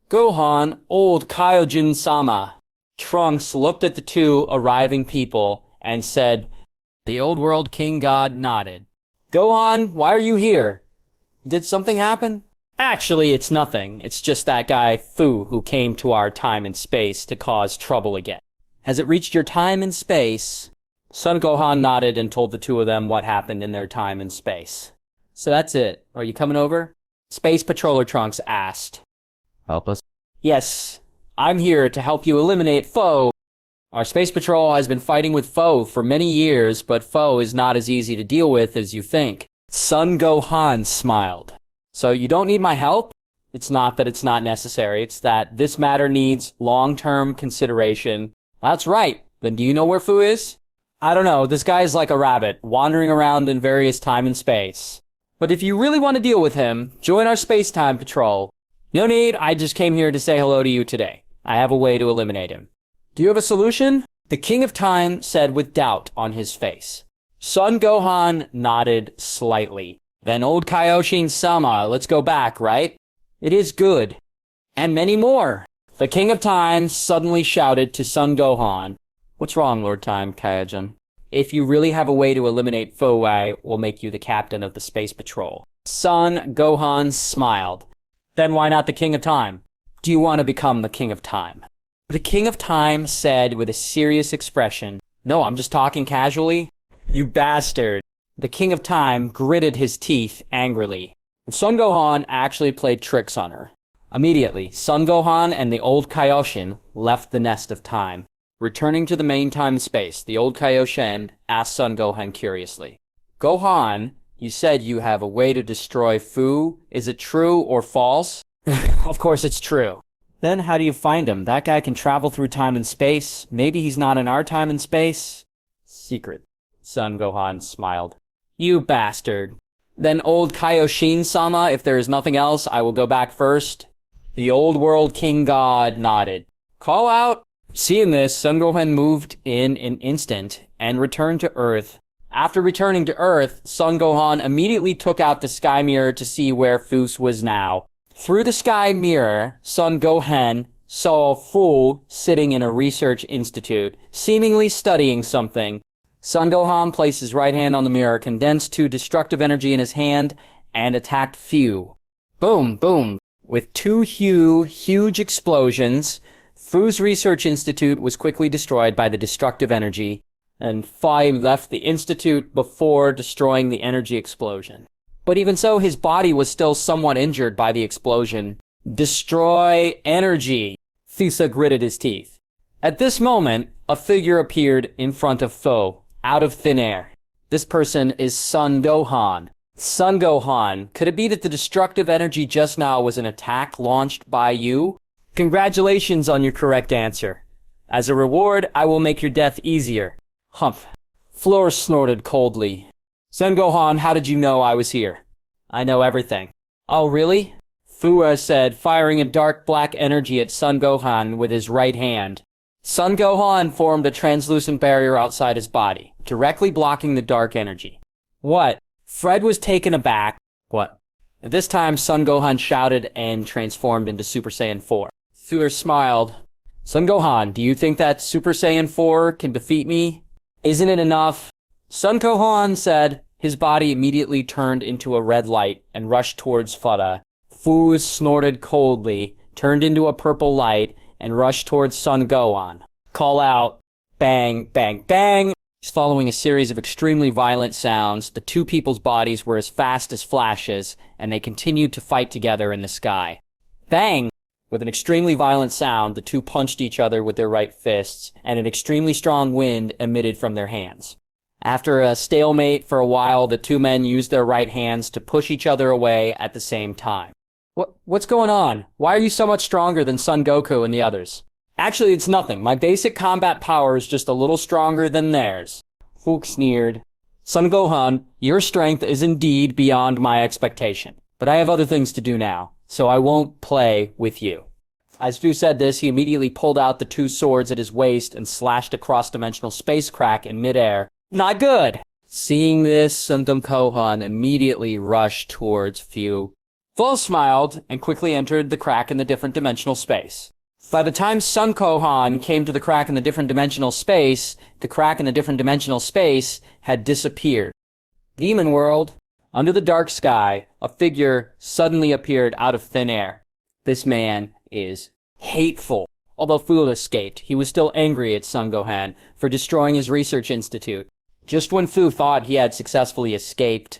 Gohan, old Kaijin-sama. Trunks looked at the two arriving people and said, the old world king god nodded. Gohan, why are you here? Did something happen? Actually, it's nothing. It's just that guy, Fu, who came to our time and space to cause trouble again. Has it reached your time and space? Son Gohan nodded and told the two of them what happened in their time and space. So that's it. Are you coming over? Space Patroller Trunks asked. Help us. Yes, I'm here to help you eliminate Foe. Our space patrol has been fighting with Foe for many years, but Foe is not as easy to deal with as you think. Son Gohan smiled. So you don't need my help? It's not that it's not necessary, it's that this matter needs long-term consideration. That's right. Then do you know where Fu is? I don't know, this guy is like a rabbit, wandering around in various time and space. But if you really want to deal with him, join our space-time patrol. No need, I just came here to say hello to you today. I have a way to eliminate him. Do you have a solution? The King of Time said with doubt on his face. Son Gohan nodded slightly. Then old Kaioshin-sama, let's go back, right? It is good. And many more. The King of Time suddenly shouted to Son Gohan. What's wrong, Lord Time, Kaijin? If you really have a way to eliminate Foe, I will make you the captain of the Space Patrol. Son Gohan smiled. Then why not the King of Time? Do you want to become the King of Time? The King of Time said with a serious expression, No, I'm just talking casually. You bastard. The King of Time gritted his teeth angrily. Son Gohan actually played tricks on her. Immediately, Son Gohan and the old Kaioshin left the nest of time. Returning to the main time space, the old Kaioshin asked Son Gohan curiously, Gohan, you said you have a way to destroy Fu. Is it true or false? Of course it's true. Then how do you find him? That guy can travel through time and space. Maybe he's not in our time and space. Secret. Son Gohan smiled. You bastard. Then old Kaioshin-sama, if there is nothing else, I will go back first. The old world king god nodded. Call out. Seeing this, Son Gohan moved in an instant and returned to Earth. After returning to Earth, Son Gohan immediately took out the sky mirror to see where Fus was now. Through the sky mirror, Son Gohan saw Fu sitting in a research institute, seemingly studying something. Son Gohan placed his right hand on the mirror, condensed 2 destructive energy in his hand, and attacked Fu. Boom, boom. With 2 huge explosions, Fu's research institute was quickly destroyed by the destructive energy, and Fi left the institute before destroying the energy explosion. But even so, his body was still somewhat injured by the explosion. Destroy energy! Thisa gritted his teeth. At this moment, a figure appeared in front of Fo, out of thin air. This person is Son Gohan. Son Gohan, could it be that the destructive energy just now was an attack launched by you? Congratulations on your correct answer. As a reward, I will make your death easier. Humph. Floor snorted coldly. Son Gohan, how did you know I was here? I know everything. Oh, really? Fua said, firing a dark black energy at Son Gohan with his right hand. Son Gohan formed a translucent barrier outside his body, directly blocking the dark energy. What? Fred was taken aback. What? At this time, Son Gohan shouted and transformed into Super Saiyan 4. Fua smiled. Son Gohan, do you think that Super Saiyan 4 can defeat me? Isn't it enough? Son Gohan said. His body immediately turned into a red light and rushed towards Fudda. Fu snorted coldly, turned into a purple light, and rushed towards Son Gohan. Call out. Bang, bang, bang! Following a series of extremely violent sounds, the 2 people's bodies were as fast as flashes, and they continued to fight together in the sky. Bang! With an extremely violent sound, the 2 punched each other with their right fists, and an extremely strong wind emitted from their hands. After a stalemate for a while, the 2 men used their right hands to push each other away at the same time. What's going on? Why are you so much stronger than Son Goku and the others? Actually, it's nothing. My basic combat power is just a little stronger than theirs. Fook sneered. Son Gohan, your strength is indeed beyond my expectation. But I have other things to do now, so I won't play with you. As Fu said this, he immediately pulled out the 2 swords at his waist and slashed a cross-dimensional space crack in midair. Not good! Seeing this, Son Gohan immediately rushed towards Fu. Fu smiled and quickly entered the crack in the different dimensional space. By the time Son Gohan came to the crack in the different dimensional space, the crack in the different dimensional space had disappeared. Demon World. Under the dark sky, a figure suddenly appeared out of thin air. This man is hateful. Although Fu escaped, he was still angry at Son Gohan for destroying his research institute. Just when Fu thought he had successfully escaped,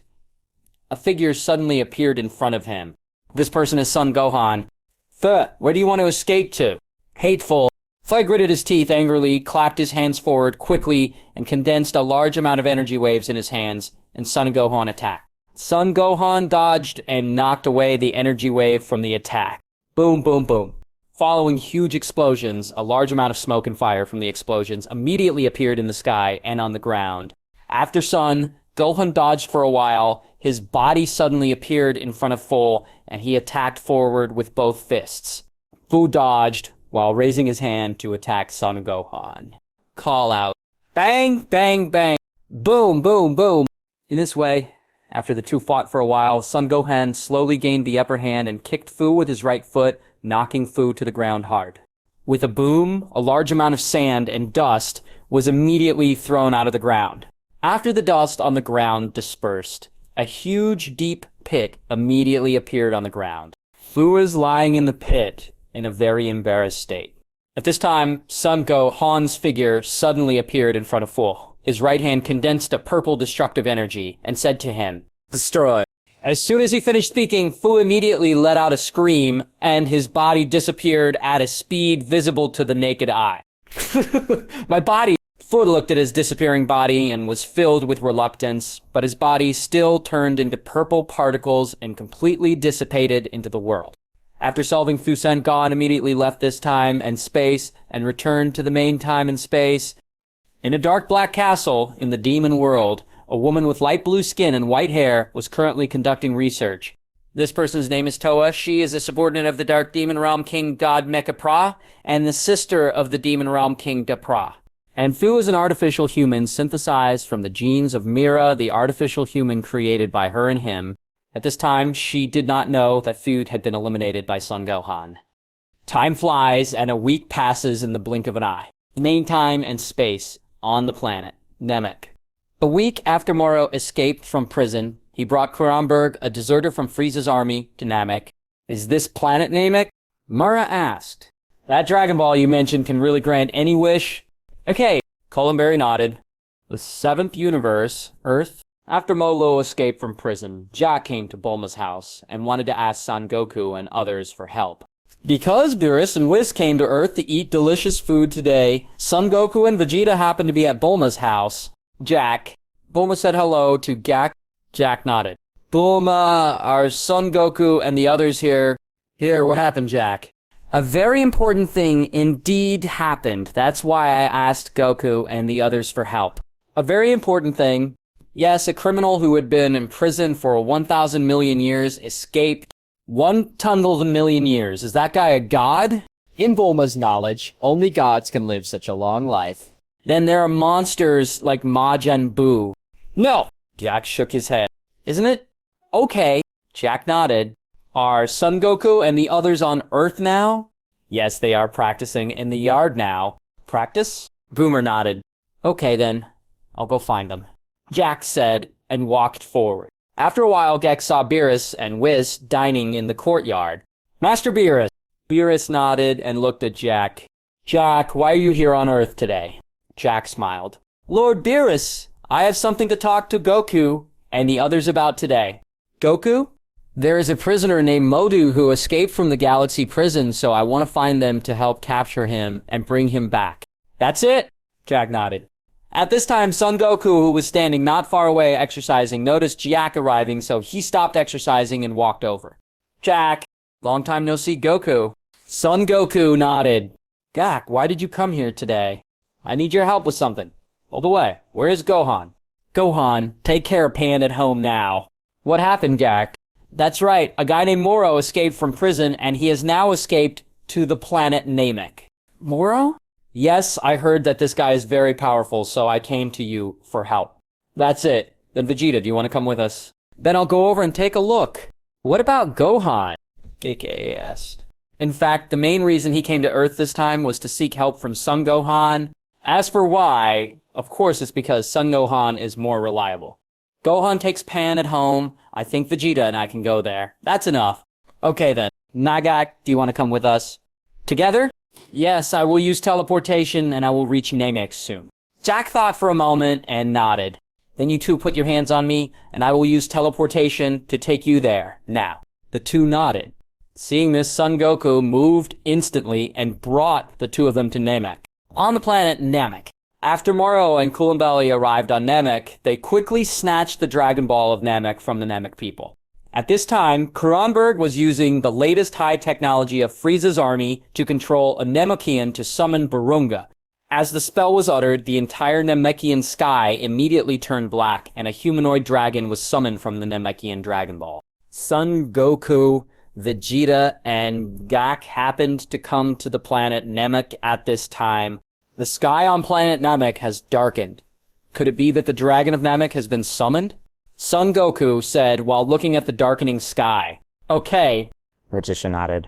a figure suddenly appeared in front of him. This person is Son Gohan. Where do you want to escape to? Hateful. Fly gritted his teeth angrily, clapped his hands forward quickly, and condensed a large amount of energy waves in his hands, and Son Gohan attacked. Son Gohan dodged and knocked away the energy wave from the attack. Boom, boom, boom. Following huge explosions, a large amount of smoke and fire from the explosions immediately appeared in the sky and on the ground. After Son, Gohan dodged for a while, his body suddenly appeared in front of Full, and he attacked forward with both fists. Fu dodged, while raising his hand to attack Son Gohan. Call out. Bang, bang, bang. Boom, boom, boom. In this way, after the two fought for a while, Son Gohan slowly gained the upper hand and kicked Fu with his right foot, knocking Fu to the ground hard. With a boom, a large amount of sand and dust was immediately thrown out of the ground. After the dust on the ground dispersed, a huge, deep pit immediately appeared on the ground. Fu was lying in the pit in a very embarrassed state. At this time, Son Gohan's figure suddenly appeared in front of Fu. His right hand condensed a purple destructive energy and said to him, "Destroy." As soon as he finished speaking, Fu immediately let out a scream, and his body disappeared at a speed visible to the naked eye. My body... Fu looked at his disappearing body and was filled with reluctance, but his body still turned into purple particles and completely dissipated into the world. After solving Fu, Son Gohan immediately left this time and space and returned to the main time and space. In a dark black castle in the demon world, a woman with light blue skin and white hair was currently conducting research. This person's name is Toa. She is a subordinate of the Dark Demon Realm King God Mecha Pra, and the sister of the Demon Realm King Da Pra. And Fu is an artificial human synthesized from the genes of Mira, the artificial human created by her and him. At this time, she did not know that Fu had been eliminated by Son Gohan. Time flies, and a week passes in the blink of an eye. Main time and space on the planet, Namek. A week after Moro escaped from prison, he brought Kuramberg, a deserter from Frieza's army, to Namek. Is this planet Namek? Mara asked. That Dragon Ball you mentioned can really grant any wish? Okay, Columberry nodded. The 7th universe, Earth. After Molo escaped from prison, Jack came to Bulma's house and wanted to ask Son Goku and others for help. Because Beerus and Whis came to Earth to eat delicious food today, Son Goku and Vegeta happened to be at Bulma's house. Jack. Bulma said hello to Gak. Jack nodded. Bulma, are Son Goku and the others here? Here, what happened, Jack? A very important thing indeed happened. That's why I asked Goku and the others for help. A very important thing. Yes, a criminal who had been in prison for 1,000 million years escaped 100 million years. Is that guy a god? In Bulma's knowledge, only gods can live such a long life. Then there are monsters like Majin Buu. No! Jack shook his head. Isn't it? Okay. Jack nodded. Are Son Goku and the others on Earth now? Yes, they are practicing in the yard now. Practice? Boomer nodded. Okay then. I'll go find them. Jack said, and walked forward. After a while, Gek saw Beerus and Whis dining in the courtyard. Master Beerus! Beerus nodded and looked at Jack. Jack, why are you here on Earth today? Jack smiled. Lord Beerus, I have something to talk to Goku and the others about today. Goku? There is a prisoner named Modu who escaped from the galaxy prison, so I want to find them to help capture him and bring him back. That's it? Jack nodded. At this time, Son Goku, who was standing not far away exercising, noticed Jack arriving, so he stopped exercising and walked over. Jack, long time no see, Goku. Son Goku nodded. Gak, why did you come here today? I need your help with something. Hold away. Where is Gohan? Gohan, take care of Pan at home now. What happened, Gak? That's right, a guy named Moro escaped from prison, and he has now escaped to the planet Namek. Moro? Yes, I heard that this guy is very powerful, so I came to you for help. That's it. Then Vegeta, do you want to come with us? Then I'll go over and take a look. What about Gohan? AKA asked. In fact, the main reason he came to Earth this time was to seek help from Son Gohan. As for why, of course it's because Son Gohan is more reliable. Gohan takes Pan at home. I think Vegeta and I can go there. That's enough. Okay then. Nagak, do you want to come with us? Together? Yes, I will use teleportation and I will reach Namek soon. Jack thought for a moment and nodded. Then you two put your hands on me and I will use teleportation to take you there. Now. The two nodded. Seeing this, Son Goku moved instantly and brought the two of them to Namek. On the planet Namek. After Moro and Coolenbelly arrived on Namek, they quickly snatched the Dragon Ball of Namek from the Namek people. At this time, Kronberg was using the latest high technology of Frieza's army to control a Namekian to summon Barunga. As the spell was uttered, the entire Namekian sky immediately turned black, and a humanoid dragon was summoned from the Namekian Dragon Ball. Son Goku, Vegeta, and Gak happened to come to the planet Namek at this time. The sky on planet Namek has darkened. Could it be that the Dragon of Namek has been summoned? Son Goku said while looking at the darkening sky. Okay. Vegeta nodded.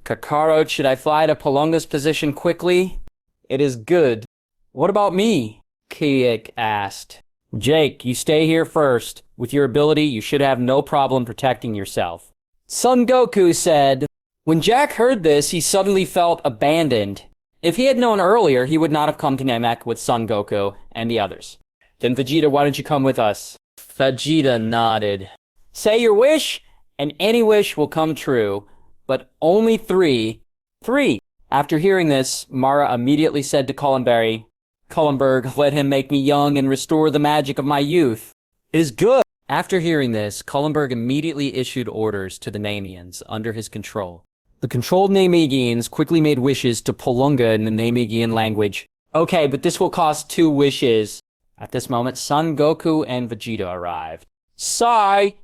Kakarot, should I fly to Palunga's position quickly? It is good. What about me? Kiek asked. Jake, you stay here first. With your ability, you should have no problem protecting yourself. Son Goku said, when Jack heard this, he suddenly felt abandoned. If he had known earlier, he would not have come to Namek with Son Goku and the others. Then Vegeta, why don't you come with us? Vegeta nodded. Say your wish, and any wish will come true, but only 3. 3! After hearing this, Mara immediately said to Cullenberry, Cullenberg, let him make me young and restore the magic of my youth. It is good! After hearing this, Cullenberg immediately issued orders to the Namians under his control. The controlled Namigians quickly made wishes to Palunga in the Namigian language. Okay, but this will cost 2 wishes. At this moment, Son Goku and Vegeta arrived. Sigh!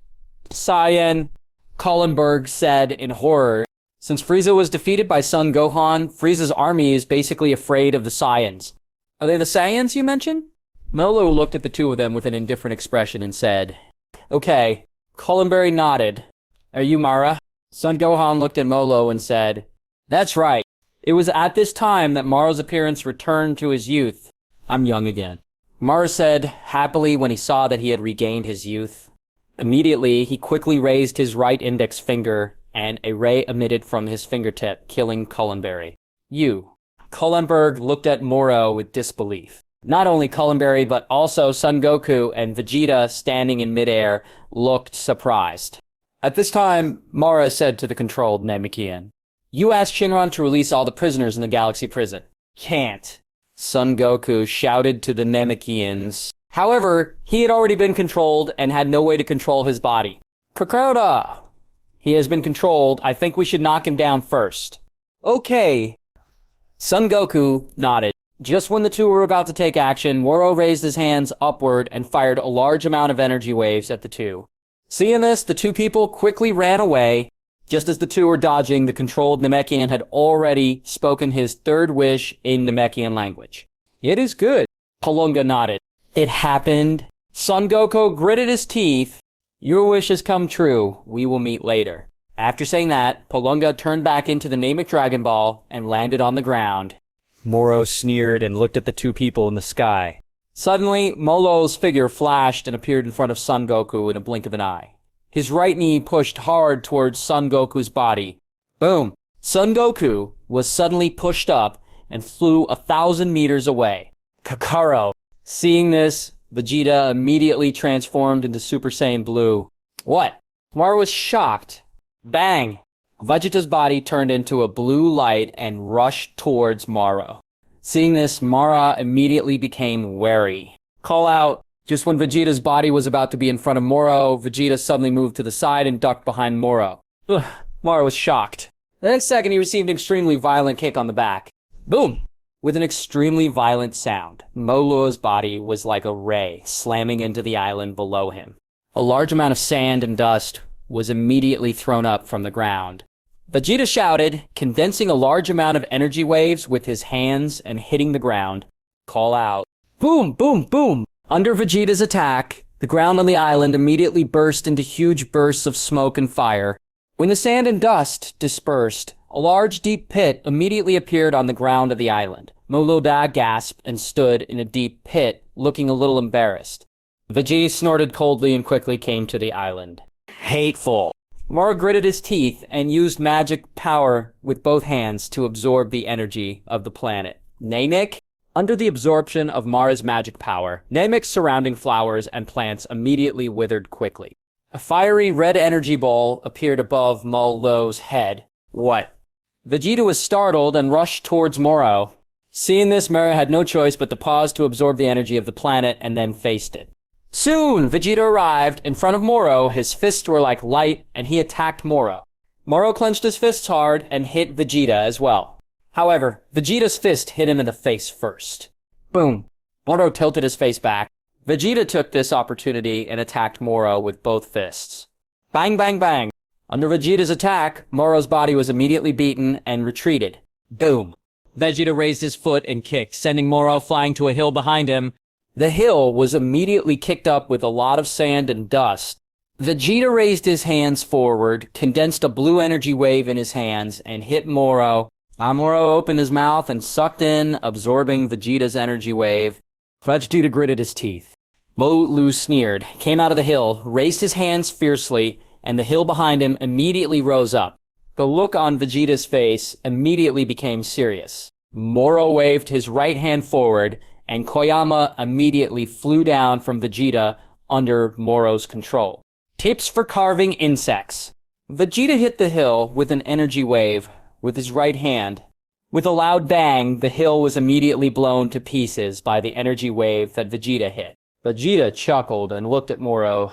Cyan, Cullenberg said in horror. Since Frieza was defeated by Son Gohan, Frieza's army is basically afraid of the Saiyans. Are they the Saiyans you mentioned? Molo looked at the two of them with an indifferent expression and said, Okay. Cullenberry nodded. Are you Mara? Son Gohan looked at Molo and said, That's right. It was at this time that Mara's appearance returned to his youth. I'm young again. Mara said happily when he saw that he had regained his youth. Immediately, he quickly raised his right index finger, and a ray emitted from his fingertip, killing Cullenberry. You. Cullenberg looked at Moro with disbelief. Not only Cullenberry, but also Son Goku and Vegeta, standing in midair, looked surprised. At this time, Mara said to the controlled Namekian, You asked Shinron to release all the prisoners in the Galaxy Prison. Can't. Son Goku shouted to the Namekians. However, he had already been controlled and had no way to control his body. Kakarota! He has been controlled. I think we should knock him down first. Okay. Son Goku nodded. Just when the two were about to take action, Moro raised his hands upward and fired a large amount of energy waves at the two. Seeing this, the two people quickly ran away. Just as the two were dodging, the controlled Namekian had already spoken his third wish in Namekian language. It is good. Palunga nodded. It happened. Son Goku gritted his teeth. Your wish has come true. We will meet later. After saying that, Palunga turned back into the Namek Dragon Ball and landed on the ground. Moro sneered and looked at the two people in the sky. Suddenly, Molo's figure flashed and appeared in front of Son Goku in a blink of an eye. His right knee pushed hard towards Son Goku's body. Boom! Son Goku was suddenly pushed up and flew 1,000 meters away. Kakarot! Seeing this, Vegeta immediately transformed into Super Saiyan Blue. What? Mara was shocked. Bang! Vegeta's body turned into a blue light and rushed towards Mara. Seeing this, Mara immediately became wary. Call out. Just when Vegeta's body was about to be in front of Moro, Vegeta suddenly moved to the side and ducked behind Moro. Ugh, Mara was shocked. The next second, he received an extremely violent kick on the back. Boom! With an extremely violent sound, Molo's body was like a ray slamming into the island below him. A large amount of sand and dust was immediately thrown up from the ground. Vegeta shouted, condensing a large amount of energy waves with his hands and hitting the ground. Call out. Boom! Boom! Boom! Under Vegeta's attack, the ground on the island immediately burst into huge bursts of smoke and fire. When the sand and dust dispersed, a large deep pit immediately appeared on the ground of the island. Moloda gasped and stood in a deep pit, looking a little embarrassed. Vegeta snorted coldly and quickly came to the island. Hateful! Mara gritted his teeth and used magic power with both hands to absorb the energy of the planet. Namek? Under the absorption of Mara's magic power, Namek's surrounding flowers and plants immediately withered quickly. A fiery red energy ball appeared above Molo's head. What? Vegeta was startled and rushed towards Moro. Seeing this, Moro had no choice but to pause to absorb the energy of the planet and then faced it. Soon, Vegeta arrived. In front of Moro, his fists were like light, and he attacked Moro. Moro clenched his fists hard and hit Vegeta as well. However, Vegeta's fist hit him in the face first. Boom. Moro tilted his face back. Vegeta took this opportunity and attacked Moro with both fists. Bang, bang, bang. Under Vegeta's attack, Moro's body was immediately beaten and retreated. Boom. Vegeta raised his foot and kicked, sending Moro flying to a hill behind him. The hill was immediately kicked up with a lot of sand and dust. Vegeta raised his hands forward, condensed a blue energy wave in his hands, and hit Moro. Moro opened his mouth and sucked in, absorbing Vegeta's energy wave. Vegeta gritted his teeth. Molu sneered, came out of the hill, raised his hands fiercely, and the hill behind him immediately rose up. The look on Vegeta's face immediately became serious. Moro waved his right hand forward, and Koyama immediately flew down from Vegeta under Moro's control. Tips for carving insects. Vegeta hit the hill with an energy wave with his right hand. With a loud bang, the hill was immediately blown to pieces by the energy wave that Vegeta hit. Vegeta chuckled and looked at Moro.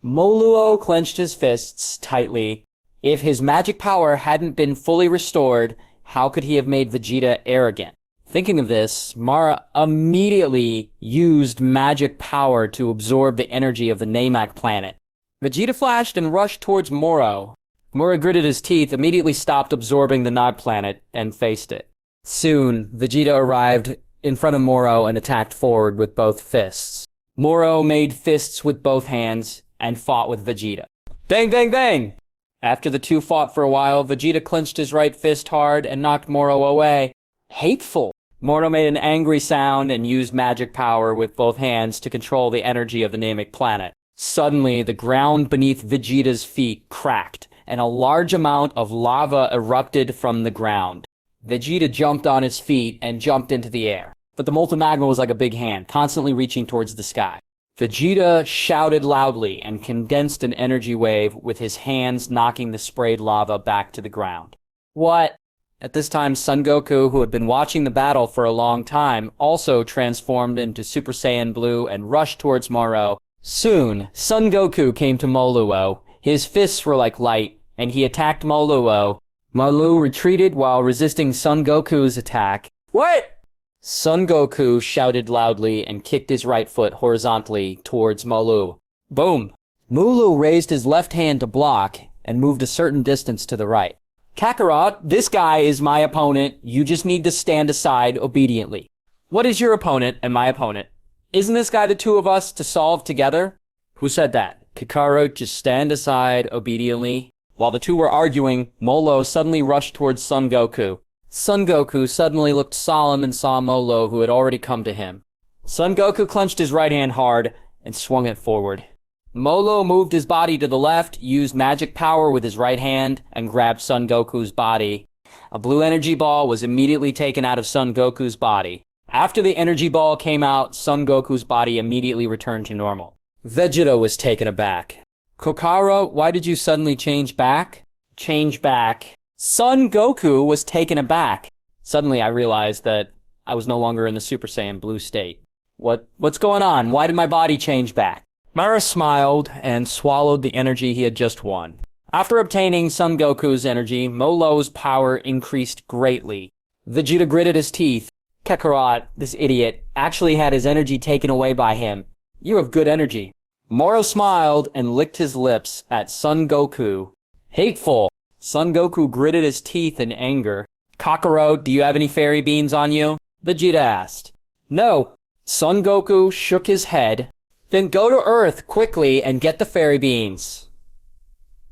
Moluo clenched his fists tightly. If his magic power hadn't been fully restored, how could he have made Vegeta arrogant? Thinking of this, Mara immediately used magic power to absorb the energy of the Namek planet. Vegeta flashed and rushed towards Moro. Moro gritted his teeth, immediately stopped absorbing the Namek planet, and faced it. Soon, Vegeta arrived in front of Moro and attacked forward with both fists. Moro made fists with both hands and fought with Vegeta. Bang, bang, bang! After the two fought for a while, Vegeta clenched his right fist hard and knocked Moro away. Hateful! Moro made an angry sound and used magic power with both hands to control the energy of the Namek planet. Suddenly, the ground beneath Vegeta's feet cracked, and a large amount of lava erupted from the ground. Vegeta jumped on his feet and jumped into the air, but the molten magma was like a big hand, constantly reaching towards the sky. Vegeta shouted loudly and condensed an energy wave with his hands knocking the sprayed lava back to the ground. What? At this time, Son Goku, who had been watching the battle for a long time, also transformed into Super Saiyan Blue and rushed towards Moro. Soon, Son Goku came to Moluo. His fists were like light, and he attacked Moluo. Molu retreated while resisting Son Goku's attack. What? Son Goku shouted loudly and kicked his right foot horizontally towards Molu. Boom! Molu raised his left hand to block and moved a certain distance to the right. Kakarot, this guy is my opponent. You just need to stand aside obediently. What is your opponent and my opponent? Isn't this guy the two of us to solve together? Who said that? Kakarot, just stand aside obediently. While the two were arguing, Molo suddenly rushed towards Son Goku. Son Goku suddenly looked solemn and saw Molo, who had already come to him. Son Goku clenched his right hand hard and swung it forward. Molo moved his body to the left, used magic power with his right hand, and grabbed Son Goku's body. A blue energy ball was immediately taken out of Son Goku's body. After the energy ball came out, Son Goku's body immediately returned to normal. Vegeta was taken aback. Kokara, why did you suddenly change back? Change back. Son Goku was taken aback. Suddenly I realized that I was no longer in the Super Saiyan Blue state. What's going on? Why did my body change back? Mara smiled and swallowed the energy he had just won. After obtaining Son Goku's energy, Molo's power increased greatly. Vegeta gritted his teeth. Kakarot, this idiot, actually had his energy taken away by him. You have good energy. Moro smiled and licked his lips at Son Goku. Hateful! Son Goku gritted his teeth in anger. Kakarot, do you have any fairy beans on you? Vegeta asked. No. Son Goku shook his head. Then go to Earth quickly and get the fairy beans.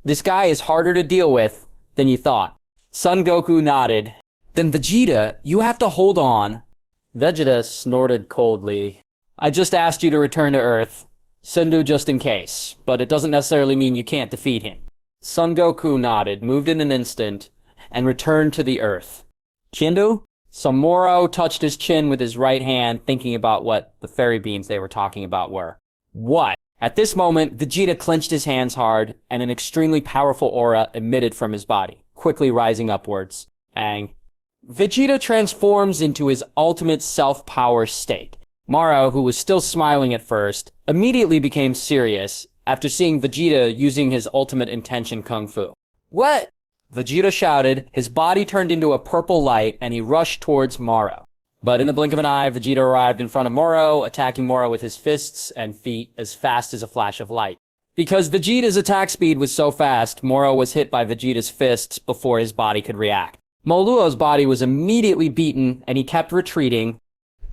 This guy is harder to deal with than you thought. Son Goku nodded. Then Vegeta, you have to hold on. Vegeta snorted coldly. I just asked you to return to Earth. Sendu just in case, but it doesn't necessarily mean you can't defeat him. Son Goku nodded, moved in an instant, and returned to the Earth. Chindu? Moro touched his chin with his right hand, thinking about what the fairy beans they were talking about were. What? At this moment, Vegeta clenched his hands hard, and an extremely powerful aura emitted from his body. quickly rising upwards. Bang. Vegeta transforms into his ultimate self-power state. Maro, who was still smiling at first, immediately became serious after seeing Vegeta using his ultimate intention kung fu. What? Vegeta shouted, his body turned into a purple light, and he rushed towards Maro. But in the blink of an eye, Vegeta arrived in front of Moro, attacking Moro with his fists and feet as fast as a flash of light. Because Vegeta's attack speed was so fast, Moro was hit by Vegeta's fists before his body could react. Moluo's body was immediately beaten, and he kept retreating.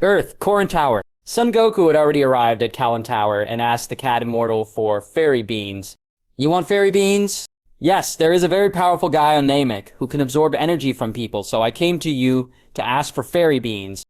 Earth, Korin Tower. Son Goku had already arrived at Kallen Tower and asked the Cat Immortal for fairy beans. You want fairy beans? Yes, there is a very powerful guy on Namek who can absorb energy from people, so I came to you to ask for fairy beans.